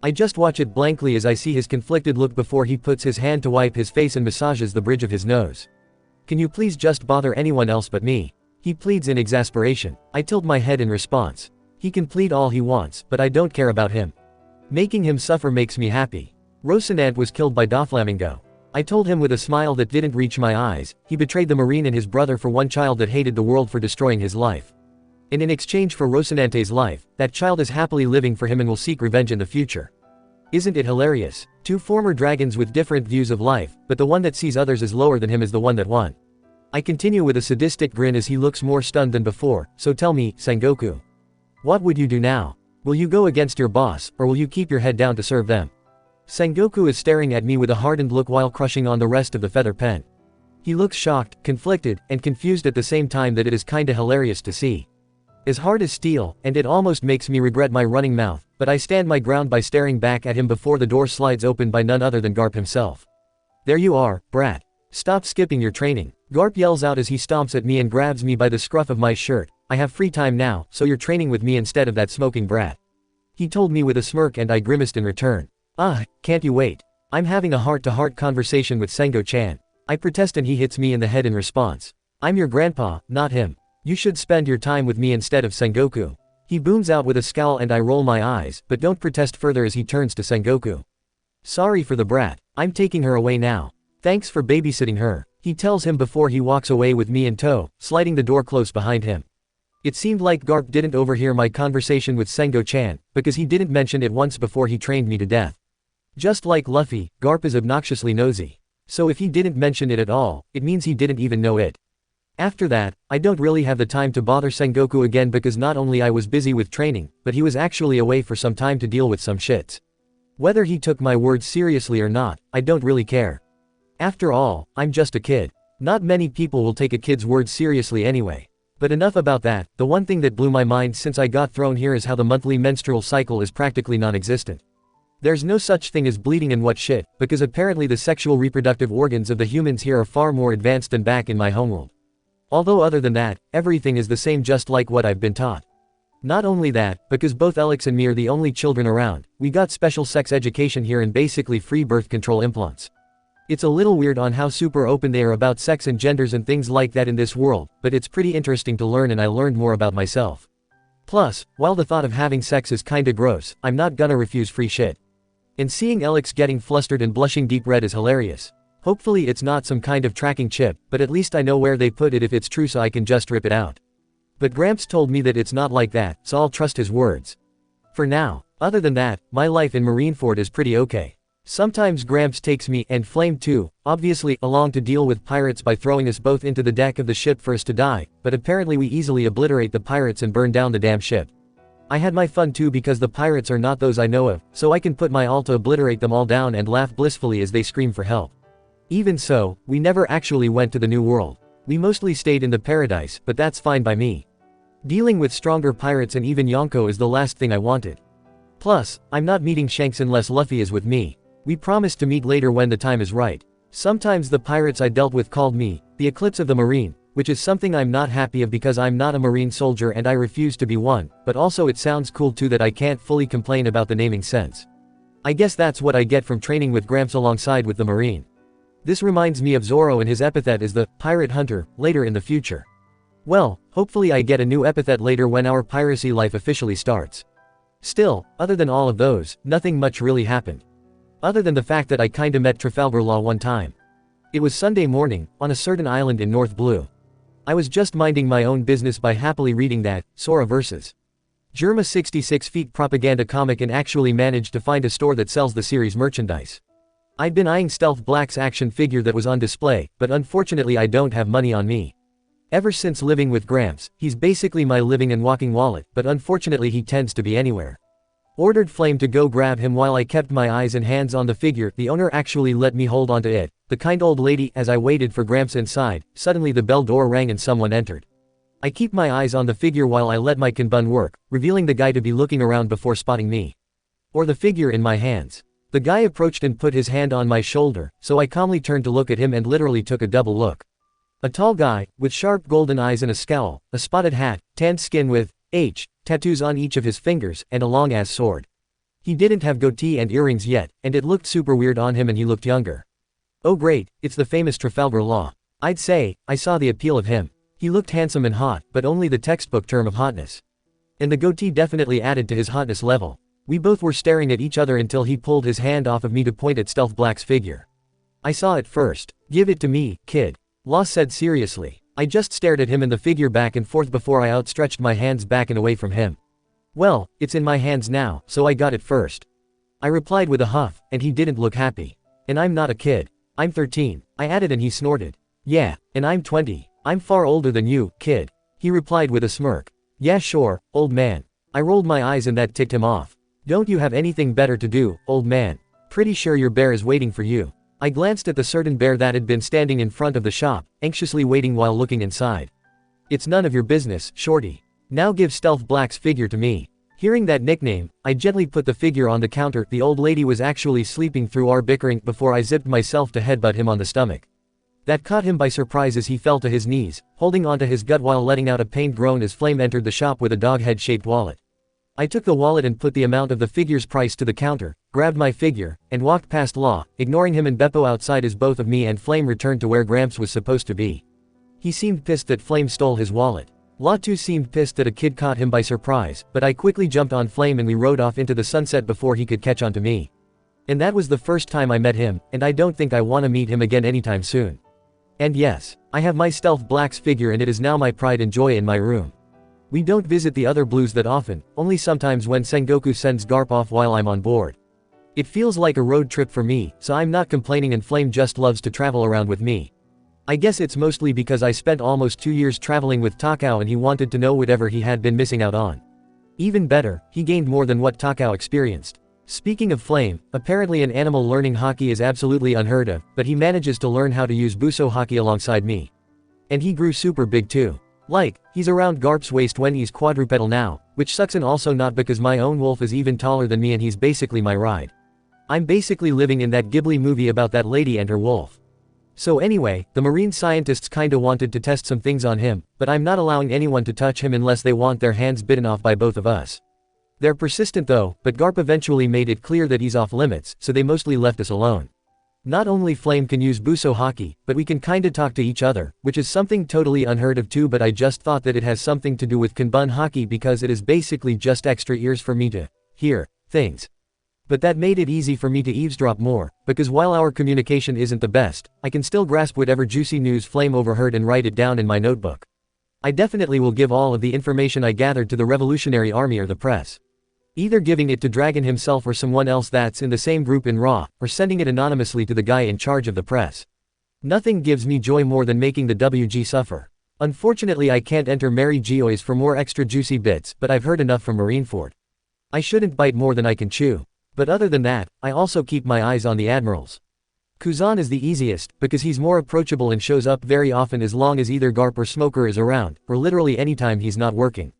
I just watch it blankly as I see his conflicted look before he puts his hand to wipe his face and massages the bridge of his nose. Can you please just bother anyone else but me? He pleads in exasperation. I tilt my head in response. He can plead all he wants, but I don't care about him. Making him suffer makes me happy. Rocinante was killed by Doflamingo. I told him with a smile that didn't reach my eyes, he betrayed the Marine and his brother for one child that hated the world for destroying his life. And in exchange for Rocinante's life, that child is happily living for him and will seek revenge in the future. Isn't it hilarious? Two former dragons with different views of life, but the one that sees others as lower than him is the one that won. I continue with a sadistic grin as he looks more stunned than before, so tell me, Sengoku. What would you do now? Will you go against your boss, or will you keep your head down to serve them? Sengoku is staring at me with a hardened look while crushing on the rest of the feather pen. He looks shocked, conflicted, and confused at the same time that it is kinda hilarious to see. As hard as steel, and it almost makes me regret my running mouth, but I stand my ground by staring back at him before the door slides open by none other than Garp himself. There you are, brat. Stop skipping your training. Garp yells out as he stomps at me and grabs me by the scruff of my shirt. I have free time now, so you're training with me instead of that smoking brat. He told me with a smirk and I grimaced in return. Can't you wait? I'm having a heart-to-heart conversation with Sengo-chan. I protest and he hits me in the head in response. I'm your grandpa, not him. You should spend your time with me instead of Sengoku. He booms out with a scowl and I roll my eyes, but don't protest further as he turns to Sengoku. Sorry for the brat. I'm taking her away now. Thanks for babysitting her, he tells him before he walks away with me in tow, sliding the door close behind him. It seemed like Garp didn't overhear my conversation with Sengo-chan, because he didn't mention it once before he trained me to death. Just like Luffy, Garp is obnoxiously nosy. So if he didn't mention it at all, it means he didn't even know it. After that, I don't really have the time to bother Sengoku again because not only I was busy with training, but he was actually away for some time to deal with some shits. Whether he took my words seriously or not, I don't really care. After all, I'm just a kid. Not many people will take a kid's words seriously anyway. But enough about that. The one thing that blew my mind since I got thrown here is how the monthly menstrual cycle is practically non-existent. There's no such thing as bleeding and what shit, because apparently the sexual reproductive organs of the humans here are far more advanced than back in my homeworld. Although other than that, everything is the same just like what I've been taught. Not only that, because both Alex and me are the only children around, we got special sex education here and basically free birth control implants. It's a little weird on how super open they are about sex and genders and things like that in this world, but it's pretty interesting to learn and I learned more about myself. Plus, while the thought of having sex is kinda gross, I'm not gonna refuse free shit. And seeing Alex getting flustered and blushing deep red is hilarious. Hopefully it's not some kind of tracking chip, but at least I know where they put it if it's true so I can just rip it out. But Gramps told me that it's not like that, so I'll trust his words. For now. Other than that, my life in Marineford is pretty okay. Sometimes Gramps takes me, and Flame too, obviously, along to deal with pirates by throwing us both into the deck of the ship for us to die, but apparently we easily obliterate the pirates and burn down the damn ship. I had my fun too because the pirates are not those I know of, so I can put my all to obliterate them all down and laugh blissfully as they scream for help. Even so, we never actually went to the New World. We mostly stayed in the Paradise, but that's fine by me. Dealing with stronger pirates and even Yonko is the last thing I wanted. Plus, I'm not meeting Shanks unless Luffy is with me. We promised to meet later when the time is right. Sometimes the pirates I dealt with called me, the Eclipse of the Marine, which is something I'm not happy of because I'm not a Marine soldier and I refuse to be one, but also it sounds cool too that I can't fully complain about the naming sense. I guess that's what I get from training with Gramps alongside with the Marine. This reminds me of Zoro and his epithet is the Pirate Hunter, later in the future. Well, hopefully I get a new epithet later when our piracy life officially starts. Still, other than all of those, nothing much really happened. Other than the fact that I kinda met Trafalgar Law one time. It was Sunday morning, on a certain island in North Blue. I was just minding my own business by happily reading that, Sora vs. Germa 66 feet propaganda comic and actually managed to find a store that sells the series merchandise. I'd been eyeing Stealth Black's action figure that was on display, but unfortunately I don't have money on me. Ever since living with Gramps, he's basically my living and walking wallet, but unfortunately he tends to be anywhere. Ordered Flame to go grab him while I kept my eyes and hands on the figure. The owner actually let me hold onto it, the kind old lady. As I waited for Gramps inside, suddenly the bell door rang and someone entered. I keep my eyes on the figure while I let my kanbun work, revealing the guy to be looking around before spotting me. Or the figure in my hands. The guy approached and put his hand on my shoulder, so I calmly turned to look at him and literally took a double look. A tall guy, with sharp golden eyes and a scowl, a spotted hat, tanned skin with H tattoos on each of his fingers, and a long-ass sword. He didn't have goatee and earrings yet, and it looked super weird on him and he looked younger. Oh great, it's the famous Trafalgar Law. I'd say, I saw the appeal of him. He looked handsome and hot, but only the textbook term of hotness. And the goatee definitely added to his hotness level. We both were staring at each other until he pulled his hand off of me to point at Stealth Black's figure. I saw it first. Give it to me, kid. Law said seriously. I just stared at him and the figure back and forth before I outstretched my hands back and away from him. Well, it's in my hands now, so I got it first. I replied with a huff, and he didn't look happy. And I'm not a kid. I'm 13, I added and he snorted. Yeah, and I'm 20. I'm far older than you, kid. He replied with a smirk. Yeah sure, old man. I rolled my eyes and that ticked him off. Don't you have anything better to do, old man? Pretty sure your bear is waiting for you. I glanced at the certain bear that had been standing in front of the shop, anxiously waiting while looking inside. It's none of your business, shorty. Now give Stealth Black's figure to me. Hearing that nickname, I gently put the figure on the counter. The old lady was actually sleeping through our bickering before I zipped myself to headbutt him on the stomach. That caught him by surprise as he fell to his knees, holding onto his gut while letting out a pained groan as Flame entered the shop with a dog head-shaped wallet. I took the wallet and put the amount of the figure's price to the counter, grabbed my figure, and walked beppo Law, ignoring him and Beppo outside as both of me and Flame returned to where Gramps was supposed to be. He seemed pissed that Flame stole his wallet. Law too seemed pissed that a kid caught him by surprise, but I quickly jumped on Flame and we rode off into the sunset before he could catch on to me. And that was the first time I met him, and I don't think I want to meet him again anytime soon. And yes, I have my Stealth Black's figure and it is now my pride and joy in my room. We don't visit the other blues that often, only sometimes when Sengoku sends Garp off while I'm on board. It feels like a road trip for me, so I'm not complaining and Flame just loves to travel around with me. I guess it's mostly because I spent almost 2 years traveling with Takao and he wanted to know whatever he had been missing out on. Even better, he gained more than what Takao experienced. Speaking of Flame, apparently an animal learning hockey is absolutely unheard of, but he manages to learn how to use Buso hockey alongside me. And he grew super big too. Like, he's around Garp's waist when he's quadrupedal now, which sucks, and also not because my own wolf is even taller than me and he's basically my ride. I'm basically living in that Ghibli movie about that lady and her wolf. So anyway, the marine scientists kinda wanted to test some things on him, but I'm not allowing anyone to touch him unless they want their hands bitten off by both of us. They're persistent though, but Garp eventually made it clear that he's off limits, so they mostly left us alone. Not only Flame can use Buso hockey, but we can kinda talk to each other, which is something totally unheard of too, but I just thought that it has something to do with Kanbun hockey because it is basically just extra ears for me to hear things. But that made it easy for me to eavesdrop more, because while our communication isn't the best, I can still grasp whatever juicy news Flame overheard and write it down in my notebook. I definitely will give all of the information I gathered to the Revolutionary Army or the press. Either giving it to Dragon himself or someone else that's in the same group in Raw, or sending it anonymously to the guy in charge of the press. Nothing gives me joy more than making the WG suffer. Unfortunately I can't enter Mary Geoise for more extra juicy bits, but I've heard enough from Marineford. I shouldn't bite more than I can chew. But other than that, I also keep my eyes on the admirals. Kuzan is the easiest, because he's more approachable and shows up very often as long as either Garp or Smoker is around, or literally anytime he's not working.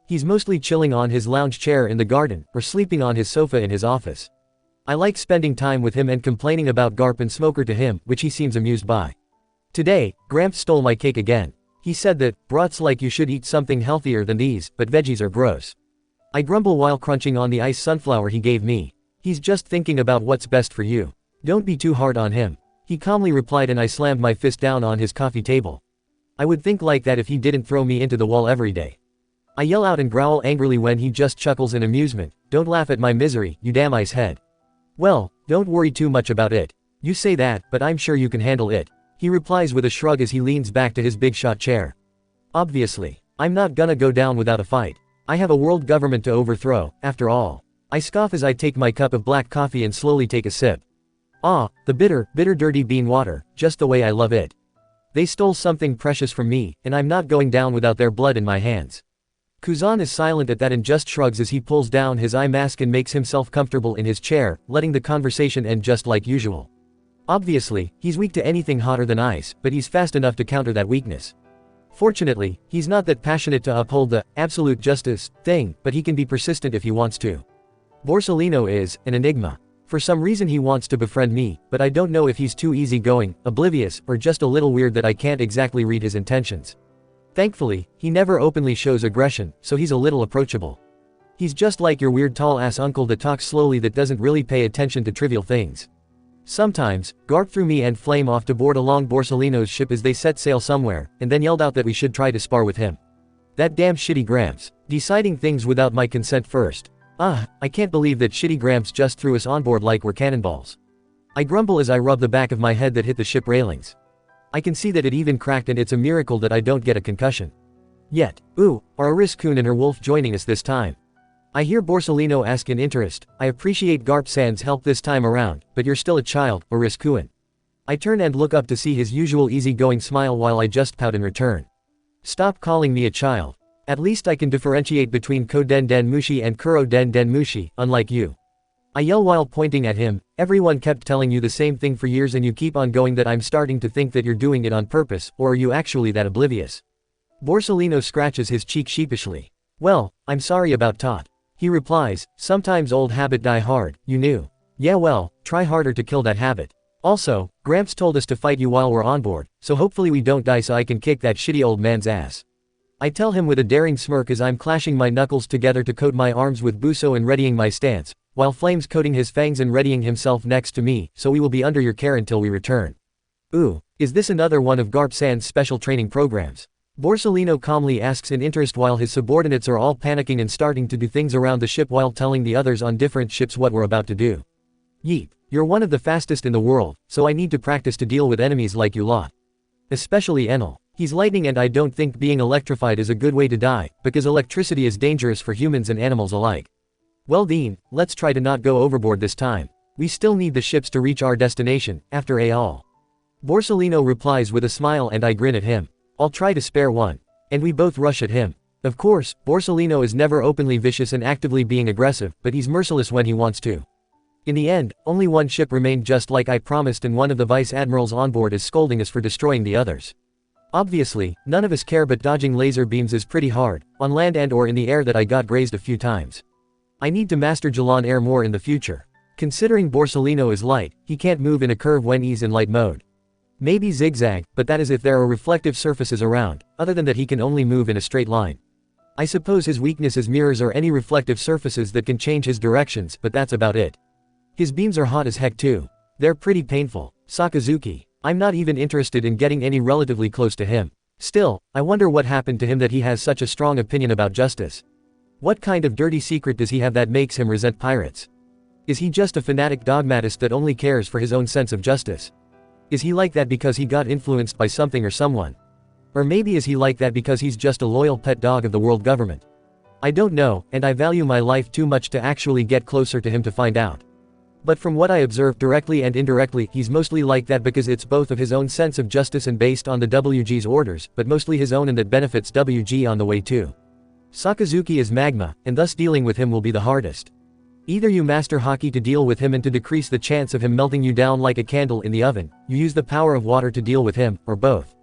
He's mostly chilling on his lounge chair in the garden, or sleeping on his sofa in his office. I like spending time with him and complaining about Garp and Smoker to him, which he seems amused by. Today, Gramps stole my cake again. He said that, "Brot's like you should eat something healthier than these, but veggies are gross." I grumble while crunching on the ice sunflower he gave me. "He's just thinking about what's best for you. Don't be too hard on him," he calmly replied, and I slammed my fist down on his coffee table. I would think like that if he didn't throw me into the wall every day. I yell out and growl angrily when he just chuckles in amusement. "Don't laugh at my misery, you damn ice head." "Well, don't worry too much about it. You say that, but I'm sure you can handle it," he replies with a shrug as he leans back to his big shot chair. Obviously, I'm not gonna go down without a fight. I have a world government to overthrow, after all. I scoff as I take my cup of black coffee and slowly take a sip. Ah, the bitter, bitter dirty bean water, just the way I love it. They stole something precious from me, and I'm not going down without their blood in my hands. Kuzan is silent at that and just shrugs as he pulls down his eye mask and makes himself comfortable in his chair, letting the conversation end just like usual. Obviously, he's weak to anything hotter than ice, but he's fast enough to counter that weakness. Fortunately, he's not that passionate to uphold the absolute justice thing, but he can be persistent if he wants to. Borsellino is an enigma. For some reason he wants to befriend me, but I don't know if he's too easygoing, oblivious, or just a little weird that I can't exactly read his intentions. Thankfully, he never openly shows aggression, so he's a little approachable. He's just like your weird tall-ass uncle that talks slowly that doesn't really pay attention to trivial things. Sometimes, Garp threw me and Flame off to board along Borsellino's ship as they set sail somewhere, and then yelled out that we should try to spar with him. That damn shitty Gramps, deciding things without my consent first. I can't believe that shitty Gramps just threw us on board like we're cannonballs. I grumble as I rub the back of my head that hit the ship railings. I can see that it even cracked, and it's a miracle that I don't get a concussion. Yet, are Aris-kun and her wolf joining us this time? I hear Borsellino ask in interest. I appreciate Garp-san's help this time around, but you're still a child, Aris-kun. I turn and look up to see his usual easygoing smile while I just pout in return. Stop calling me a child. At least I can differentiate between Koden Den Mushi and Kuro Den Den Mushi, unlike you. I yell while pointing at him. Everyone kept telling you the same thing for years and you keep on going that I'm starting to think that you're doing it on purpose, or are you actually that oblivious? Borsellino scratches his cheek sheepishly. Well, I'm sorry about Tot. He replies, sometimes old habit die hard, you knew. Yeah well, try harder to kill that habit. Also, Gramps told us to fight you while we're on board, so hopefully we don't die so I can kick that shitty old man's ass. I tell him with a daring smirk as I'm clashing my knuckles together to coat my arms with Buso and readying my stance, while Flame's coating his fangs and readying himself next to me, so we will be under your care until we return. Is this another one of Garp-san's special training programs? Borsellino calmly asks in interest while his subordinates are all panicking and starting to do things around the ship while telling the others on different ships what we're about to do. Yeep, you're one of the fastest in the world, so I need to practice to deal with enemies like you lot. Especially Enel. He's lightning and I don't think being electrified is a good way to die, because electricity is dangerous for humans and animals alike. Well Dean, let's try to not go overboard this time. We still need the ships to reach our destination, after all. Borsalino replies with a smile and I grin at him. I'll try to spare one. And we both rush at him. Of course, Borsalino is never openly vicious and actively being aggressive, but he's merciless when he wants to. In the end, only one ship remained just like I promised and one of the vice admirals on board is scolding us for destroying the others. Obviously, none of us care but dodging laser beams is pretty hard, on land and or in the air that I got grazed a few times. I need to master Jalan Air more in the future. Considering Borsalino is light, he can't move in a curve when he's in light mode. Maybe zigzag, but that is if there are reflective surfaces around, other than that he can only move in a straight line. I suppose his weakness is mirrors or any reflective surfaces that can change his directions, but that's about it. His beams are hot as heck too. They're pretty painful. Sakazuki. I'm not even interested in getting any relatively close to him. Still, I wonder what happened to him that he has such a strong opinion about justice. What kind of dirty secret does he have that makes him resent pirates? Is he just a fanatic dogmatist that only cares for his own sense of justice? Is he like that because he got influenced by something or someone? Or maybe is he like that because he's just a loyal pet dog of the world government? I don't know, and I value my life too much to actually get closer to him to find out. But from what I observe directly and indirectly, he's mostly like that because it's both of his own sense of justice and based on the WG's orders, but mostly his own and that benefits WG on the way too. Sakazuki is magma, and thus dealing with him will be the hardest. Either you master Haki to deal with him and to decrease the chance of him melting you down like a candle in the oven, you use the power of water to deal with him, or both.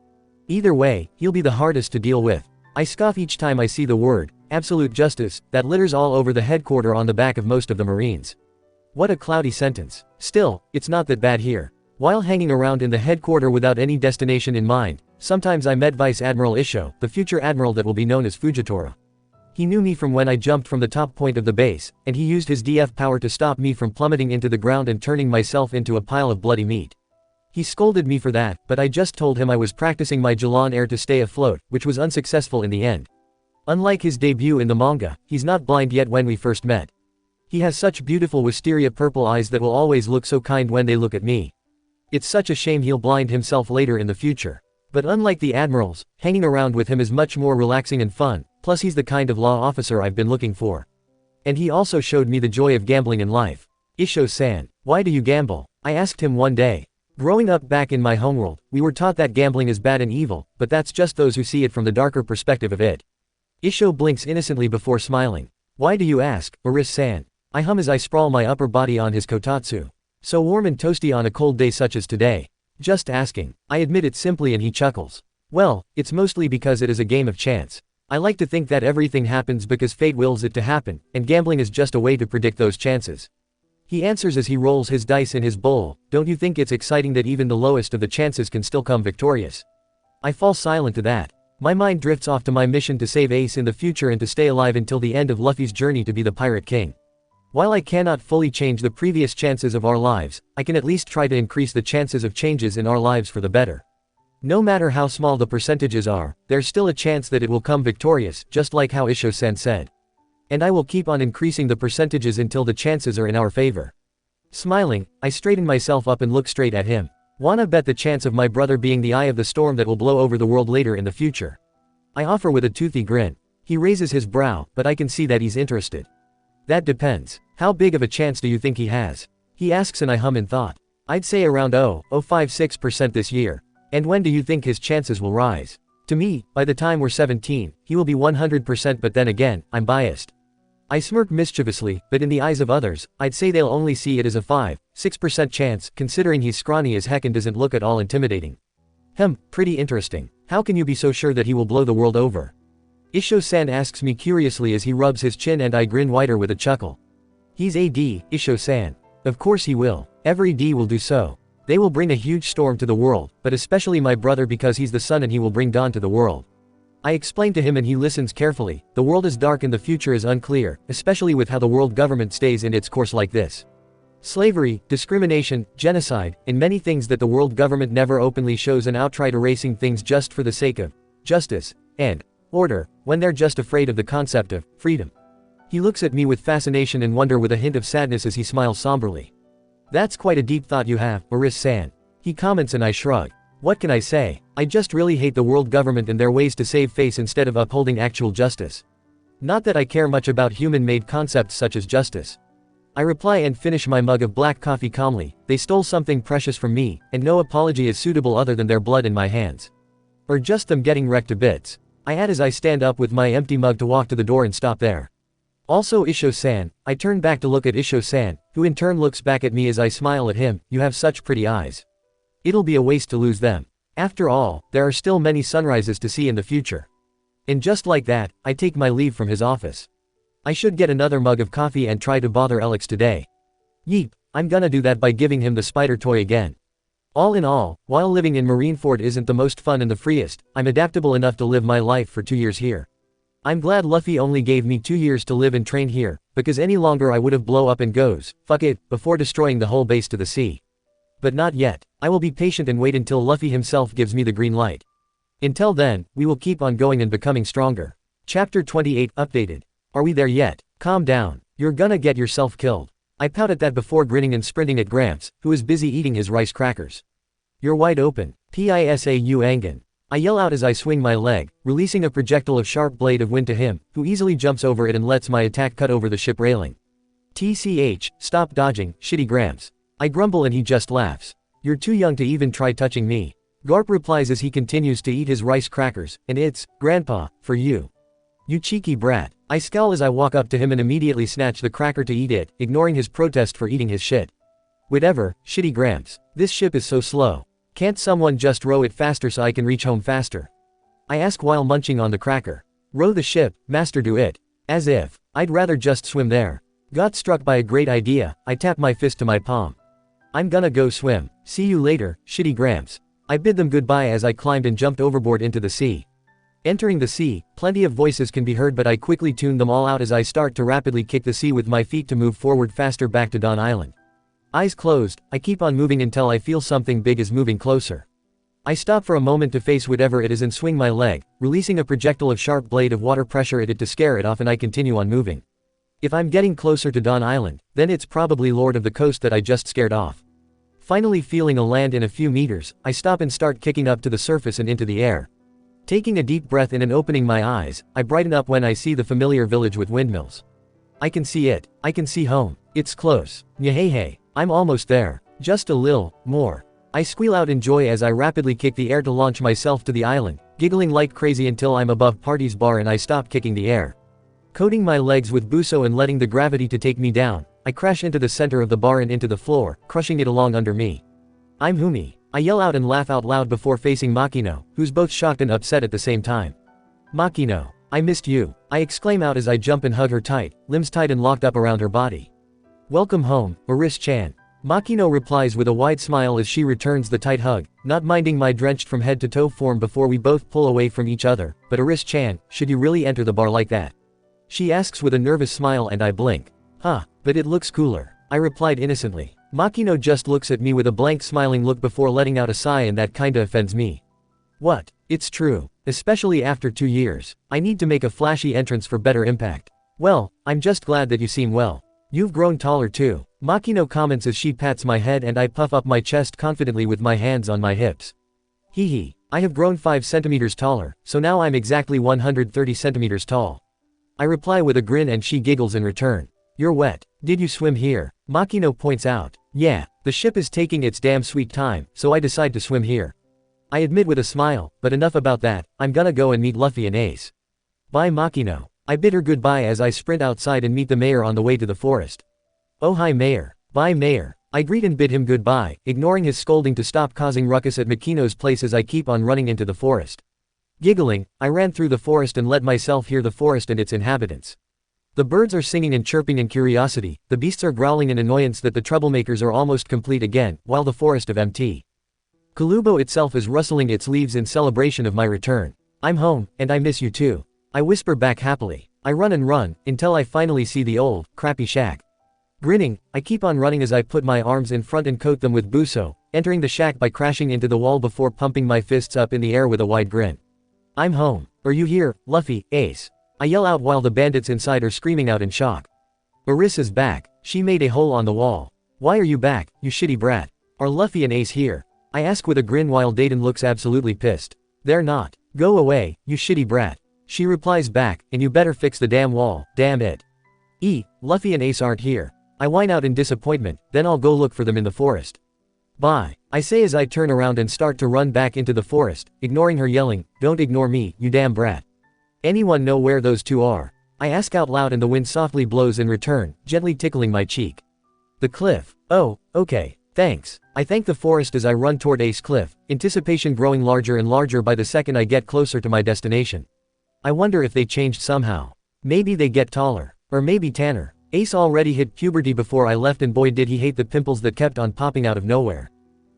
Either way, he'll be the hardest to deal with. I scoff each time I see the word, absolute justice, that litters all over the headquarter on the back of most of the Marines. What a cloudy sentence. Still, it's not that bad here. While hanging around in the headquarter without any destination in mind, sometimes I met Vice Admiral Isho, the future admiral that will be known as Fujitora. He knew me from when I jumped from the top point of the base, and he used his DF power to stop me from plummeting into the ground and turning myself into a pile of bloody meat. He scolded me for that, but I just told him I was practicing my Jalan Air to stay afloat, which was unsuccessful in the end. Unlike his debut in the manga, he's not blind yet when we first met. He has such beautiful wisteria purple eyes that will always look so kind when they look at me. It's such a shame he'll blind himself later in the future. But unlike the admirals, hanging around with him is much more relaxing and fun, plus he's the kind of law officer I've been looking for. And he also showed me the joy of gambling in life. Isho-san, why do you gamble? I asked him one day. Growing up back in my homeworld, we were taught that gambling is bad and evil, but that's just those who see it from the darker perspective of it. Isho blinks innocently before smiling. Why do you ask, Oris-san? I hum as I sprawl my upper body on his kotatsu. So warm and toasty on a cold day such as today. Just asking. I admit it simply and he chuckles. Well, it's mostly because it is a game of chance. I like to think that everything happens because fate wills it to happen, and gambling is just a way to predict those chances. He answers as he rolls his dice in his bowl. Don't you think it's exciting that even the lowest of the chances can still come victorious? I fall silent to that. My mind drifts off to my mission to save Ace in the future and to stay alive until the end of Luffy's journey to be the Pirate King. While I cannot fully change the previous chances of our lives, I can at least try to increase the chances of changes in our lives for the better. No matter how small the percentages are, there's still a chance that it will come victorious, just like how Isho-sen said. And I will keep on increasing the percentages until the chances are in our favor. Smiling, I straighten myself up and look straight at him. Wanna bet the chance of my brother being the eye of the storm that will blow over the world later in the future? I offer with a toothy grin. He raises his brow, but I can see that he's interested. That depends. How big of a chance do you think he has? He asks and I hum in thought. I'd say around 0.056% this year. And when do you think his chances will rise? To me, by the time we're 17, he will be 100%, but then again, I'm biased. I smirk mischievously, but in the eyes of others, I'd say they'll only see it as a 5-6% chance, considering he's scrawny as heck and doesn't look at all intimidating. Pretty interesting. How can you be so sure that he will blow the world over? Isho-san asks me curiously as he rubs his chin and I grin wider with a chuckle. He's AD, Isho-san. Of course he will. Every D will do so. They will bring a huge storm to the world, but especially my brother because he's the sun and he will bring dawn to the world. I explain to him and he listens carefully. The world is dark and the future is unclear, especially with how the world government stays in its course like this. Slavery, discrimination, genocide, and many things that the world government never openly shows and outright erasing things just for the sake of justice and order, when they're just afraid of the concept of freedom. He looks at me with fascination and wonder with a hint of sadness as he smiles somberly. That's quite a deep thought you have, Oris-san. He comments and I shrug. What can I say? I just really hate the world government and their ways to save face instead of upholding actual justice. Not that I care much about human-made concepts such as justice. I reply and finish my mug of black coffee calmly. They stole something precious from me, and no apology is suitable other than their blood in my hands. Or just them getting wrecked to bits. I add as I stand up with my empty mug to walk to the door and stop there. Also Isho-san. I turn back to look at Isho-san, who in turn looks back at me as I smile at him. You have such pretty eyes. It'll be a waste to lose them. After all, there are still many sunrises to see in the future. And just like that, I take my leave from his office. I should get another mug of coffee and try to bother Alex today. Yeep, I'm gonna do that by giving him the spider toy again. All in all, while living in Marineford isn't the most fun and the freest, I'm adaptable enough to live my life for 2 years here. I'm glad Luffy only gave me 2 years to live and train here, because any longer I would have blow up and goes, fuck it, before destroying the whole base to the sea. But not yet. I will be patient and wait until Luffy himself gives me the green light. Until then, we will keep on going and becoming stronger. Chapter 28 updated. Are we there yet? Calm down. You're gonna get yourself killed. I pout at that before grinning and sprinting at Gramps, who is busy eating his rice crackers. You're wide open. Pisau Angan. I yell out as I swing my leg, releasing a projectile of sharp blade of wind to him, who easily jumps over it and lets my attack cut over the ship railing. TCH, stop dodging, shitty Gramps. I grumble and he just laughs. You're too young to even try touching me. Garp replies as he continues to eat his rice crackers, and it's, Grandpa, for you. You cheeky brat. I scowl as I walk up to him and immediately snatch the cracker to eat it, ignoring his protest for eating his shit. Whatever, shitty Gramps. This ship is so slow. Can't someone just row it faster so I can reach home faster? I ask while munching on the cracker. Row the ship, master do it. As if. I'd rather just swim there. Got struck by a great idea, I tap my fist to my palm. I'm gonna go swim. See you later, shitty Gramps. I bid them goodbye as I climbed and jumped overboard into the sea. Entering the sea, plenty of voices can be heard but I quickly tune them all out as I start to rapidly kick the sea with my feet to move forward faster back to Dawn Island. Eyes closed, I keep on moving until I feel something big is moving closer. I stop for a moment to face whatever it is and swing my leg, releasing a projectile of sharp blade of water pressure at it to scare it off and I continue on moving. If I'm getting closer to Dawn Island, then it's probably Lord of the Coast that I just scared off. Finally feeling a land in a few meters, I stop and start kicking up to the surface and into the air. Taking a deep breath in and opening my eyes, I brighten up when I see the familiar village with windmills. I can see it. I can see home. It's close. Nyehehey. I'm almost there. Just a lil more. I squeal out in joy as I rapidly kick the air to launch myself to the island, giggling like crazy until I'm above Party's bar and I stop kicking the air. Coating my legs with buso and letting the gravity to take me down, I crash into the center of the bar and into the floor, crushing it along under me. I'm Humi. I yell out and laugh out loud before facing Makino, who's both shocked and upset at the same time. Makino, I missed you, I exclaim out as I jump and hug her tight, limbs tight and locked up around her body. Welcome home, Maris-chan. Makino replies with a wide smile as she returns the tight hug, not minding my drenched from head to toe form before we both pull away from each other. But Aris-chan, should you really enter the bar like that? She asks with a nervous smile and I blink. Huh, but it looks cooler, I replied innocently. Makino just looks at me with a blank smiling look before letting out a sigh and that kinda offends me. What? It's true. Especially after 2 years. I need to make a flashy entrance for better impact. Well, I'm just glad that you seem well. You've grown taller too. Makino comments as she pats my head and I puff up my chest confidently with my hands on my hips. Hee. I have grown 5 centimeters taller, so now I'm exactly 130 centimeters tall. I reply with a grin and she giggles in return. You're wet. Did you swim here? Makino points out. Yeah, the ship is taking its damn sweet time, so I decide to swim here. I admit with a smile, but enough about that, I'm gonna go and meet Luffy and Ace. Bye Makino. I bid her goodbye as I sprint outside and meet the mayor on the way to the forest. Oh hi mayor. Bye mayor. I greet and bid him goodbye, ignoring his scolding to stop causing ruckus at Makino's place as I keep on running into the forest. Giggling, I ran through the forest and let myself hear the forest and its inhabitants. The birds are singing and chirping in curiosity, the beasts are growling in annoyance that the troublemakers are almost complete again, while the forest of Mt. Kulubo itself is rustling its leaves in celebration of my return. I'm home, and I miss you too. I whisper back happily. I run and run, until I finally see the old, crappy shack. Grinning, I keep on running as I put my arms in front and coat them with buso, entering the shack by crashing into the wall before pumping my fists up in the air with a wide grin. I'm home. Are you here, Luffy, Ace? I yell out while the bandits inside are screaming out in shock. Marissa's back. She made a hole on the wall. Why are you back, you shitty brat? Are Luffy and Ace here? I ask with a grin while Dayton looks absolutely pissed. They're not. Go away, you shitty brat. She replies back, and you better fix the damn wall, damn it. Luffy and Ace aren't here. I whine out in disappointment, then I'll go look for them in the forest. Bye, I say as I turn around and start to run back into the forest, ignoring her yelling, "Don't ignore me, you damn brat." Anyone know where those two are? I ask out loud and the wind softly blows in return, gently tickling my cheek. The cliff. Oh, okay, thanks. I thank the forest as I run toward Ace Cliff, anticipation growing larger and larger by the second I get closer to my destination. I wonder if they changed somehow. Maybe they get taller. Or maybe tanner. Ace already hit puberty before I left and boy did he hate the pimples that kept on popping out of nowhere.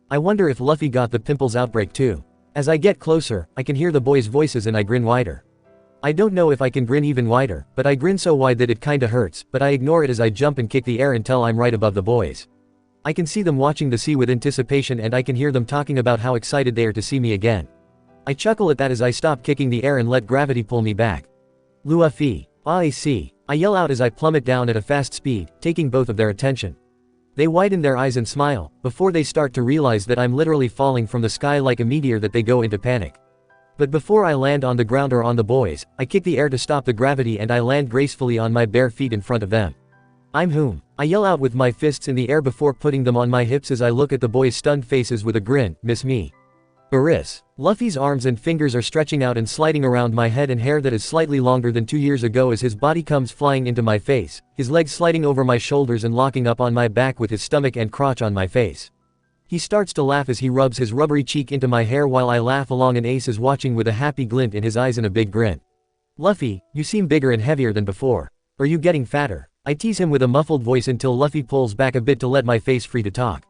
I wonder if Luffy got the pimples outbreak too. As I get closer, I can hear the boys' voices and I grin wider. I don't know if I can grin even wider, but I grin so wide that it kinda hurts, but I ignore it as I jump and kick the air until I'm right above the boys. I can see them watching the sea with anticipation and I can hear them talking about how excited they are to see me again. I chuckle at that as I stop kicking the air and let gravity pull me back. Luffy. I see. I yell out as I plummet down at a fast speed, taking both of their attention. They widen their eyes and smile, before they start to realize that I'm literally falling from the sky like a meteor that they go into panic. But before I land on the ground or on the boys, I kick the air to stop the gravity and I land gracefully on my bare feet in front of them. I'm whom? I yell out with my fists in the air before putting them on my hips as I look at the boys' stunned faces with a grin, "Miss me." Baris. Luffy's arms and fingers are stretching out and sliding around my head and hair that is slightly longer than 2 years ago as his body comes flying into my face, his legs sliding over my shoulders and locking up on my back with his stomach and crotch on my face. He starts to laugh as he rubs his rubbery cheek into my hair while I laugh along and Ace is watching with a happy glint in his eyes and a big grin. "Luffy, you seem bigger and heavier than before. Are you getting fatter?" I tease him with a muffled voice until Luffy pulls back a bit to let my face free to talk.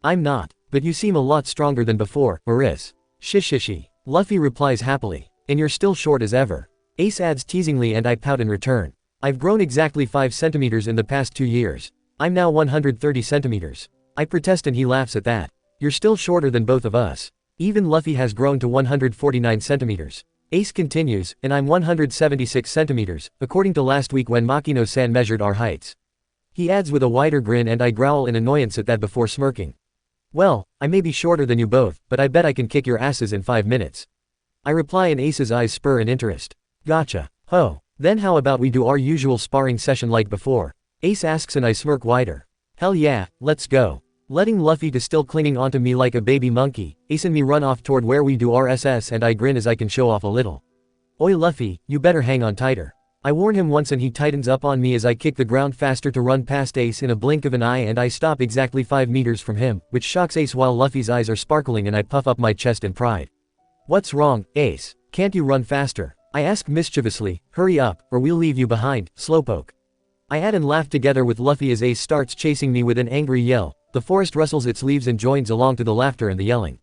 "I'm not, but you seem a lot stronger than before, Baris." "Shishishi." Luffy replies happily. "And you're still short as ever." Ace adds teasingly and I pout in return. "I've grown exactly 5 centimeters in the past 2 years. I'm now 130 centimeters. I protest and he laughs at that. "You're still shorter than both of us. Even Luffy has grown to 149 centimeters. Ace continues, "And I'm 176 centimeters, according to last week when Makino-san measured our heights." He adds with a wider grin and I growl in annoyance at that before smirking. "Well, I may be shorter than you both, but I bet I can kick your asses in 5 minutes." I reply and Ace's eyes spur in interest. "Gotcha. Ho. Then how about we do our usual sparring session like before?" Ace asks and I smirk wider. "Hell yeah, let's go." Letting Luffy to still clinging onto me like a baby monkey, Ace and me run off toward where we do our SS and I grin as I can show off a little. "Oi Luffy, you better hang on tighter." I warn him once and he tightens up on me as I kick the ground faster to run past Ace in a blink of an eye and I stop exactly 5 meters from him, which shocks Ace while Luffy's eyes are sparkling and I puff up my chest in pride. "What's wrong, Ace? Can't you run faster?" I ask mischievously. "Hurry up, or we'll leave you behind, slowpoke." I add and laugh together with Luffy as Ace starts chasing me with an angry yell. The forest rustles its leaves and joins along to the laughter and the yelling.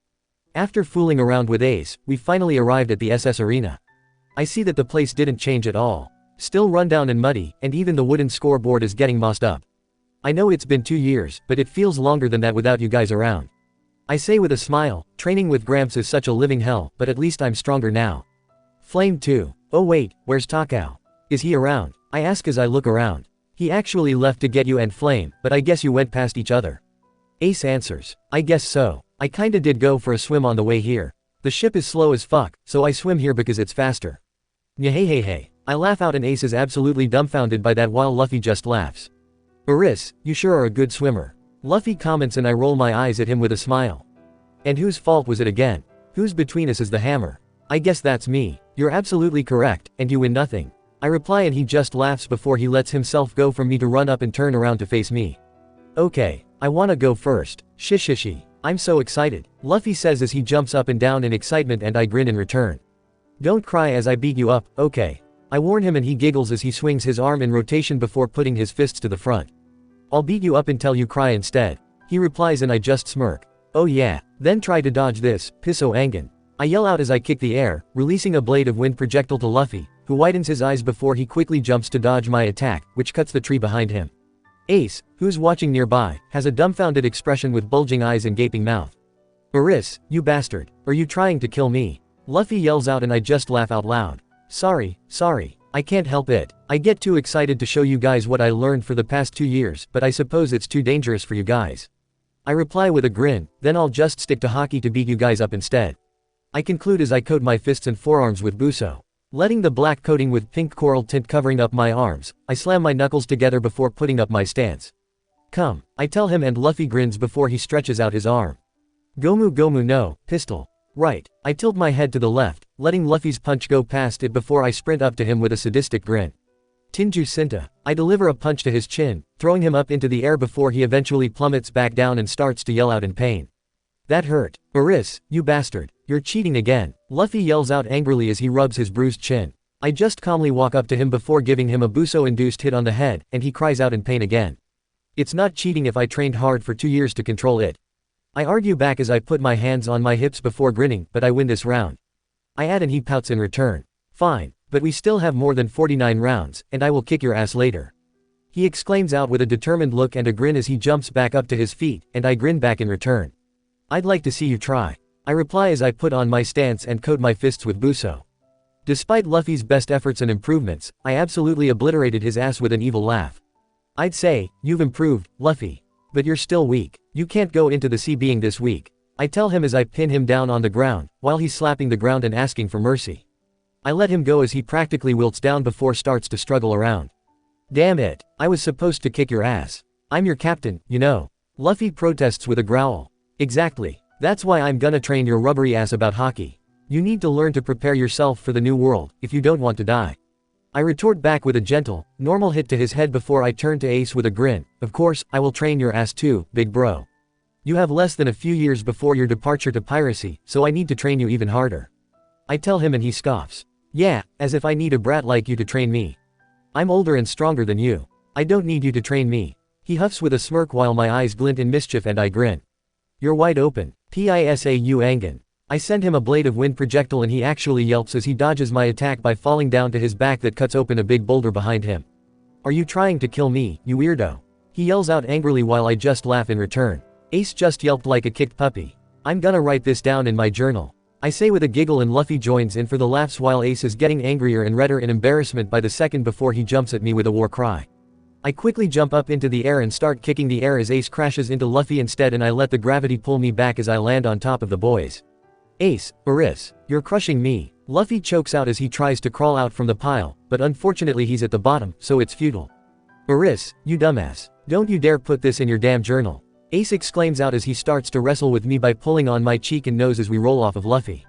After fooling around with Ace, we finally arrived at the SS arena. I see that the place didn't change at all. Still rundown and muddy, and even the wooden scoreboard is getting mossed up. I know it's been 2 years, but it feels longer than that without you guys around. I say with a smile, training with Gramps is such a living hell, but at least I'm stronger now. Flame too. Oh wait, where's Takao? Is he around? I ask as I look around. He actually left to get you and Flame, but I guess you went past each other. Ace answers. I guess so. I kinda did go for a swim on the way here. The ship is slow as fuck, so I swim here because it's faster. Nyeheheheh. I laugh out and Ace is absolutely dumbfounded by that while Luffy just laughs. Baris, you sure are a good swimmer. Luffy comments and I roll my eyes at him with a smile. And whose fault was it again? Who's between us is the hammer? I guess that's me. You're absolutely correct, and you win nothing. I reply and he just laughs before he lets himself go from me to run up and turn around to face me. Okay, I wanna go first. Shishishi. I'm so excited, Luffy says as he jumps up and down in excitement and I grin in return. Don't cry as I beat you up, okay? I warn him and he giggles as he swings his arm in rotation before putting his fists to the front. I'll beat you up until you cry instead. He replies and I just smirk. Oh yeah, then try to dodge this, Pisso Angan. I yell out as I kick the air, releasing a blade of wind projectile to Luffy, who widens his eyes before he quickly jumps to dodge my attack, which cuts the tree behind him. Ace, who's watching nearby, has a dumbfounded expression with bulging eyes and gaping mouth. Baris, you bastard, are you trying to kill me? Luffy yells out and I just laugh out loud. Sorry, I can't help it. I get too excited to show you guys what I learned for the past 2 years, but I suppose it's too dangerous for you guys. I reply with a grin, then I'll just stick to hockey to beat you guys up instead. I conclude as I coat my fists and forearms with buso. Letting the black coating with pink coral tint covering up my arms, I slam my knuckles together before putting up my stance. Come, I tell him, and Luffy grins before he stretches out his arm. Gomu Gomu no, pistol. Right, I tilt my head to the left, letting Luffy's punch go past it before I sprint up to him with a sadistic grin. Tinju Sinta. I deliver a punch to his chin, throwing him up into the air before he eventually plummets back down and starts to yell out in pain. That hurt. Aris, you bastard. You're cheating again. Luffy yells out angrily as he rubs his bruised chin. I just calmly walk up to him before giving him a Buso-induced hit on the head, and he cries out in pain again. It's not cheating if I trained hard for 2 years to control it. I argue back as I put my hands on my hips before grinning, but I win this round. I add and he pouts in return. Fine, but we still have more than 49 rounds, and I will kick your ass later. He exclaims out with a determined look and a grin as he jumps back up to his feet, and I grin back in return. I'd like to see you try. I reply as I put on my stance and coat my fists with Buso. Despite Luffy's best efforts and improvements, I absolutely obliterated his ass with an evil laugh. I'd say, you've improved, Luffy. But you're still weak. You can't go into the sea being this weak. I tell him as I pin him down on the ground, while he's slapping the ground and asking for mercy. I let him go as he practically wilts down before starts to struggle around. Damn it, I was supposed to kick your ass. I'm your captain, you know. Luffy protests with a growl. Exactly. That's why I'm gonna train your rubbery ass about hockey. You need to learn to prepare yourself for the new world, if you don't want to die. I retort back with a gentle, normal hit to his head before I turn to Ace with a grin. Of course, I will train your ass too, big bro. You have less than a few years before your departure to piracy, so I need to train you even harder. I tell him and he scoffs. Yeah, as if I need a brat like you to train me. I'm older and stronger than you. I don't need you to train me. He huffs with a smirk while my eyes glint in mischief and I grin. You're wide open. Pisau Angan. I send him a blade of wind projectile and he actually yelps as he dodges my attack by falling down to his back that cuts open a big boulder behind him. Are you trying to kill me, you weirdo? He yells out angrily while I just laugh in return. Ace just yelped like a kicked puppy. I'm gonna write this down in my journal. I say with a giggle and Luffy joins in for the laughs while Ace is getting angrier and redder in embarrassment by the second before he jumps at me with a war cry. I quickly jump up into the air and start kicking the air as Ace crashes into Luffy instead and I let the gravity pull me back as I land on top of the boys. Ace, Aris, you're crushing me. Luffy chokes out as he tries to crawl out from the pile, but unfortunately he's at the bottom, so it's futile. Aris, you dumbass. Don't you dare put this in your damn journal. Ace exclaims out as he starts to wrestle with me by pulling on my cheek and nose as we roll off of Luffy.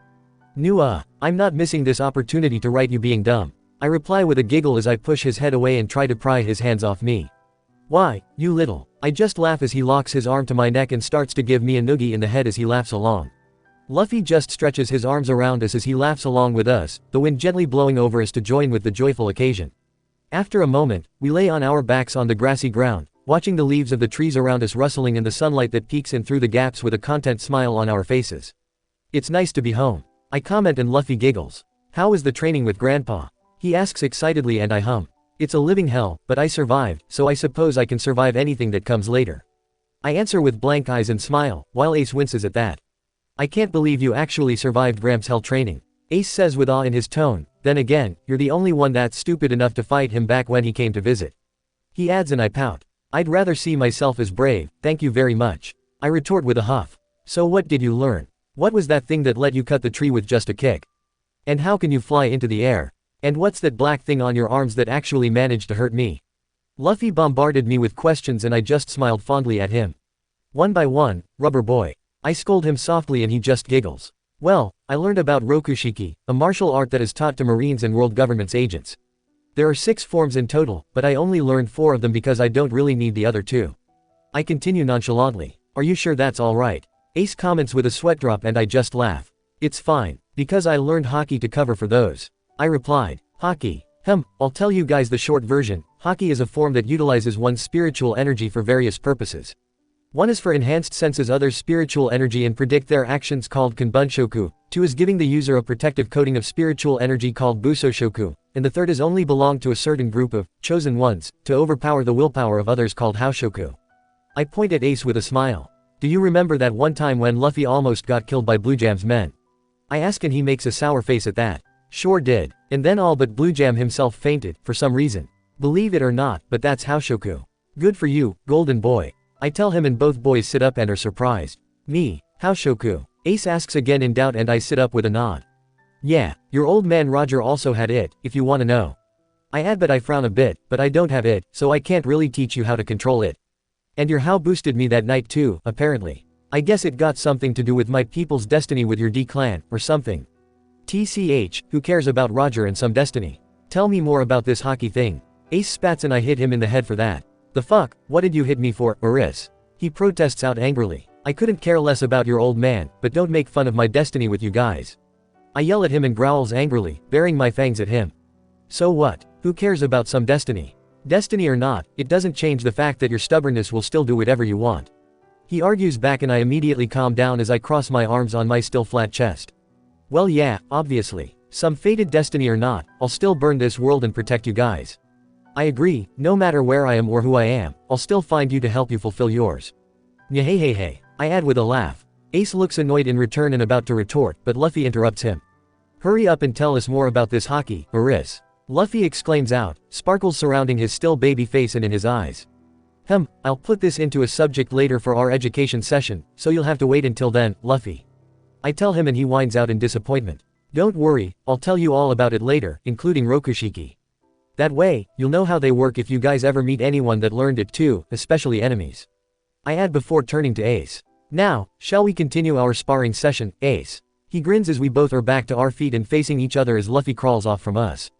I'm not missing this opportunity to write you being dumb. I reply with a giggle as I push his head away and try to pry his hands off me. Why, you little. I just laugh as he locks his arm to my neck and starts to give me a noogie in the head as he laughs along. Luffy just stretches his arms around us as he laughs along with us, the wind gently blowing over us to join with the joyful occasion. After a moment, we lay on our backs on the grassy ground, watching the leaves of the trees around us rustling in the sunlight that peeks in through the gaps with a content smile on our faces. It's nice to be home. I comment and Luffy giggles. How was the training with Grandpa? He asks excitedly and I hum. It's a living hell, but I survived, so I suppose I can survive anything that comes later. I answer with blank eyes and smile, while Ace winces at that. I can't believe you actually survived Gramps' hell training. Ace says with awe in his tone, then again, you're the only one that's stupid enough to fight him back when he came to visit. He adds and I pout. I'd rather see myself as brave, thank you very much. I retort with a huff. So what did you learn? What was that thing that let you cut the tree with just a kick? And how can you fly into the air? And what's that black thing on your arms that actually managed to hurt me? Luffy bombarded me with questions and I just smiled fondly at him. One by one, rubber boy. I scold him softly and he just giggles. Well, I learned about Rokushiki, a martial art that is taught to Marines and world government's agents. There are 6 forms in total, but I only learned 4 of them because I don't really need the other 2. I continue nonchalantly. Are you sure that's alright? Ace comments with a sweat drop and I just laugh. It's fine, because I learned hockey to cover for those. I replied. Hockey. I'll tell you guys the short version. Hockey is a form that utilizes one's spiritual energy for various purposes. One is for enhanced senses others' spiritual energy and predict their actions called Kanbunshoku, 2 is giving the user a protective coating of spiritual energy called Busoshoku, and the third is only belong to a certain group of chosen ones, to overpower the willpower of others called Haoshoku. I point at Ace with a smile. Do you remember that one time when Luffy almost got killed by Blue Jam's men? I ask and he makes a sour face at that. Sure did. And then all but Blue Jam himself fainted, for some reason. Believe it or not, but that's Haoshoku. Good for you, golden boy. I tell him and both boys sit up and are surprised. Me, Haoshoku? Ace asks again in doubt and I sit up with a nod. Yeah, your old man Roger also had it, if you wanna know. I add but I frown a bit, but I don't have it, so I can't really teach you how to control it. And your how boosted me that night too, apparently. I guess it got something to do with my people's destiny with your D-clan, or something. TCH, who cares about Roger and some destiny? Tell me more about this hockey thing. Ace spats and I hit him in the head for that. The fuck, what did you hit me for, Aris? He protests out angrily. I couldn't care less about your old man, but don't make fun of my destiny with you guys. I yell at him and growls angrily, baring my fangs at him. So what? Who cares about some destiny? Destiny or not, it doesn't change the fact that your stubbornness will still do whatever you want. He argues back and I immediately calm down as I cross my arms on my still flat chest. Well yeah, obviously. Some fated destiny or not, I'll still burn this world and protect you guys. I agree, no matter where I am or who I am, I'll still find you to help you fulfill yours. Nyeheheheh, I add with a laugh. Ace looks annoyed in return and about to retort, but Luffy interrupts him. Hurry up and tell us more about this hockey, Aris. Luffy exclaims out, sparkles surrounding his still baby face and in his eyes. I'll put this into a subject later for our education session, so you'll have to wait until then, Luffy. I tell him and he whines out in disappointment. Don't worry, I'll tell you all about it later, including Rokushiki. That way, you'll know how they work if you guys ever meet anyone that learned it too, especially enemies. I add before turning to Ace. Now, shall we continue our sparring session, Ace? He grins as we both are back to our feet and facing each other as Luffy crawls off from us.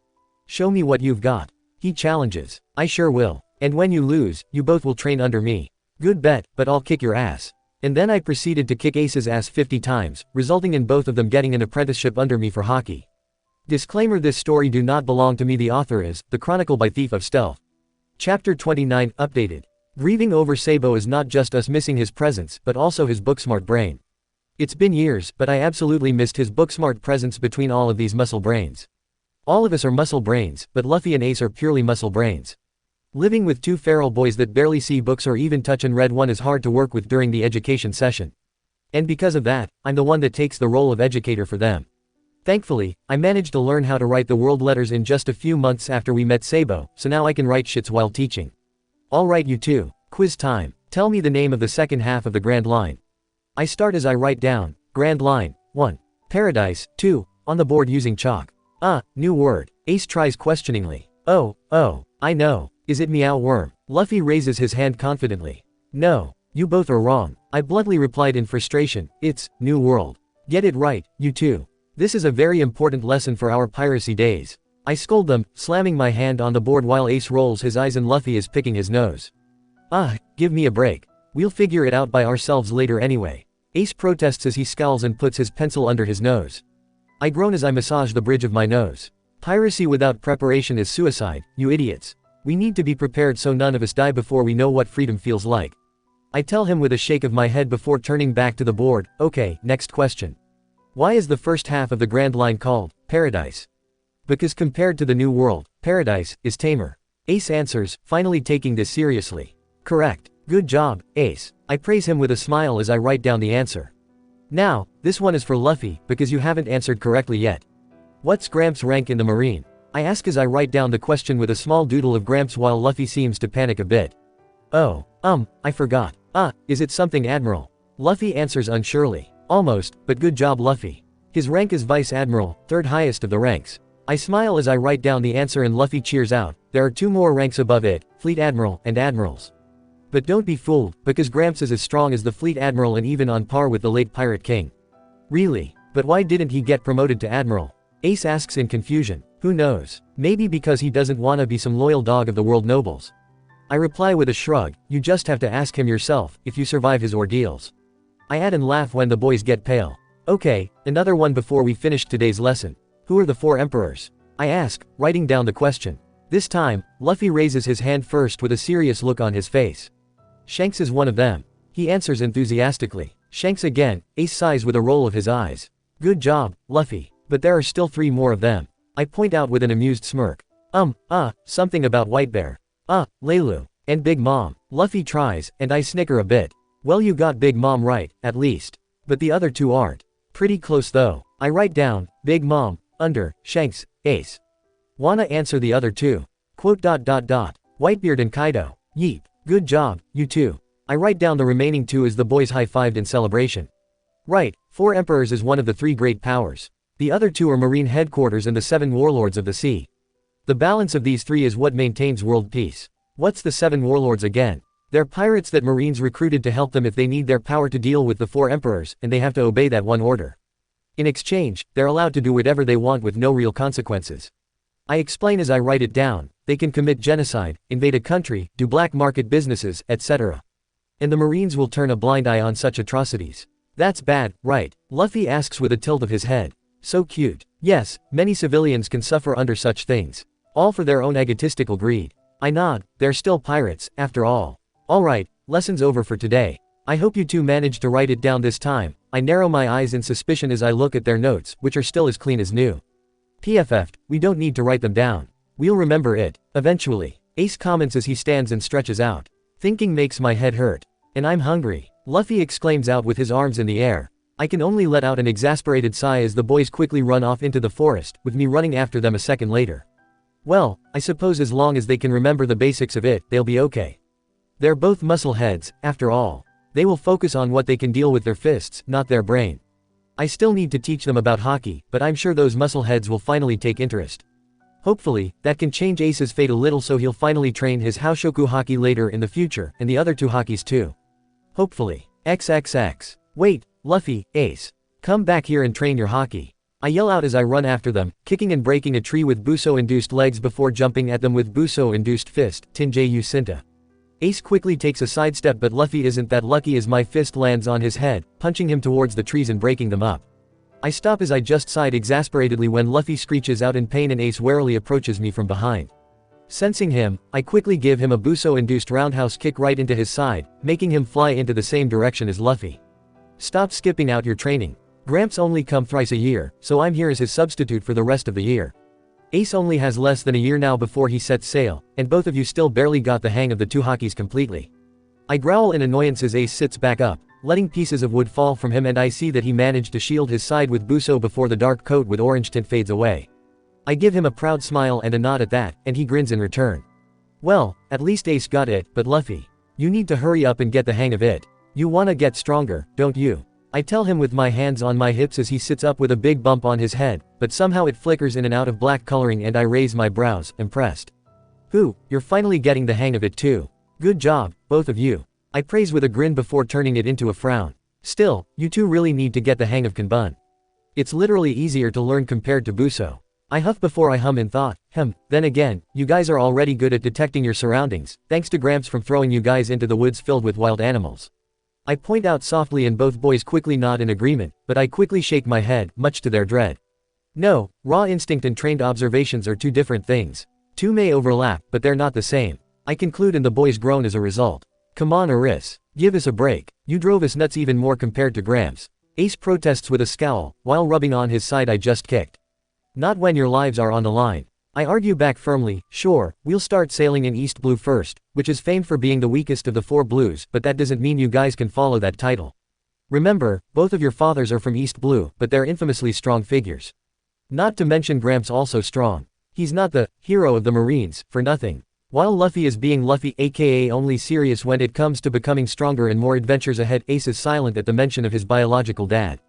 Show me what you've got. He challenges. I sure will. And when you lose, you both will train under me. Good bet, but I'll kick your ass. And then I proceeded to kick Ace's ass 50 times, resulting in both of them getting an apprenticeship under me for hockey. Disclaimer: this story do not belong to me. The author is The Chronicle by Thief of Stealth. Chapter 29, updated. Grieving over Sabo is not just us missing his presence, but also his book-smart brain. It's been years, but I absolutely missed his book-smart presence between all of these muscle brains. All of us are muscle brains, but Luffy and Ace are purely muscle brains. Living with two feral boys that barely see books or even touch and read one is hard to work with during the education session. And because of that, I'm the one that takes the role of educator for them. Thankfully, I managed to learn how to write the world letters in just a few months after we met Sabo, so now I can write shits while teaching. Alright you two, quiz time. Tell me the name of the second half of the Grand Line. I start as I write down, Grand Line, 1. Paradise, 2, on the board using chalk. New word. Ace tries questioningly. Oh, I know. Is it meow worm? Luffy raises his hand confidently. No, you both are wrong. I bluntly replied in frustration, it's, New World. Get it right, you two. This is a very important lesson for our piracy days. I scold them, slamming my hand on the board while Ace rolls his eyes and Luffy is picking his nose. Give me a break. We'll figure it out by ourselves later anyway. Ace protests as he scowls and puts his pencil under his nose. I groan as I massage the bridge of my nose. Piracy without preparation is suicide, you idiots. We need to be prepared so none of us die before we know what freedom feels like. I tell him with a shake of my head before turning back to the board. Okay, next question. Why is the first half of the Grand Line called Paradise? Because compared to the New World, Paradise is tamer. Ace answers, finally taking this seriously. Correct. Good job, Ace. I praise him with a smile as I write down the answer. Now, this one is for Luffy, because you haven't answered correctly yet. What's Gramps' rank in the Marine? I ask as I write down the question with a small doodle of Gramps while Luffy seems to panic a bit. Oh, I forgot. Is it something Admiral? Luffy answers unsurely. Almost, but good job Luffy. His rank is Vice Admiral, third highest of the ranks. I smile as I write down the answer and Luffy cheers out. There are 2 more ranks above it, Fleet Admiral and Admirals. But don't be fooled, because Gramps is as strong as the Fleet Admiral and even on par with the late Pirate King. Really? But why didn't he get promoted to Admiral? Ace asks in confusion. Who knows? Maybe because he doesn't wanna be some loyal dog of the world nobles. I reply with a shrug, you just have to ask him yourself, if you survive his ordeals. I add and laugh when the boys get pale. Okay, another one before we finish today's lesson. Who are the 4 emperors? I ask, writing down the question. This time, Luffy raises his hand first with a serious look on his face. Shanks is one of them. He answers enthusiastically. Shanks again. Ace sighs with a roll of his eyes. Good job, Luffy. But there are still 3 more of them. I point out with an amused smirk. Something about White Bear. Lelu. And Big Mom. Luffy tries, and I snicker a bit. Well, you got Big Mom right, at least. But the other 2 aren't. Pretty close though. I write down, Big Mom, under, Shanks, Ace. Wanna answer the other 2? Quote ... Whitebeard and Kaido. Yeep. Good job, you two. I write down the remaining 2 as the boys high-fived in celebration. Right, 4 emperors is one of the 3 great powers. The other 2 are Marine headquarters and the 7 warlords of the sea. The balance of these 3 is what maintains world peace. What's the 7 warlords again? They're pirates that Marines recruited to help them if they need their power to deal with the 4 emperors, and they have to obey that one order. In exchange, they're allowed to do whatever they want with no real consequences. I explain as I write it down. They can commit genocide, invade a country, do black market businesses, etc. And the Marines will turn a blind eye on such atrocities. That's bad, right? Luffy asks with a tilt of his head. So cute. Yes, many civilians can suffer under such things. All for their own egotistical greed. I nod. They're still pirates, after all. Alright, lesson's over for today. I hope you two managed to write it down this time. I narrow my eyes in suspicion as I look at their notes, which are still as clean as new. PFF'd, we don't need to write them down. We'll remember it, eventually. Ace comments as he stands and stretches out. Thinking makes my head hurt. And I'm hungry. Luffy exclaims out with his arms in the air. I can only let out an exasperated sigh as the boys quickly run off into the forest, with me running after them a second later. Well, I suppose as long as they can remember the basics of it, they'll be okay. They're both muscle heads, after all. They will focus on what they can deal with their fists, not their brain. I still need to teach them about hockey, but I'm sure those muscle heads will finally take interest. Hopefully, that can change Ace's fate a little so he'll finally train his Haoshoku hockey later in the future, and the other 2 hockeys too. Hopefully. XXX. Wait, Luffy, Ace. Come back here and train your hockey. I yell out as I run after them, kicking and breaking a tree with Buso-induced legs before jumping at them with Buso-induced fist, Tinjayu Sinta. Ace quickly takes a sidestep but Luffy isn't that lucky as my fist lands on his head, punching him towards the trees and breaking them up. I stop as I just sighed exasperatedly when Luffy screeches out in pain and Ace warily approaches me from behind. Sensing him, I quickly give him a Buso-induced roundhouse kick right into his side, making him fly into the same direction as Luffy. Stop skipping out your training. Gramps only come thrice a year, so I'm here as his substitute for the rest of the year. Ace only has less than a year now before he sets sail, and both of you still barely got the hang of the 2 hockeys completely. I growl in annoyance as Ace sits back up, letting pieces of wood fall from him and I see that he managed to shield his side with Buso before the dark coat with orange tint fades away. I give him a proud smile and a nod at that, and he grins in return. Well, at least Ace got it, but Luffy. You need to hurry up and get the hang of it. You wanna get stronger, don't you? I tell him with my hands on my hips as he sits up with a big bump on his head, but somehow it flickers in and out of black coloring and I raise my brows, impressed. You're finally getting the hang of it too. Good job, both of you. I praise with a grin before turning it into a frown. Still, you two really need to get the hang of Kanbun. It's literally easier to learn compared to Buso. I huff before I hum in thought, then again, you guys are already good at detecting your surroundings, thanks to Gramps from throwing you guys into the woods filled with wild animals. I point out softly and both boys quickly nod in agreement, but I quickly shake my head, much to their dread. No, raw instinct and trained observations are 2 different things. 2 may overlap, but they're not the same. I conclude and the boys groan as a result. Come on Aris. Give us a break. You drove us nuts even more compared to Gramps. Ace protests with a scowl, while rubbing on his side I just kicked. Not when your lives are on the line. I argue back firmly, sure, we'll start sailing in East Blue first, which is famed for being the weakest of the 4 blues, but that doesn't mean you guys can follow that title. Remember, both of your fathers are from East Blue, but they're infamously strong figures. Not to mention Gramps also strong. He's not the hero of the Marines, for nothing. While Luffy is being Luffy aka only serious when it comes to becoming stronger and more adventures ahead, Ace is silent at the mention of his biological dad.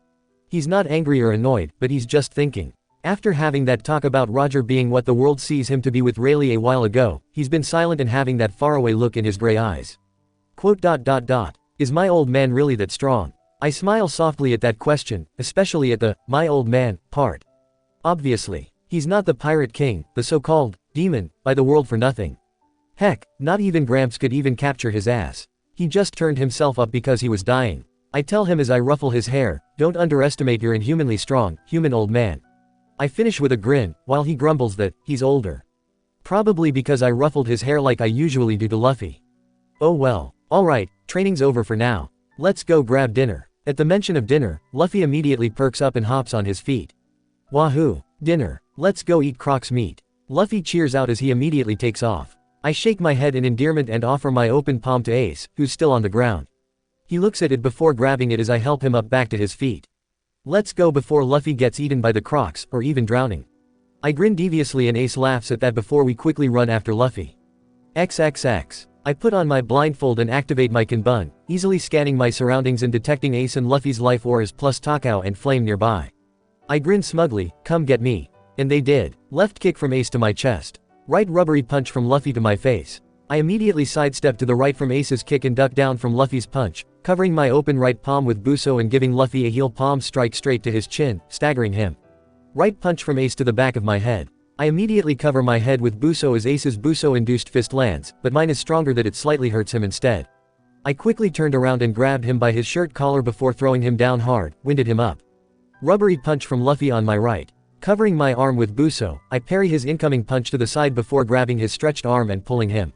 He's not angry or annoyed, but he's just thinking. After having that talk about Roger being what the world sees him to be with Rayleigh a while ago, he's been silent and having that faraway look in his gray eyes. Is my old man really that strong? I smile softly at that question, especially at the my old man part. Obviously. He's not the Pirate King, the so-called demon, by the world for nothing. Heck, not even Gramps could even capture his ass. He just turned himself up because he was dying. I tell him as I ruffle his hair, don't underestimate your inhumanly strong, human old man. I finish with a grin, while he grumbles that he's older. Probably because I ruffled his hair like I usually do to Luffy. Oh well. Alright, training's over for now. Let's go grab dinner. At the mention of dinner, Luffy immediately perks up and hops on his feet. Wahoo! Dinner. Let's go eat Croc's meat. Luffy cheers out as he immediately takes off. I shake my head in endearment and offer my open palm to Ace, who's still on the ground. He looks at it before grabbing it as I help him up back to his feet. Let's go before Luffy gets eaten by the Crocs, or even drowning. I grin deviously and Ace laughs at that before we quickly run after Luffy. XXX. I put on my blindfold and activate my Kanbun, easily scanning my surroundings and detecting Ace and Luffy's life auras plus Takao and Flame nearby. I grin smugly, come get me. And they did. Left kick from Ace to my chest. Right rubbery punch from Luffy to my face. I immediately sidestep to the right from Ace's kick and duck down from Luffy's punch, covering my open right palm with Buso and giving Luffy a heel palm strike straight to his chin, staggering him. Right punch from Ace to the back of my head. I immediately cover my head with Buso as Ace's Buso-induced fist lands, but mine is stronger that it slightly hurts him instead. I quickly turned around and grabbed him by his shirt collar before throwing him down hard, winded him up. Rubbery punch from Luffy on my right. Covering my arm with Buso, I parry his incoming punch to the side before grabbing his stretched arm and pulling him.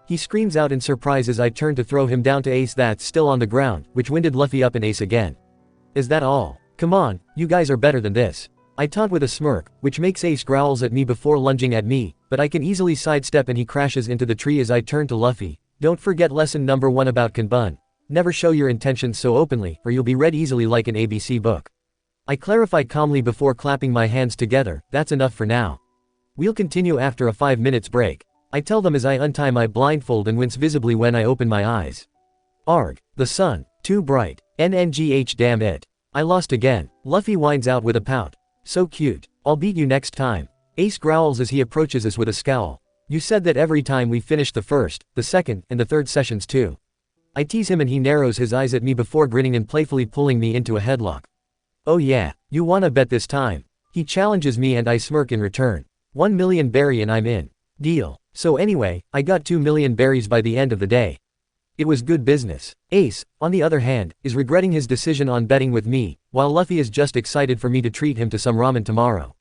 He screams out in surprise as I turn to throw him down to Ace that's still on the ground, which winded Luffy up and Ace again. Is that all? Come on, you guys are better than this. I taunt with a smirk, which makes Ace growls at me before lunging at me, but I can easily sidestep and he crashes into the tree as I turn to Luffy. Don't forget lesson number 1 about Kanbun. Never show your intentions so openly, or you'll be read easily like an ABC book. I clarify calmly before clapping my hands together, that's enough for now. We'll continue after a 5 minutes break. I tell them as I untie my blindfold and wince visibly when I open my eyes. Arg, the sun, too bright, NNGH damn it. I lost again, Luffy whines out with a pout. So cute, I'll beat you next time. Ace growls as he approaches us with a scowl. You said that every time we finish the first, the second, and the third sessions too. I tease him and he narrows his eyes at me before grinning and playfully pulling me into a headlock. Oh yeah, you wanna bet this time? He challenges me and I smirk in return. 1 million berry and I'm in. Deal. So anyway, I got 2 million berries by the end of the day. It was good business. Ace, on the other hand, is regretting his decision on betting with me, while Luffy is just excited for me to treat him to some ramen tomorrow.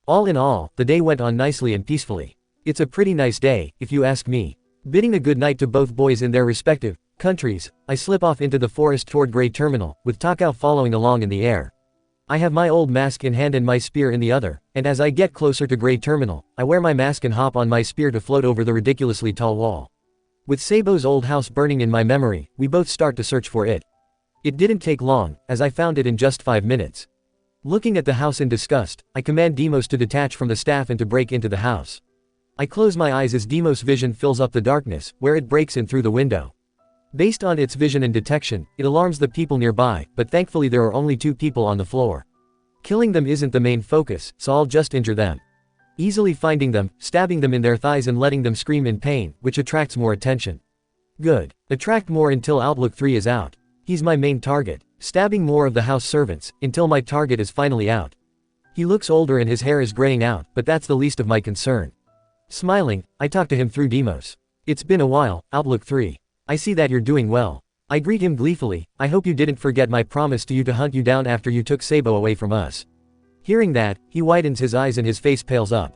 All in all, the day went on nicely and peacefully. It's a pretty nice day, if you ask me. Bidding a good night to both boys in their respective countries, I slip off into the forest toward Grey Terminal, with Takao following along in the air. I have my old mask in hand and my spear in the other, and as I get closer to Grey Terminal, I wear my mask and hop on my spear to float over the ridiculously tall wall. With Sabo's old house burning in my memory, we both start to search for it. It didn't take long, as I found it in just 5 minutes. Looking at the house in disgust, I command Deimos to detach from the staff and to break into the house. I close my eyes as Deimos' vision fills up the darkness, where it breaks in through the window. Based on its vision and detection, it alarms the people nearby, but thankfully there are only 2 people on the floor. Killing them isn't the main focus, so I'll just injure them. Easily finding them, stabbing them in their thighs and letting them scream in pain, which attracts more attention. Good. Attract more until Outlook 3 is out. He's my main target. Stabbing more of the house servants, until my target is finally out. He looks older and his hair is graying out, but that's the least of my concern. Smiling, I talk to him through Deimos. It's been a while, Outlook 3. I see that you're doing well. I greet him gleefully. I hope you didn't forget my promise to you to hunt you down after you took Sabo away from us. Hearing that, he widens his eyes and his face pales up.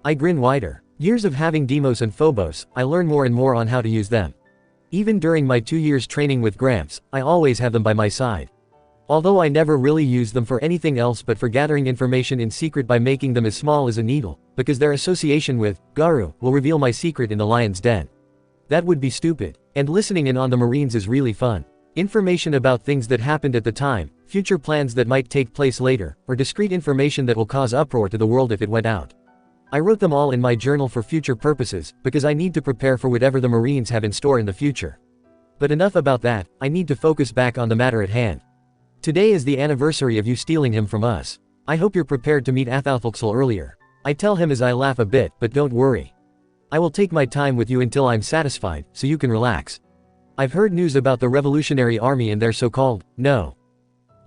I grin wider. Years of having Deimos and Phobos, I learn more and more on how to use them. Even during my 2 years training with Gramps, I always have them by my side. Although I never really use them for anything else but for gathering information in secret by making them as small as a needle, because their association with Garu will reveal my secret in the lion's den. That would be stupid, and listening in on the Marines is really fun. Information about things that happened at the time, future plans that might take place later, or discrete information that will cause uproar to the world if it went out. I wrote them all in my journal for future purposes, because I need to prepare for whatever the Marines have in store in the future. But enough about that, I need to focus back on the matter at hand. Today is the anniversary of you stealing him from us. I hope you're prepared to meet Athalthalxel earlier. I tell him as I laugh a bit, but don't worry. I will take my time with you until I'm satisfied, so you can relax. I've heard news about the Revolutionary Army and their so-called, no.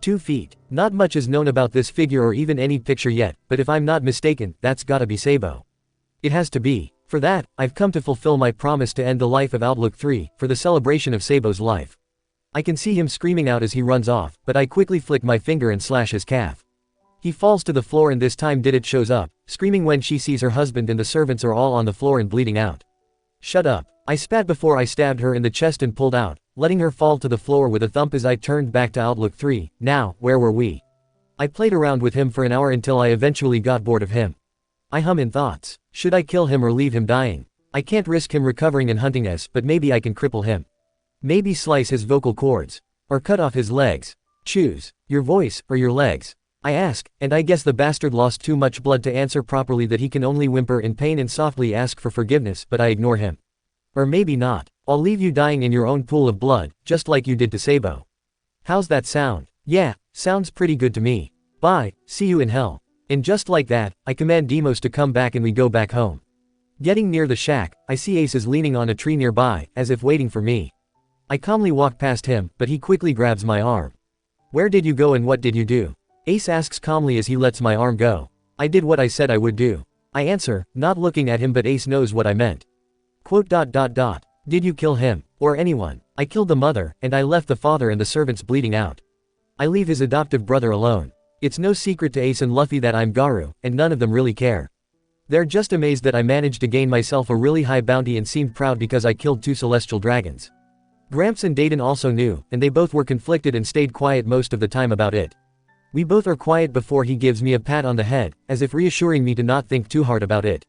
2 feet. Not much is known about this figure or even any picture yet, but if I'm not mistaken, that's gotta be Sabo. It has to be. For that, I've come to fulfill my promise to end the life of Outlook 3, for the celebration of Sabo's life. I can see him screaming out as he runs off, but I quickly flick my finger and slash his calf. He falls to the floor and this time Didit shows up, screaming when she sees her husband and the servants are all on the floor and bleeding out. Shut up. I spat before I stabbed her in the chest and pulled out, letting her fall to the floor with a thump as I turned back to Outlook 3. Now, where were we? I played around with him for an hour until I eventually got bored of him. I hum in thoughts. Should I kill him or leave him dying? I can't risk him recovering and hunting us, but maybe I can cripple him. Maybe slice his vocal cords. Or cut off his legs. Choose. Your voice, or your legs. I ask, and I guess the bastard lost too much blood to answer properly that he can only whimper in pain and softly ask for forgiveness, but I ignore him. Or maybe not. I'll leave you dying in your own pool of blood, just like you did to Sabo. How's that sound? Yeah, sounds pretty good to me. Bye, see you in hell. And just like that, I command Deimos to come back and we go back home. Getting near the shack, I see Ace is leaning on a tree nearby, as if waiting for me. I calmly walk past him, but he quickly grabs my arm. "Where did you go and what did you do?" Ace asks calmly as he lets my arm go. "I did what I said I would do." I answer, not looking at him, but Ace knows what I meant. Quote. "Did you kill him? Or anyone?" "I killed the mother, and I left the father and the servants bleeding out. I leave his adoptive brother alone. It's no secret to Ace and Luffy that I'm Garu, and none of them really care. They're just amazed that I managed to gain myself a really high bounty and seemed proud because I killed 2 celestial dragons. Gramps and Dayton also knew, and they both were conflicted and stayed quiet most of the time about it. We both are quiet before he gives me a pat on the head, as if reassuring me to not think too hard about it.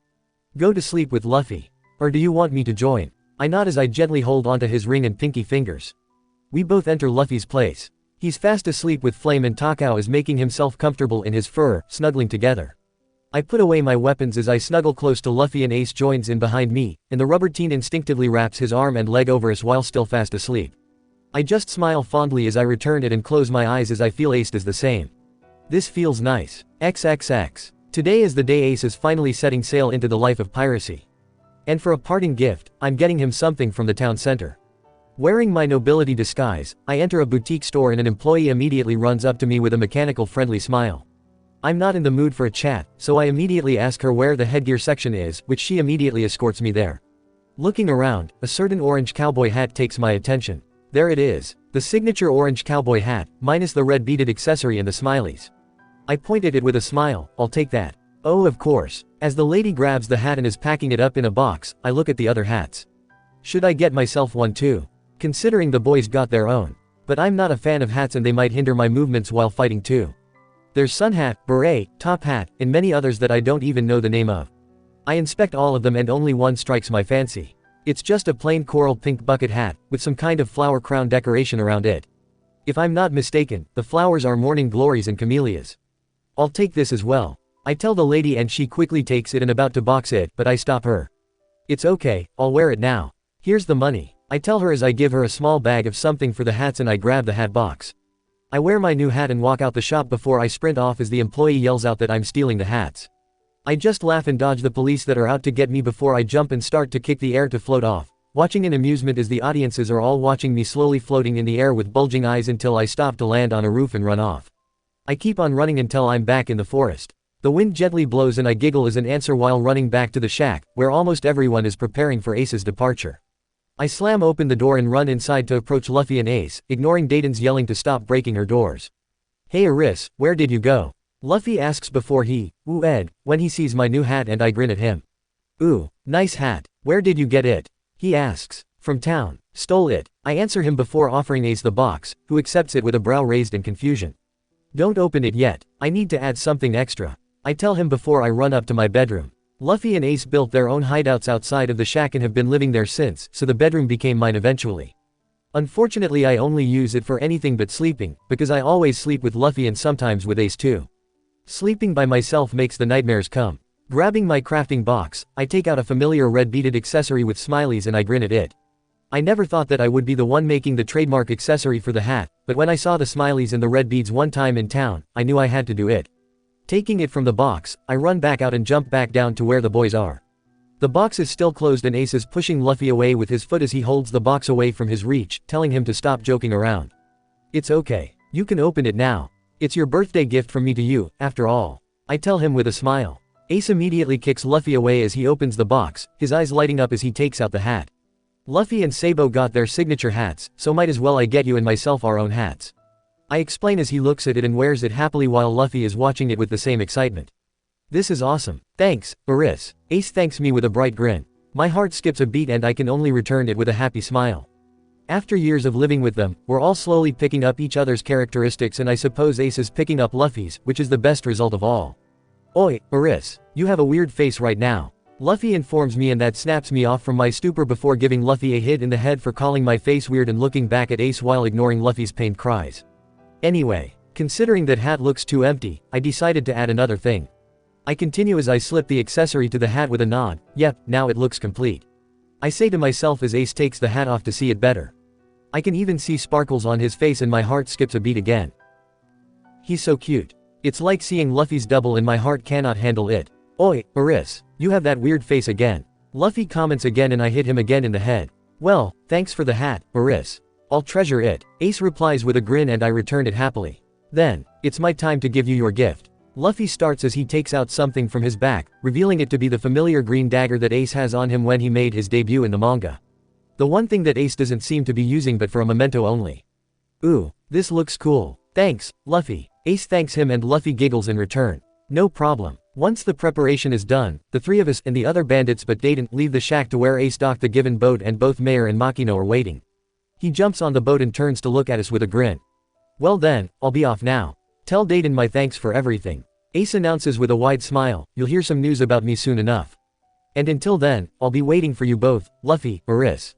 Go to sleep with Luffy. Or do you want me to join? I nod as I gently hold onto his ring and pinky fingers. We both enter Luffy's place. He's fast asleep with Flame and Takao is making himself comfortable in his fur, snuggling together. I put away my weapons as I snuggle close to Luffy and Ace joins in behind me, and the rubber teen instinctively wraps his arm and leg over us while still fast asleep. I just smile fondly as I return it and close my eyes as I feel Ace does the same. This feels nice. XXX. Today is the day Ace is finally setting sail into the life of piracy. And for a parting gift, I'm getting him something from the town center. Wearing my nobility disguise, I enter a boutique store and an employee immediately runs up to me with a mechanical friendly smile. I'm not in the mood for a chat, so I immediately ask her where the headgear section is, which she immediately escorts me there. Looking around, a certain orange cowboy hat takes my attention. There it is, the signature orange cowboy hat, minus the red beaded accessory and the smileys. I point at it with a smile, "I'll take that." "Oh, of course." As the lady grabs the hat and is packing it up in a box, I look at the other hats. Should I get myself one too? Considering the boys got their own. But I'm not a fan of hats and they might hinder my movements while fighting too. There's sun hat, beret, top hat, and many others that I don't even know the name of. I inspect all of them and only one strikes my fancy. It's just a plain coral pink bucket hat, with some kind of flower crown decoration around it. If I'm not mistaken, the flowers are morning glories and camellias. I'll take this as well. I tell the lady and she quickly takes it and about to box it, but I stop her. It's okay, I'll wear it now. Here's the money. I tell her as I give her a small bag of something for the hats and I grab the hat box. I wear my new hat and walk out the shop before I sprint off as the employee yells out that I'm stealing the hats. I just laugh and dodge the police that are out to get me before I jump and start to kick the air to float off, watching in amusement as the audiences are all watching me slowly floating in the air with bulging eyes until I stop to land on a roof and run off. I keep on running until I'm back in the forest. The wind gently blows and I giggle as an answer while running back to the shack, where almost everyone is preparing for Ace's departure. I slam open the door and run inside to approach Luffy and Ace, ignoring Dayton's yelling to stop breaking her doors. "Hey Aris, where did you go?" Luffy asks before he, Ed, when he sees my new hat and I grin at him. "Ooh, nice hat. Where did you get it?" he asks. "From town. Stole it." I answer him before offering Ace the box, who accepts it with a brow raised in confusion. "Don't open it yet, I need to add something extra." I tell him before I run up to my bedroom. Luffy and Ace built their own hideouts outside of the shack and have been living there since, so the bedroom became mine eventually. Unfortunately I only use it for anything but sleeping, because I always sleep with Luffy and sometimes with Ace too. Sleeping by myself makes the nightmares come. Grabbing my crafting box, I take out a familiar red beaded accessory with smileys and I grin at it. I never thought that I would be the one making the trademark accessory for the hat, but when I saw the smileys and the red beads one time in town, I knew I had to do it. Taking it from the box, I run back out and jump back down to where the boys are. The box is still closed and Ace is pushing Luffy away with his foot as he holds the box away from his reach, telling him to stop joking around. "It's okay. You can open it now. It's your birthday gift from me to you, after all." I tell him with a smile. Ace immediately kicks Luffy away as he opens the box, his eyes lighting up as he takes out the hat. "Luffy and Sabo got their signature hats, so might as well I get you and myself our own hats." I explain as he looks at it and wears it happily while Luffy is watching it with the same excitement. "This is awesome. Thanks, Aris." Ace thanks me with a bright grin. My heart skips a beat and I can only return it with a happy smile. After years of living with them, we're all slowly picking up each other's characteristics and I suppose Ace is picking up Luffy's, which is the best result of all. "Oi, Aris, you have a weird face right now." Luffy informs me and that snaps me off from my stupor before giving Luffy a hit in the head for calling my face weird and looking back at Ace while ignoring Luffy's pained cries. Anyway, considering that hat looks too empty, I decided to add another thing. I continue as I slip the accessory to the hat with a nod. "Yep, now it looks complete." I say to myself as Ace takes the hat off to see it better. I can even see sparkles on his face and my heart skips a beat again. He's so cute. It's like seeing Luffy's double and my heart cannot handle it. "Oi, Aris, you have that weird face again." Luffy comments again and I hit him again in the head. Well, thanks for the hat, Baris. I'll treasure it. Ace replies with a grin and I return it happily. Then, it's my time to give you your gift. Luffy starts as he takes out something from his back, revealing it to be the familiar green dagger that Ace has on him when he made his debut in the manga. The one thing that Ace doesn't seem to be using but for a memento only. Ooh, this looks cool. Thanks, Luffy. Ace thanks him and Luffy giggles in return. No problem. Once the preparation is done, the three of us and the other bandits but Dayton leave the shack to where Ace docked the given boat and both Mayor and Makino are waiting. He jumps on the boat and turns to look at us with a grin. Well then, I'll be off now. Tell Dayton my thanks for everything. Ace announces with a wide smile, you'll hear some news about me soon enough. And until then, I'll be waiting for you both, Luffy, Baris.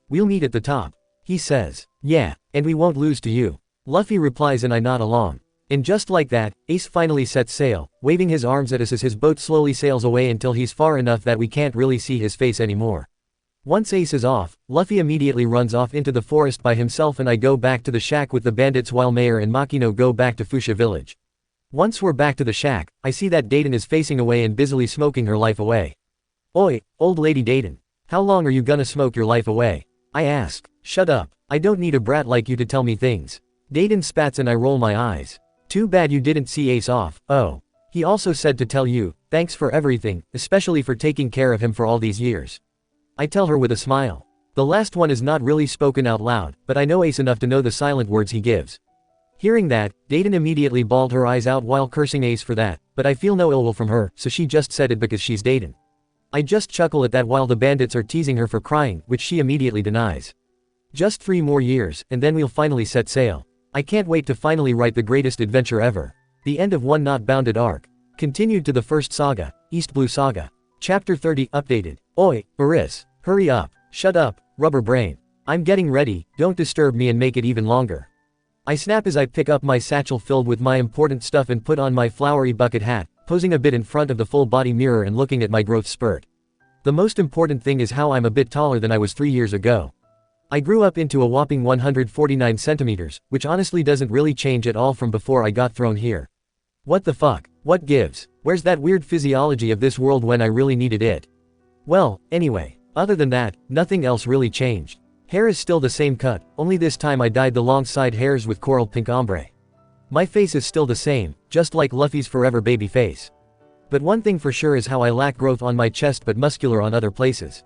We'll meet at the top. He says. Yeah, and we won't lose to you. Luffy replies and I nod along. And just like that, Ace finally sets sail, waving his arms at us as his boat slowly sails away until he's far enough that we can't really see his face anymore. Once Ace is off, Luffy immediately runs off into the forest by himself and I go back to the shack with the bandits while Mayor and Makino go back to Fuchsia village. Once we're back to the shack, I see that Dayton is facing away and busily smoking her life away. Oi, old lady Dayton. How long are you gonna smoke your life away? I ask. Shut up. I don't need a brat like you to tell me things. Dayton spats and I roll my eyes. Too bad you didn't see Ace off. Oh. He also said to tell you, thanks for everything, especially for taking care of him for all these years. I tell her with a smile. The last one is not really spoken out loud, but I know Ace enough to know the silent words he gives. Hearing that, Dayton immediately bawled her eyes out while cursing Ace for that, but I feel no ill will from her, so she just said it because she's Dayton. I just chuckle at that while the bandits are teasing her for crying, which she immediately denies. Just 3 more years, and then we'll finally set sail. I can't wait to finally write the greatest adventure ever. The end of One Not Bounded arc. Continued to the first saga, East Blue Saga. Chapter 30 updated. Oi, Baris. Hurry up. Shut up, rubber brain. I'm getting ready, don't disturb me and make it even longer. I snap as I pick up my satchel filled with my important stuff and put on my flowery bucket hat, posing a bit in front of the full body mirror and looking at my growth spurt. The most important thing is how I'm a bit taller than I was 3 years ago. I grew up into a whopping 149 centimeters, which honestly doesn't really change at all from before I got thrown here. What the fuck? What gives? Where's that weird physiology of this world when I really needed it? Well, anyway, other than that, nothing else really changed. Hair is still the same cut, only this time I dyed the long side hairs with coral pink ombre. My face is still the same, just like Luffy's forever baby face. But one thing for sure is how I lack growth on my chest but muscular on other places.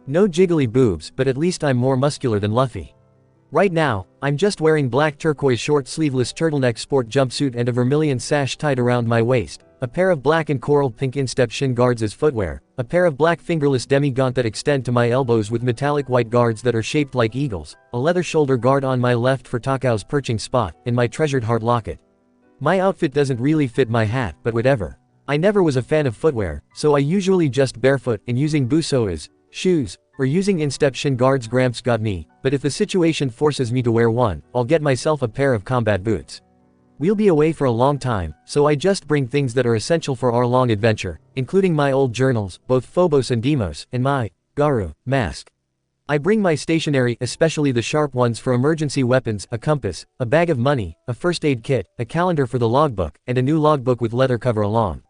No jiggly boobs, but at least I'm more muscular than Luffy. Right now, I'm just wearing black turquoise short sleeveless turtleneck sport jumpsuit and a vermilion sash tied around my waist, a pair of black and coral pink instep shin guards as footwear, a pair of black fingerless demi-gaunt that extend to my elbows with metallic white guards that are shaped like eagles, a leather shoulder guard on my left for Takao's perching spot, and my treasured heart locket. My outfit doesn't really fit my hat, but whatever. I never was a fan of footwear, so I usually just barefoot and using busoas, shoes, or using instep shin guards Gramps got me, but if the situation forces me to wear one, I'll get myself a pair of combat boots. We'll be away for a long time, so I just bring things that are essential for our long adventure, including my old journals, both Phobos and Deimos, and my Garu mask. I bring my stationery, especially the sharp ones for emergency weapons, a compass, a bag of money, a first aid kit, a calendar for the logbook, and a new logbook with leather cover along.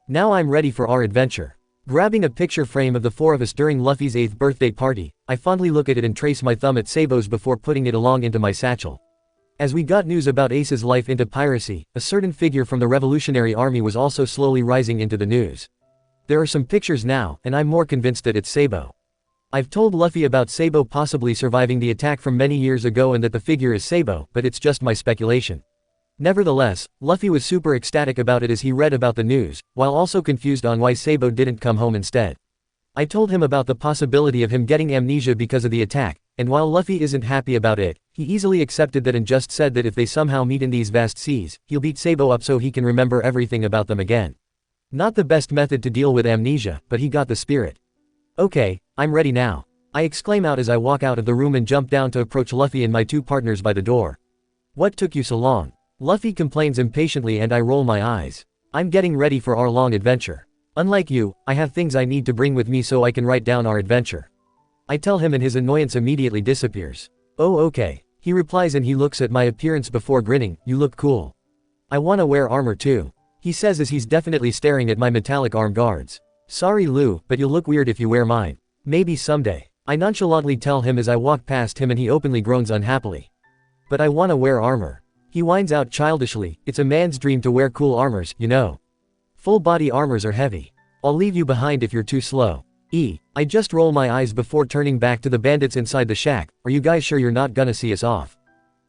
Now I'm ready for our adventure. Grabbing a picture frame of the 4 of us during Luffy's 8th birthday party, I fondly look at it and trace my thumb at Sabo's before putting it along into my satchel. As we got news about Ace's life into piracy, a certain figure from the Revolutionary Army was also slowly rising into the news. There are some pictures now, and I'm more convinced that it's Sabo. I've told Luffy about Sabo possibly surviving the attack from many years ago and that the figure is Sabo, but it's just my speculation. Nevertheless, Luffy was super ecstatic about it as he read about the news, while also confused on why Sabo didn't come home instead. I told him about the possibility of him getting amnesia because of the attack, and while Luffy isn't happy about it, he easily accepted that and just said that if they somehow meet in these vast seas, he'll beat Sabo up so he can remember everything about them again. Not the best method to deal with amnesia, but he got the spirit. Okay, I'm ready now. I exclaim out as I walk out of the room and jump down to approach Luffy and my 2 partners by the door. What took you so long? Luffy complains impatiently and I roll my eyes. I'm getting ready for our long adventure. Unlike you, I have things I need to bring with me so I can write down our adventure. I tell him and his annoyance immediately disappears. Oh okay, he replies and he looks at my appearance before grinning, you look cool. I wanna wear armor too. He says as he's definitely staring at my metallic arm guards. Sorry Lou, but you'll look weird if you wear mine. Maybe someday. I nonchalantly tell him as I walk past him and he openly groans unhappily. But I wanna wear armor. He whines out childishly, it's a man's dream to wear cool armors, you know. Full body armors are heavy. I'll leave you behind if you're too slow. I just roll my eyes before turning back to the bandits inside the shack. Are you guys sure you're not gonna see us off?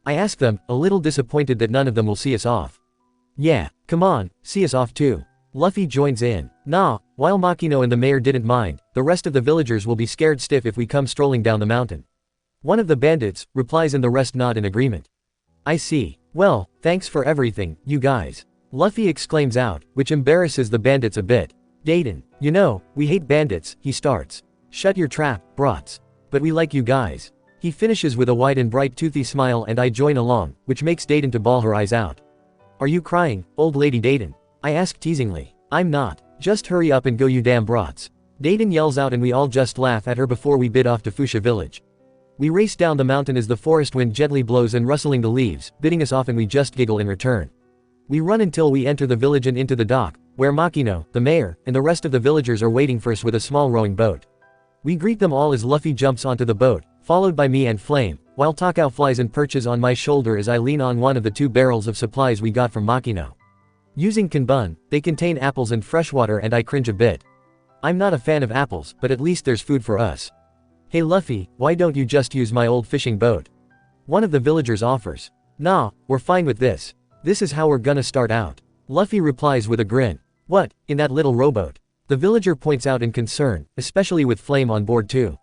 I ask them, a little disappointed that none of them will see us off. Yeah, come on, see us off too. Luffy joins in. Nah, while Makino and the mayor didn't mind, the rest of the villagers will be scared stiff if we come strolling down the mountain. One of the bandits replies and the rest nod in agreement. I see. Well, thanks for everything, you guys. Luffy exclaims out, which embarrasses the bandits a bit. Dayton, you know, we hate bandits, he starts. Shut your trap, brats. But we like you guys. He finishes with a wide and bright toothy smile and I join along, which makes Dayton to bawl her eyes out. Are you crying, old lady Dayton? I ask teasingly. I'm not. Just hurry up and go you damn brats. Dayton yells out and we all just laugh at her before we bid off to Fuchsia village. We race down the mountain as the forest wind gently blows and rustling the leaves, bidding us off and we just giggle in return. We run until we enter the village and into the dock, where Makino, the mayor, and the rest of the villagers are waiting for us with a small rowing boat. We greet them all as Luffy jumps onto the boat, followed by me and Flame, while Takao flies and perches on my shoulder as I lean on one of the 2 barrels of supplies we got from Makino. Using kanbun, they contain apples and fresh water and I cringe a bit. I'm not a fan of apples, but at least there's food for us. Hey Luffy, why don't you just use my old fishing boat? One of the villagers offers. Nah, we're fine with this. This is how we're gonna start out. Luffy replies with a grin. What, in that little rowboat? The villager points out in concern, especially with Flame on board too.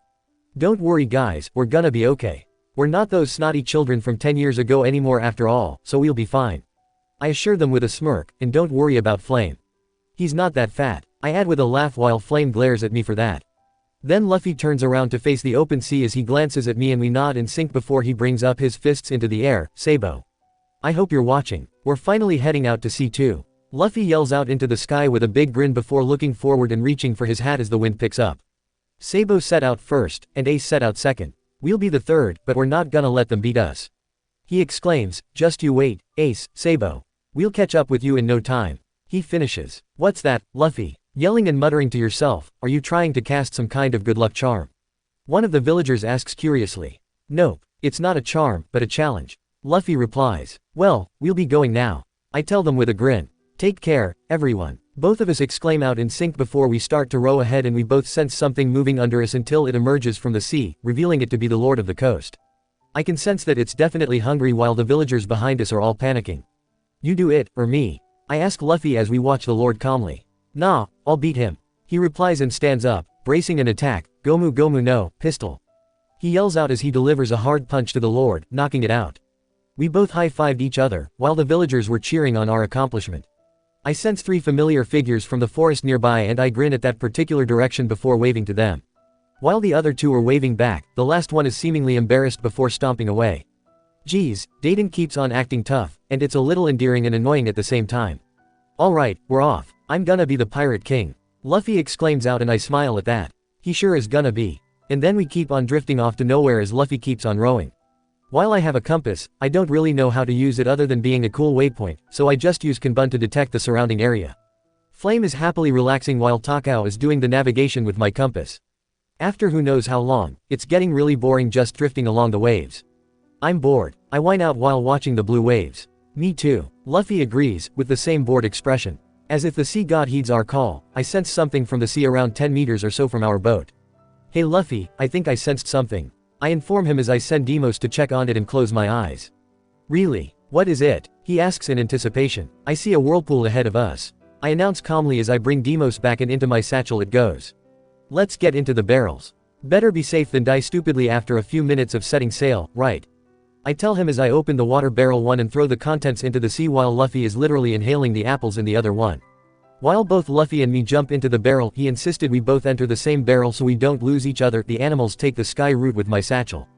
Don't worry guys, we're gonna be okay. We're not those snotty children from 10 years ago anymore after all, so we'll be fine. I assure them with a smirk, and don't worry about Flame. He's not that fat, I add with a laugh while Flame glares at me for that. Then Luffy turns around to face the open sea as he glances at me and we nod in sync before he brings up his fists into the air. Sabo. I hope you're watching. We're finally heading out to sea too. Luffy yells out into the sky with a big grin before looking forward and reaching for his hat as the wind picks up. Sabo set out first, and Ace set out second. We'll be the third, but we're not gonna let them beat us. He exclaims, just you wait, Ace, Sabo. We'll catch up with you in no time. He finishes. What's that, Luffy? Yelling and muttering to yourself, are you trying to cast some kind of good luck charm? One of the villagers asks curiously. Nope, it's not a charm, but a challenge. Luffy replies. Well, we'll be going now. I tell them with a grin. Take care, everyone. Both of us exclaim out in sync before we start to row ahead and we both sense something moving under us until it emerges from the sea, revealing it to be the Lord of the Coast. I can sense that it's definitely hungry while the villagers behind us are all panicking. You do it, or me? I ask Luffy as we watch the Lord calmly. Nah, I'll beat him. He replies and stands up, bracing an attack. Gomu Gomu no, pistol. He yells out as he delivers a hard punch to the Lord, knocking it out. We both high-fived each other, while the villagers were cheering on our accomplishment. I sense 3 familiar figures from the forest nearby and I grin at that particular direction before waving to them. While the other 2 are waving back, the last one is seemingly embarrassed before stomping away. Geez, Dayton keeps on acting tough, and it's a little endearing and annoying at the same time. Alright, we're off. I'm gonna be the Pirate King. Luffy exclaims out and I smile at that. He sure is gonna be. And then we keep on drifting off to nowhere as Luffy keeps on rowing. While I have a compass, I don't really know how to use it other than being a cool waypoint, so I just use kanbun to detect the surrounding area. Flame is happily relaxing while Takao is doing the navigation with my compass. After who knows how long, it's getting really boring just drifting along the waves. I'm bored. I whine out while watching the blue waves. Me too. Luffy agrees, with the same bored expression. As if the sea god heeds our call, I sense something from the sea around 10 meters or so from our boat. Hey Luffy, I think I sensed something. I inform him as I send Deimos to check on it and close my eyes. Really? What is it? He asks in anticipation. I see a whirlpool ahead of us. I announce calmly as I bring Deimos back and into my satchel it goes. Let's get into the barrels. Better be safe than die stupidly after a few minutes of setting sail, right? I tell him as I open the water barrel one and throw the contents into the sea while Luffy is literally inhaling the apples in the other one. While both Luffy and me jump into the barrel, he insisted we both enter the same barrel so we don't lose each other. The animals take the sky route with my satchel.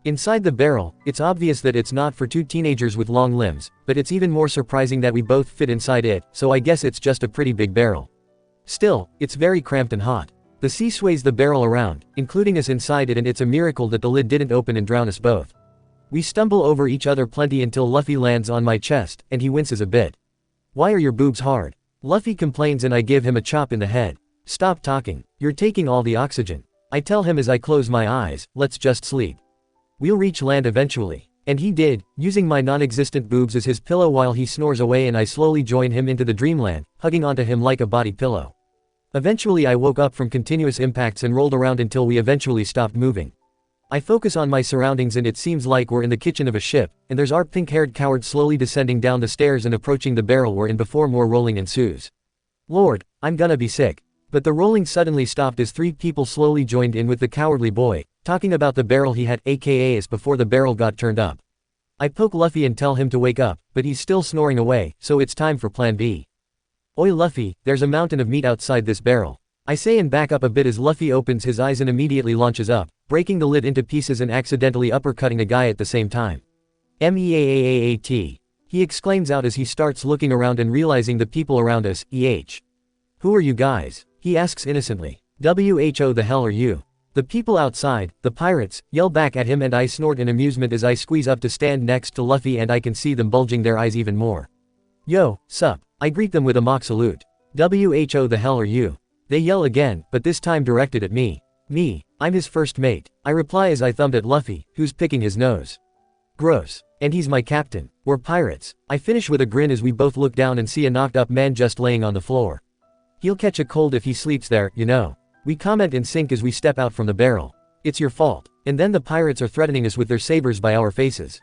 Inside the barrel, it's obvious that it's not for 2 teenagers with long limbs, but it's even more surprising that we both fit inside it, so I guess it's just a pretty big barrel. Still, it's very cramped and hot. The sea sways the barrel around, including us inside it, and it's a miracle that the lid didn't open and drown us both. We stumble over each other plenty until Luffy lands on my chest, and he winces a bit. Why are your boobs hard? Luffy complains and I give him a chop in the head. Stop talking. You're taking all the oxygen. I tell him as I close my eyes, let's just sleep. We'll reach land eventually. And he did, using my non-existent boobs as his pillow while he snores away, and I slowly join him into the dreamland, hugging onto him like a body pillow. Eventually I woke up from continuous impacts and rolled around until we eventually stopped moving. I focus on my surroundings and it seems like we're in the kitchen of a ship, and there's our pink-haired coward slowly descending down the stairs and approaching the barrel we're in before more rolling ensues. Lord, I'm gonna be sick. But the rolling suddenly stopped as 3 people slowly joined in with the cowardly boy, talking about the barrel he had, aka as before the barrel got turned up. I poke Luffy and tell him to wake up, but he's still snoring away, so it's time for plan B. Oi Luffy, there's a mountain of meat outside this barrel. I say and back up a bit as Luffy opens his eyes and immediately launches up, breaking the lid into pieces and accidentally uppercutting a guy at the same time. "Meaaat. He exclaims out as he starts looking around and realizing the people around us, Who are you guys? He asks innocently. Who the hell are you? The people outside, the pirates, yell back at him and I snort in amusement as I squeeze up to stand next to Luffy and I can see them bulging their eyes even more. Yo, sup? I greet them with a mock salute. Who the hell are you? They yell again, but this time directed at me. Me, I'm his first mate, I reply as I thumbed at Luffy, who's picking his nose. Gross. And he's my captain. We're pirates. I finish with a grin as we both look down and see a knocked up man just laying on the floor. He'll catch a cold if he sleeps there, you know. We comment in sync as we step out from the barrel. It's your fault. And then the pirates are threatening us with their sabers by our faces.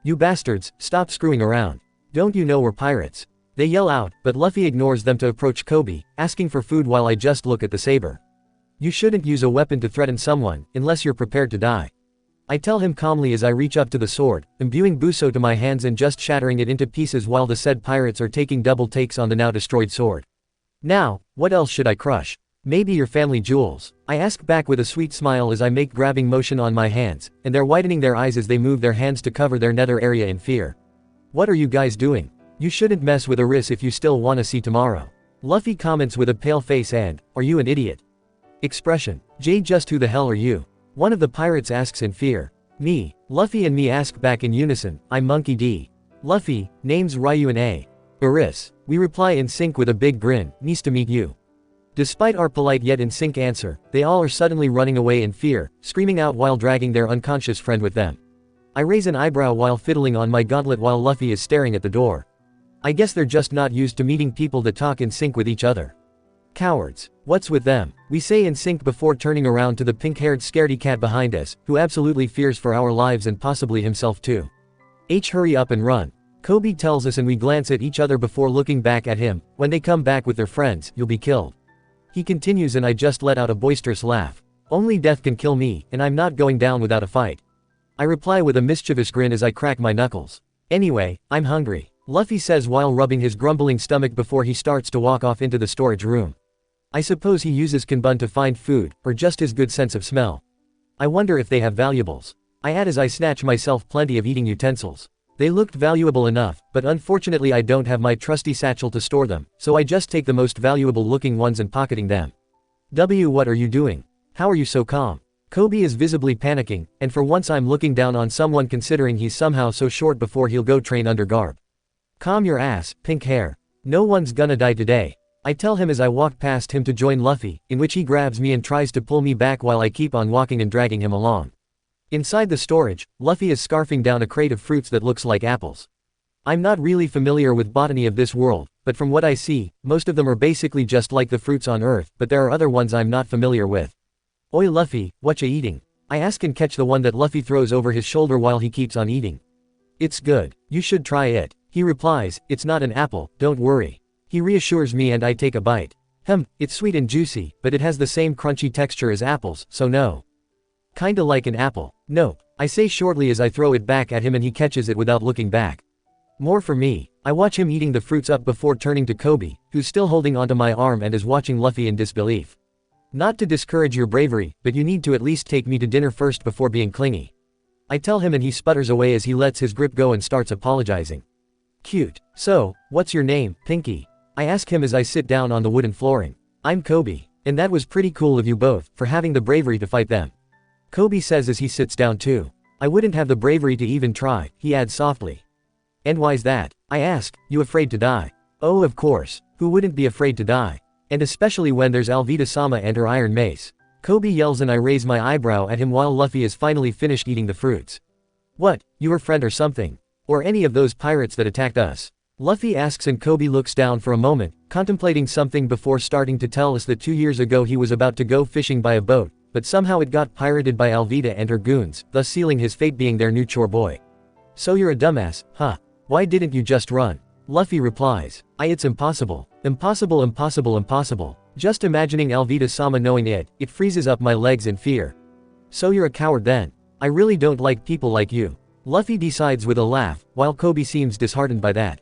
You bastards, stop screwing around. Don't you know we're pirates? They yell out, but Luffy ignores them to approach Kobe, asking for food while I just look at the saber. You shouldn't use a weapon to threaten someone, unless you're prepared to die. I tell him calmly as I reach up to the sword, imbuing Buso to my hands and just shattering it into pieces while the said pirates are taking double takes on the now destroyed sword. Now, what else should I crush? Maybe your family jewels. I ask back with a sweet smile as I make grabbing motion on my hands, and they're widening their eyes as they move their hands to cover their nether area in fear. What are you guys doing? You shouldn't mess with Aris if you still wanna see tomorrow. Luffy comments with a pale face and, are you an idiot? Expression. Just who the hell are you? One of the pirates asks in fear. Me. Luffy and me ask back in unison, I'm Monkey D. Luffy, name's Ryu and A. Aris. We reply in sync with a big grin, nice to meet you. Despite our polite yet in sync answer, they all are suddenly running away in fear, screaming out while dragging their unconscious friend with them. I raise an eyebrow while fiddling on my gauntlet while Luffy is staring at the door. I guess they're just not used to meeting people that talk in sync with each other. Cowards. What's with them? We say in sync before turning around to the pink-haired scaredy cat behind us, who absolutely fears for our lives and possibly himself too. Hurry up and run. Kobe tells us and we glance at each other before looking back at him. When they come back with their friends, you'll be killed. He continues and I just let out a boisterous laugh. Only death can kill me, and I'm not going down without a fight. I reply with a mischievous grin as I crack my knuckles. Anyway, I'm hungry. Luffy says while rubbing his grumbling stomach before he starts to walk off into the storage room. I suppose he uses Kanbun to find food, or just his good sense of smell. I wonder if they have valuables. I add as I snatch myself plenty of eating utensils. They looked valuable enough, but unfortunately I don't have my trusty satchel to store them, so I just take the most valuable looking ones and pocketing them. What are you doing? How are you so calm? Kobe is visibly panicking, and for once I'm looking down on someone considering he's somehow so short before he'll go train under garb. Calm your ass, pink hair. No one's gonna die today. I tell him as I walk past him to join Luffy, in which he grabs me and tries to pull me back while I keep on walking and dragging him along. Inside the storage, Luffy is scarfing down a crate of fruits that looks like apples. I'm not really familiar with botany of this world, but from what I see, most of them are basically just like the fruits on Earth, but there are other ones I'm not familiar with. Oi Luffy, whatcha eating? I ask and catch the one that Luffy throws over his shoulder while he keeps on eating. It's good. You should try it. He replies, it's not an apple, don't worry. He reassures me and I take a bite. It's sweet and juicy, but it has the same crunchy texture as apples, so no. Kinda like an apple. Nope. I say shortly as I throw it back at him and he catches it without looking back. More for me. I watch him eating the fruits up before turning to Kobe, who's still holding onto my arm and is watching Luffy in disbelief. Not to discourage your bravery, but you need to at least take me to dinner first before being clingy. I tell him and he sputters away as he lets his grip go and starts apologizing. Cute. So, what's your name, Pinky? I ask him as I sit down on the wooden flooring. I'm Kobe, and that was pretty cool of you both, for having the bravery to fight them. Kobe says as he sits down too. I wouldn't have the bravery to even try, he adds softly. And why's that? I ask, you afraid to die? Oh of course, who wouldn't be afraid to die? And especially when there's Alvida-sama and her iron mace. Kobe yells and I raise my eyebrow at him while Luffy has finally finished eating the fruits. What, you her friend or something? Or any of those pirates that attacked us? Luffy asks and Kobe looks down for a moment, contemplating something before starting to tell us that 2 years ago he was about to go fishing by a boat, but somehow it got pirated by Alvida and her goons, thus sealing his fate being their new chore boy. So you're a dumbass, huh? Why didn't you just run? Luffy replies, it's impossible. Impossible, impossible, impossible. Just imagining Alvida-sama knowing it freezes up my legs in fear. So you're a coward then. I really don't like people like you. Luffy decides with a laugh, while Kobe seems disheartened by that.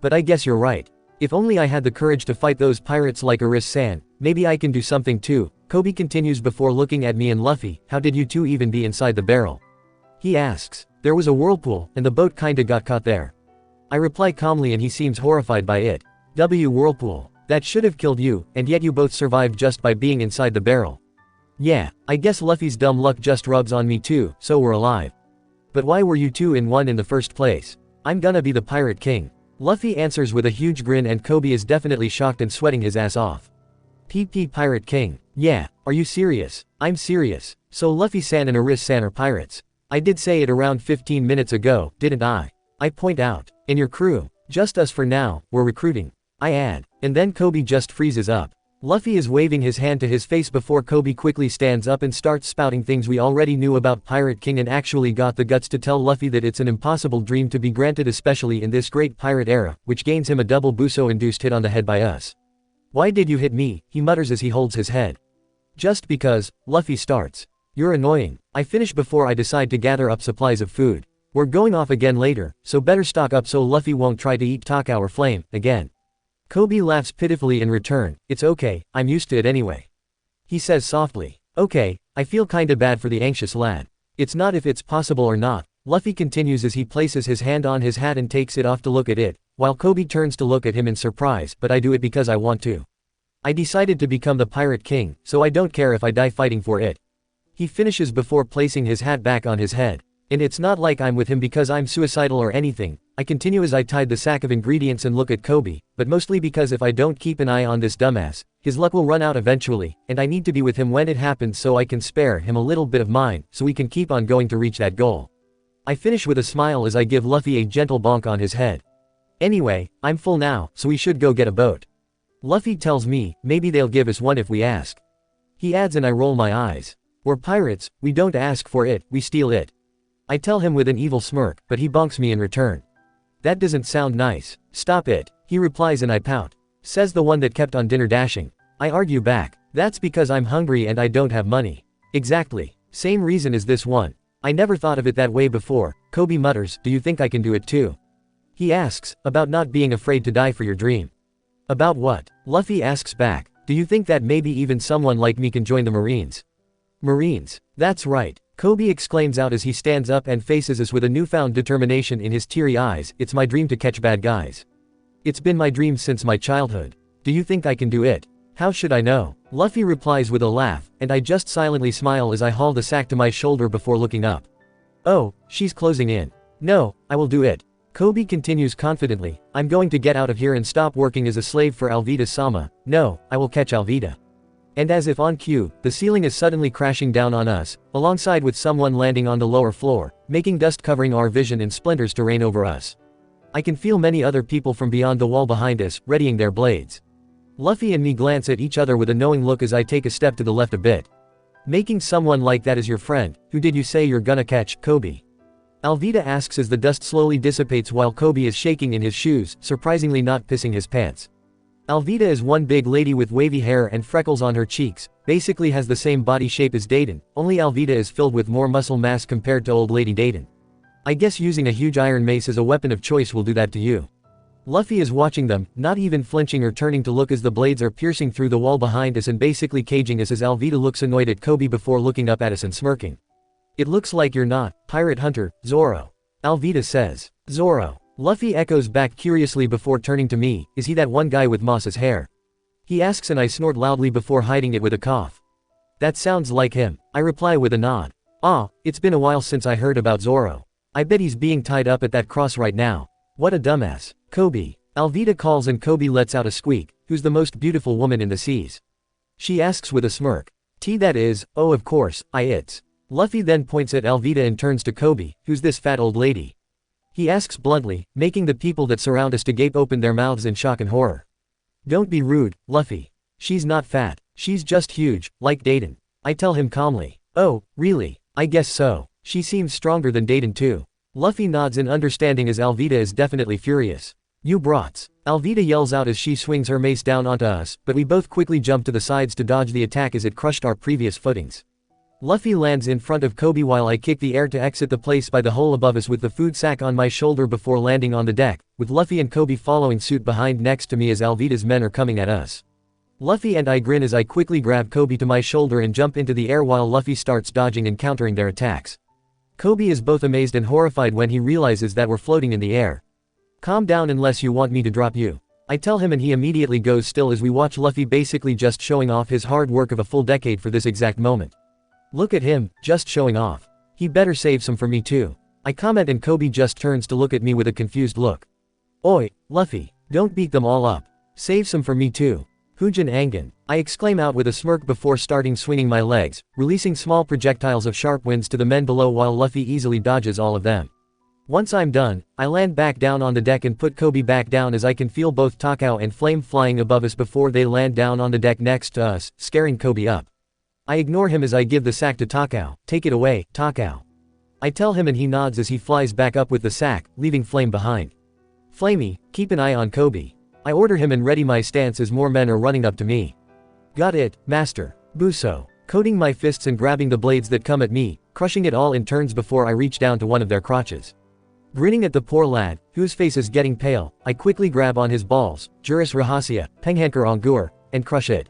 But I guess you're right. If only I had the courage to fight those pirates like Aris-san, maybe I can do something too. Kobe continues before looking at me and Luffy, how did you two even be inside the barrel? He asks. There was a whirlpool, and the boat kinda got caught there. I reply calmly and he seems horrified by it. Whirlpool. That should have killed you, and yet you both survived just by being inside the barrel. Yeah, I guess Luffy's dumb luck just rubs on me too, so we're alive. But why were you two in one in the first place? I'm gonna be the Pirate King. Luffy answers with a huge grin and Kobe is definitely shocked and sweating his ass off. PP Pirate King. Yeah, are you serious? I'm serious. So Luffy-san and Aris-san are pirates. I did say it around 15 minutes ago, didn't I? I point out. And your crew? Just us for now, we're recruiting. I add. And then Kobe just freezes up. Luffy is waving his hand to his face before Kobe quickly stands up and starts spouting things we already knew about Pirate King and actually got the guts to tell Luffy that it's an impossible dream to be granted, especially in this great pirate era, which gains him a double Buso-induced hit on the head by us. Why did you hit me? He mutters as he holds his head. Just because, Luffy starts. You're annoying. I finish before I decide to gather up supplies of food. We're going off again later, so better stock up so Luffy won't try to eat Taka or Flame again. Kobe laughs pitifully in return. It's okay, I'm used to it anyway. He says softly. Okay, I feel kinda bad for the anxious lad. It's not if it's possible or not. Luffy continues as he places his hand on his hat and takes it off to look at it, while Kobe turns to look at him in surprise, but I do it because I want to. I decided to become the Pirate King, so I don't care if I die fighting for it. He finishes before placing his hat back on his head. And it's not like I'm with him because I'm suicidal or anything. I continue as I tied the sack of ingredients and look at Kobe, but mostly because if I don't keep an eye on this dumbass, his luck will run out eventually, and I need to be with him when it happens so I can spare him a little bit of mine, so we can keep on going to reach that goal. I finish with a smile as I give Luffy a gentle bonk on his head. Anyway, I'm full now, so we should go get a boat. Luffy tells me, maybe they'll give us one if we ask. He adds and I roll my eyes. We're pirates, we don't ask for it, we steal it. I tell him with an evil smirk, but he bonks me in return. That doesn't sound nice. Stop it, he replies and I pout. Says the one that kept on dinner dashing. I argue back. That's because I'm hungry and I don't have money. Exactly. Same reason as this one. I never thought of it that way before. Kobe mutters, do you think I can do it too? He asks, about not being afraid to die for your dream. About what? Luffy asks back. Do you think that maybe even someone like me can join the Marines? Marines. That's right. Kobe exclaims out as he stands up and faces us with a newfound determination in his teary eyes. It's my dream to catch bad guys. It's been my dream since my childhood. Do you think I can do it? How should I know? Luffy replies with a laugh, and I just silently smile as I haul the sack to my shoulder before looking up. Oh, she's closing in. No, I will do it. Kobe continues confidently, I'm going to get out of here and stop working as a slave for Alvida-sama. No, I will catch Alvida. And as if on cue, the ceiling is suddenly crashing down on us, alongside with someone landing on the lower floor, making dust covering our vision and splinters to rain over us. I can feel many other people from beyond the wall behind us, readying their blades. Luffy and me glance at each other with a knowing look as I take a step to the left a bit. Making someone like that as your friend, who did you say you're gonna catch, Kobe? Alvida asks as the dust slowly dissipates while Kobe is shaking in his shoes, surprisingly not pissing his pants. Alvida is one big lady with wavy hair and freckles on her cheeks, basically has the same body shape as Dayton, only Alvida is filled with more muscle mass compared to old lady Dayton. I guess using a huge iron mace as a weapon of choice will do that to you. Luffy is watching them, not even flinching or turning to look as the blades are piercing through the wall behind us and basically caging us as Alvida looks annoyed at Kobe before looking up at us and smirking. It looks like you're not, Pirate Hunter, Zoro. Alvida says. Zoro. Luffy echoes back curiously before turning to me, is he that one guy with Moss's hair? He asks and I snort loudly before hiding it with a cough. That sounds like him, I reply with a nod. Ah, it's been a while since I heard about Zoro. I bet he's being tied up at that cross right now. What a dumbass. Kobe. Alvida calls and Kobe lets out a squeak, who's the most beautiful woman in the seas? She asks with a smirk. That is, oh of course, it's. Luffy then points at Alvida and turns to Kobe, who's this fat old lady? He asks bluntly, making the people that surround us to gape open their mouths in shock and horror. Don't be rude, Luffy. She's not fat, she's just huge, like Dayton. I tell him calmly. Oh, really? I guess so. She seems stronger than Dayton too. Luffy nods in understanding as Alvida is definitely furious. You brats. Alvida yells out as she swings her mace down onto us, but we both quickly jump to the sides to dodge the attack as it crushed our previous footings. Luffy lands in front of Kobe while I kick the air to exit the place by the hole above us with the food sack on my shoulder before landing on the deck, with Luffy and Kobe following suit behind next to me as Alvida's men are coming at us. Luffy and I grin as I quickly grab Kobe to my shoulder and jump into the air while Luffy starts dodging and countering their attacks. Kobe is both amazed and horrified when he realizes that we're floating in the air. Calm down unless you want me to drop you. I tell him and he immediately goes still as we watch Luffy basically just showing off his hard work of a full decade for this exact moment. Look at him, just showing off. He better save some for me too. I comment and Kobe just turns to look at me with a confused look. Oi, Luffy, don't beat them all up. Save some for me too. Hujin Angan, I exclaim out with a smirk before starting swinging my legs, releasing small projectiles of sharp winds to the men below while Luffy easily dodges all of them. Once I'm done, I land back down on the deck and put Kobe back down as I can feel both Takao and Flame flying above us before they land down on the deck next to us, scaring Kobe up. I ignore him as I give the sack to Takao. Take it away, Takao. I tell him and he nods as he flies back up with the sack, leaving Flame behind. Flamey, keep an eye on Kobe. I order him and ready my stance as more men are running up to me. Got it, master. Buso, coating my fists and grabbing the blades that come at me, crushing it all in turns before I reach down to one of their crotches. Grinning at the poor lad, whose face is getting pale, I quickly grab on his balls, Juris Rahasia, Penghankar Ongur, and crush it.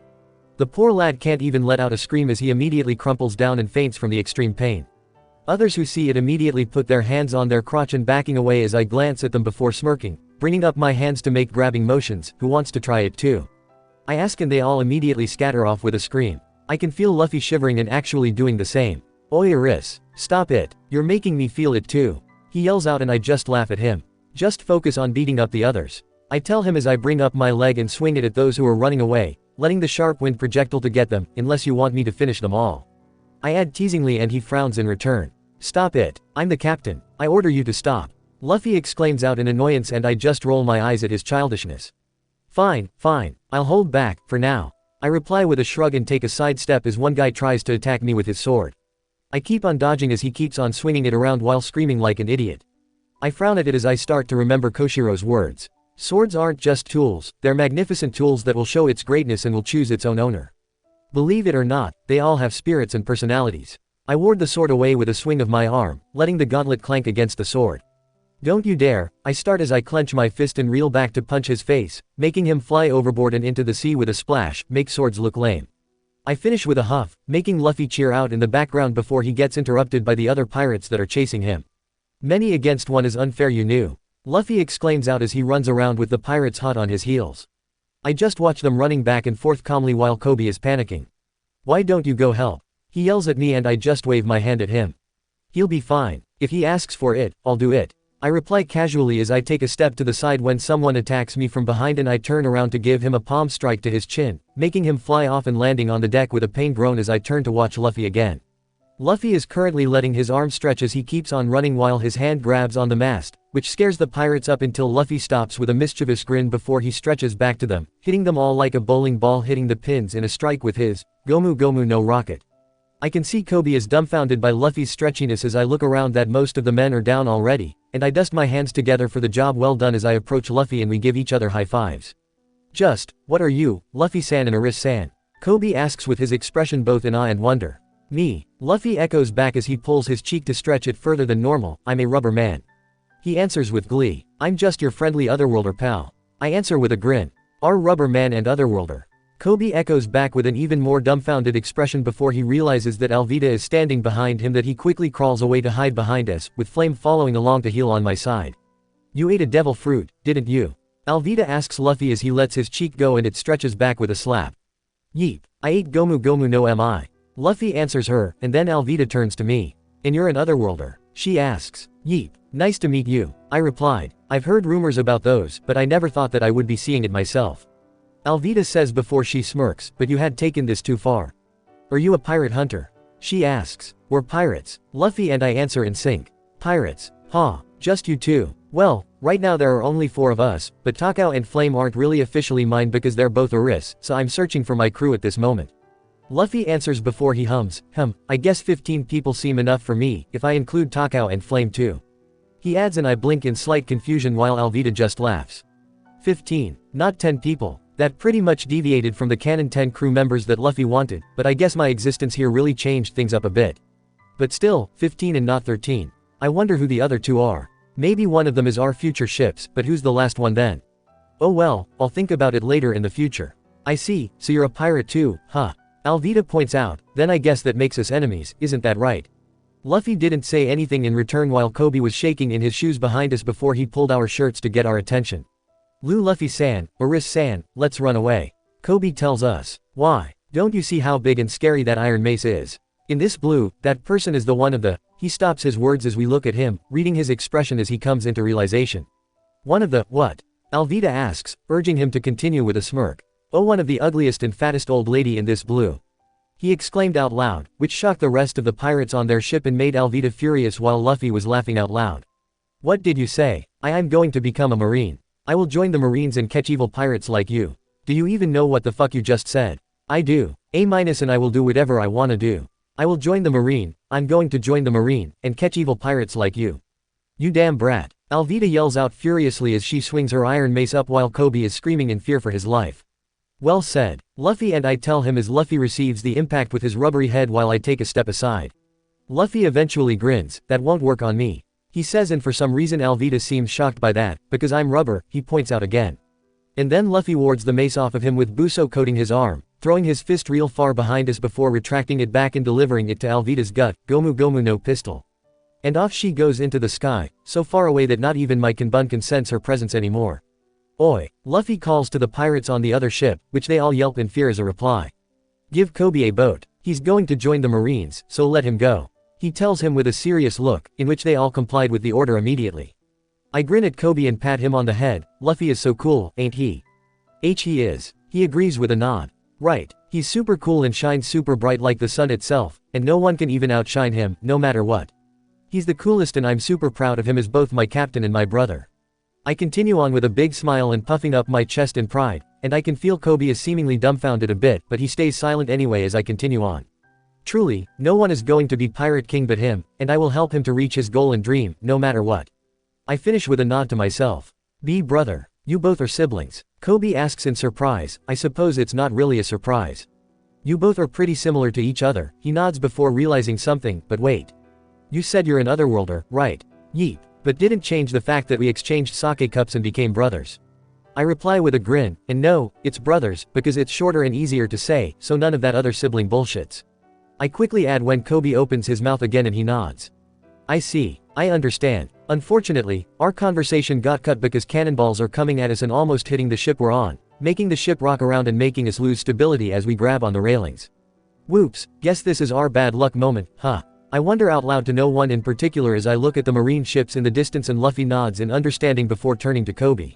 The poor lad can't even let out a scream as he immediately crumples down and faints from the extreme pain. Others who see it immediately put their hands on their crotch and backing away as I glance at them before smirking, bringing up my hands to make grabbing motions. Who wants to try it too? I ask and they all immediately scatter off with a scream. I can feel Luffy shivering and actually doing the same. Oi Iris, stop it, you're making me feel it too. He yells out and I just laugh at him. Just focus on beating up the others. I tell him as I bring up my leg and swing it at those who are running away, letting the sharp wind projectile to get them, unless you want me to finish them all. I add teasingly and he frowns in return. Stop it, I'm the captain, I order you to stop. Luffy exclaims out in annoyance and I just roll my eyes at his childishness. Fine, I'll hold back, for now. I reply with a shrug and take a side step as one guy tries to attack me with his sword. I keep on dodging as he keeps on swinging it around while screaming like an idiot. I frown at it as I start to remember Koshiro's words. Swords aren't just tools, they're magnificent tools that will show its greatness and will choose its own owner. Believe it or not, they all have spirits and personalities. I ward the sword away with a swing of my arm, letting the gauntlet clank against the sword. Don't you dare, I start as I clench my fist and reel back to punch his face, making him fly overboard and into the sea with a splash, make swords look lame. I finish with a huff, making Luffy cheer out in the background before he gets interrupted by the other pirates that are chasing him. Many against one is unfair, you knew. Luffy exclaims out as he runs around with the pirates hot on his heels. I just watch them running back and forth calmly while Kobe is panicking. Why don't you go help? He yells at me and I just wave my hand at him. He'll be fine. If he asks for it, I'll do it. I reply casually as I take a step to the side when someone attacks me from behind and I turn around to give him a palm strike to his chin, making him fly off and landing on the deck with a pained groan as I turn to watch Luffy again. Luffy is currently letting his arm stretch as he keeps on running while his hand grabs on the mast, which scares the pirates up until Luffy stops with a mischievous grin before he stretches back to them, hitting them all like a bowling ball hitting the pins in a strike with his Gomu Gomu no rocket. I can see Kobe is dumbfounded by Luffy's stretchiness as I look around that most of the men are down already, and I dust my hands together for the job well done as I approach Luffy and we give each other high fives. What are you, Luffy-san and Aris-san? Kobe asks with his expression both in awe and wonder. Me, Luffy echoes back as he pulls his cheek to stretch it further than normal. I'm a rubber man. He answers with glee. I'm just your friendly otherworlder pal. I answer with a grin. Our rubber man and otherworlder. Kobe echoes back with an even more dumbfounded expression before he realizes that Alvida is standing behind him that he quickly crawls away to hide behind us, with Flame following along to heal on my side. You ate a devil fruit, didn't you? Alvida asks Luffy as he lets his cheek go and it stretches back with a slap. Yeep, I ate Gomu Gomu no mi. Luffy answers her, and then Alvida turns to me. And you're an otherworlder? She asks. Yeep, nice to meet you, I replied. I've heard rumors about those, but I never thought that I would be seeing it myself. Alvida says before she smirks, but you had taken this too far. Are you a pirate hunter? She asks. We're pirates. Luffy and I answer in sync. Pirates. Huh. Just you two. Well, right now there are only 4 of us, but Takao and Flame aren't really officially mine because they're both Aris, so I'm searching for my crew at this moment. Luffy answers before he hums, I guess 15 people seem enough for me, if I include Takao and Flame too. He adds and I blink in slight confusion while Alvida just laughs. 15. Not 10 people. That pretty much deviated from the canon 10 crew members that Luffy wanted, but I guess my existence here really changed things up a bit. But still, 15 and not 13. I wonder who the other 2 are. Maybe one of them is our future ships, but who's the last one then? Oh well, I'll think about it later in the future. I see, so you're a pirate too, huh? Alvida points out, then I guess that makes us enemies, isn't that right? Luffy didn't say anything in return while Kobe was shaking in his shoes behind us before he pulled our shirts to get our attention. Luffy-san, Aris-san, let's run away. Kobe tells us. Why? Don't you see how big and scary that iron mace is? In this blue, that person is the one of the... He stops his words as we look at him, reading his expression as he comes into realization. One of the... What? Alvida asks, urging him to continue with a smirk. Oh, one of the ugliest and fattest old lady in this blue. He exclaimed out loud, which shocked the rest of the pirates on their ship and made Alvida furious while Luffy was laughing out loud. What did you say? I'm going to become a marine. I will join the Marines and catch evil pirates like you. Do you even know what the fuck you just said? I do. A- and I will do whatever I wanna do. I will join the Marine, I'm going to join the Marine, and catch evil pirates like you. You damn brat. Alvida yells out furiously as she swings her iron mace up while Kobe is screaming in fear for his life. Well said. Luffy and I tell him as Luffy receives the impact with his rubbery head while I take a step aside. Luffy eventually grins, that won't work on me. He says, and for some reason Alvida seems shocked by that, because I'm rubber, he points out again. And then Luffy wards the mace off of him with Buso coating his arm, throwing his fist real far behind us before retracting it back and delivering it to Alvida's gut, Gomu Gomu no pistol. And off she goes into the sky, so far away that not even my Kanbun can sense her presence anymore. Oi! Luffy calls to the pirates on the other ship, which they all yelp in fear as a reply. Give Kobe a boat. He's going to join the Marines, so let him go. He tells him with a serious look, in which they all complied with the order immediately. I grin at Kobe and pat him on the head. Luffy is so cool, ain't he? He is. He agrees with a nod. Right, he's super cool and shines super bright like the sun itself, and no one can even outshine him, no matter what. He's the coolest and I'm super proud of him as both my captain and my brother. I continue on with a big smile and puffing up my chest in pride, and I can feel Kobe is seemingly dumbfounded a bit, but he stays silent anyway as I continue on. Truly, no one is going to be Pirate King but him, and I will help him to reach his goal and dream, no matter what. I finish with a nod to myself. Brother. You both are siblings. Kobe asks in surprise. I suppose it's not really a surprise. You both are pretty similar to each other. He nods before realizing something, but wait. You said you're an otherworlder, right? Yeep. But didn't change the fact that we exchanged sake cups and became brothers. I reply with a grin, and no, it's brothers, because it's shorter and easier to say, so none of that other sibling bullshits. I quickly add when Kobe opens his mouth again and he nods. I see. I understand. Unfortunately, our conversation got cut because cannonballs are coming at us and almost hitting the ship we're on, making the ship rock around and making us lose stability as we grab on the railings. Whoops, guess this is our bad luck moment, huh? I wonder out loud to no one in particular as I look at the marine ships in the distance and Luffy nods in understanding before turning to Kobe.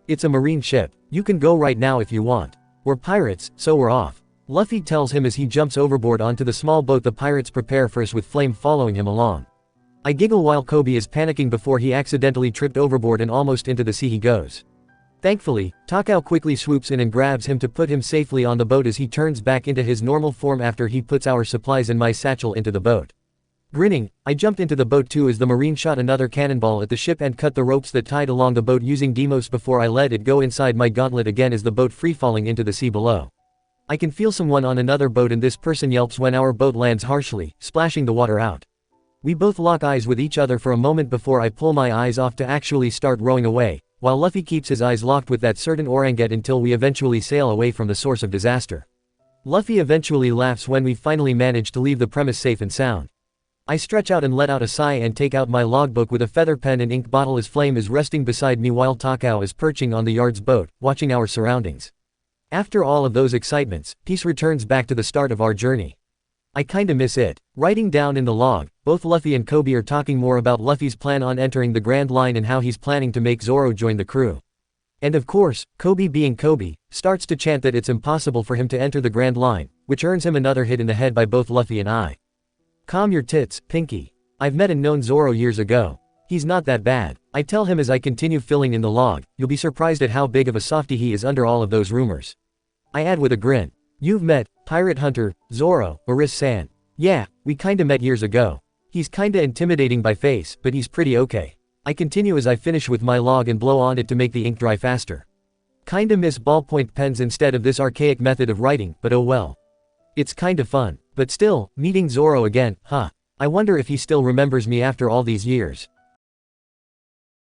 It's a marine ship. You can go right now if you want. We're pirates, so we're off. Luffy tells him as he jumps overboard onto the small boat the pirates prepare for us with Flame following him along. I giggle while Kobe is panicking before he accidentally tripped overboard and almost into the sea he goes. Thankfully, Takao quickly swoops in and grabs him to put him safely on the boat as he turns back into his normal form after he puts our supplies and my satchel into the boat. Grinning, I jumped into the boat too as the marine shot another cannonball at the ship and cut the ropes that tied along the boat using Deimos before I let it go inside my gauntlet again as the boat free-falling into the sea below. I can feel someone on another boat and this person yelps when our boat lands harshly, splashing the water out. We both lock eyes with each other for a moment before I pull my eyes off to actually start rowing away, while Luffy keeps his eyes locked with that certain oranget until we eventually sail away from the source of disaster. Luffy eventually laughs when we finally manage to leave the premise safe and sound. I stretch out and let out a sigh and take out my logbook with a feather pen and ink bottle as Flame is resting beside me while Takao is perching on the yard's boat, watching our surroundings. After all of those excitements, peace returns back to the start of our journey. I kinda miss it. Writing down in the log, both Luffy and Kobe are talking more about Luffy's plan on entering the Grand Line and how he's planning to make Zoro join the crew. And of course, Kobe being Kobe, starts to chant that it's impossible for him to enter the Grand Line, which earns him another hit in the head by both Luffy and I. Calm your tits, Pinky. I've met and known Zoro years ago. He's not that bad. I tell him as I continue filling in the log, you'll be surprised at how big of a softie he is under all of those rumors. I add with a grin. You've met, Pirate Hunter, Zoro, Maris-san. Yeah, we kinda met years ago. He's kinda intimidating by face, but he's pretty okay. I continue as I finish with my log and blow on it to make the ink dry faster. Kinda miss ballpoint pens instead of this archaic method of writing, but oh well. It's kinda fun. But still, meeting Zoro again, huh. I wonder if he still remembers me after all these years.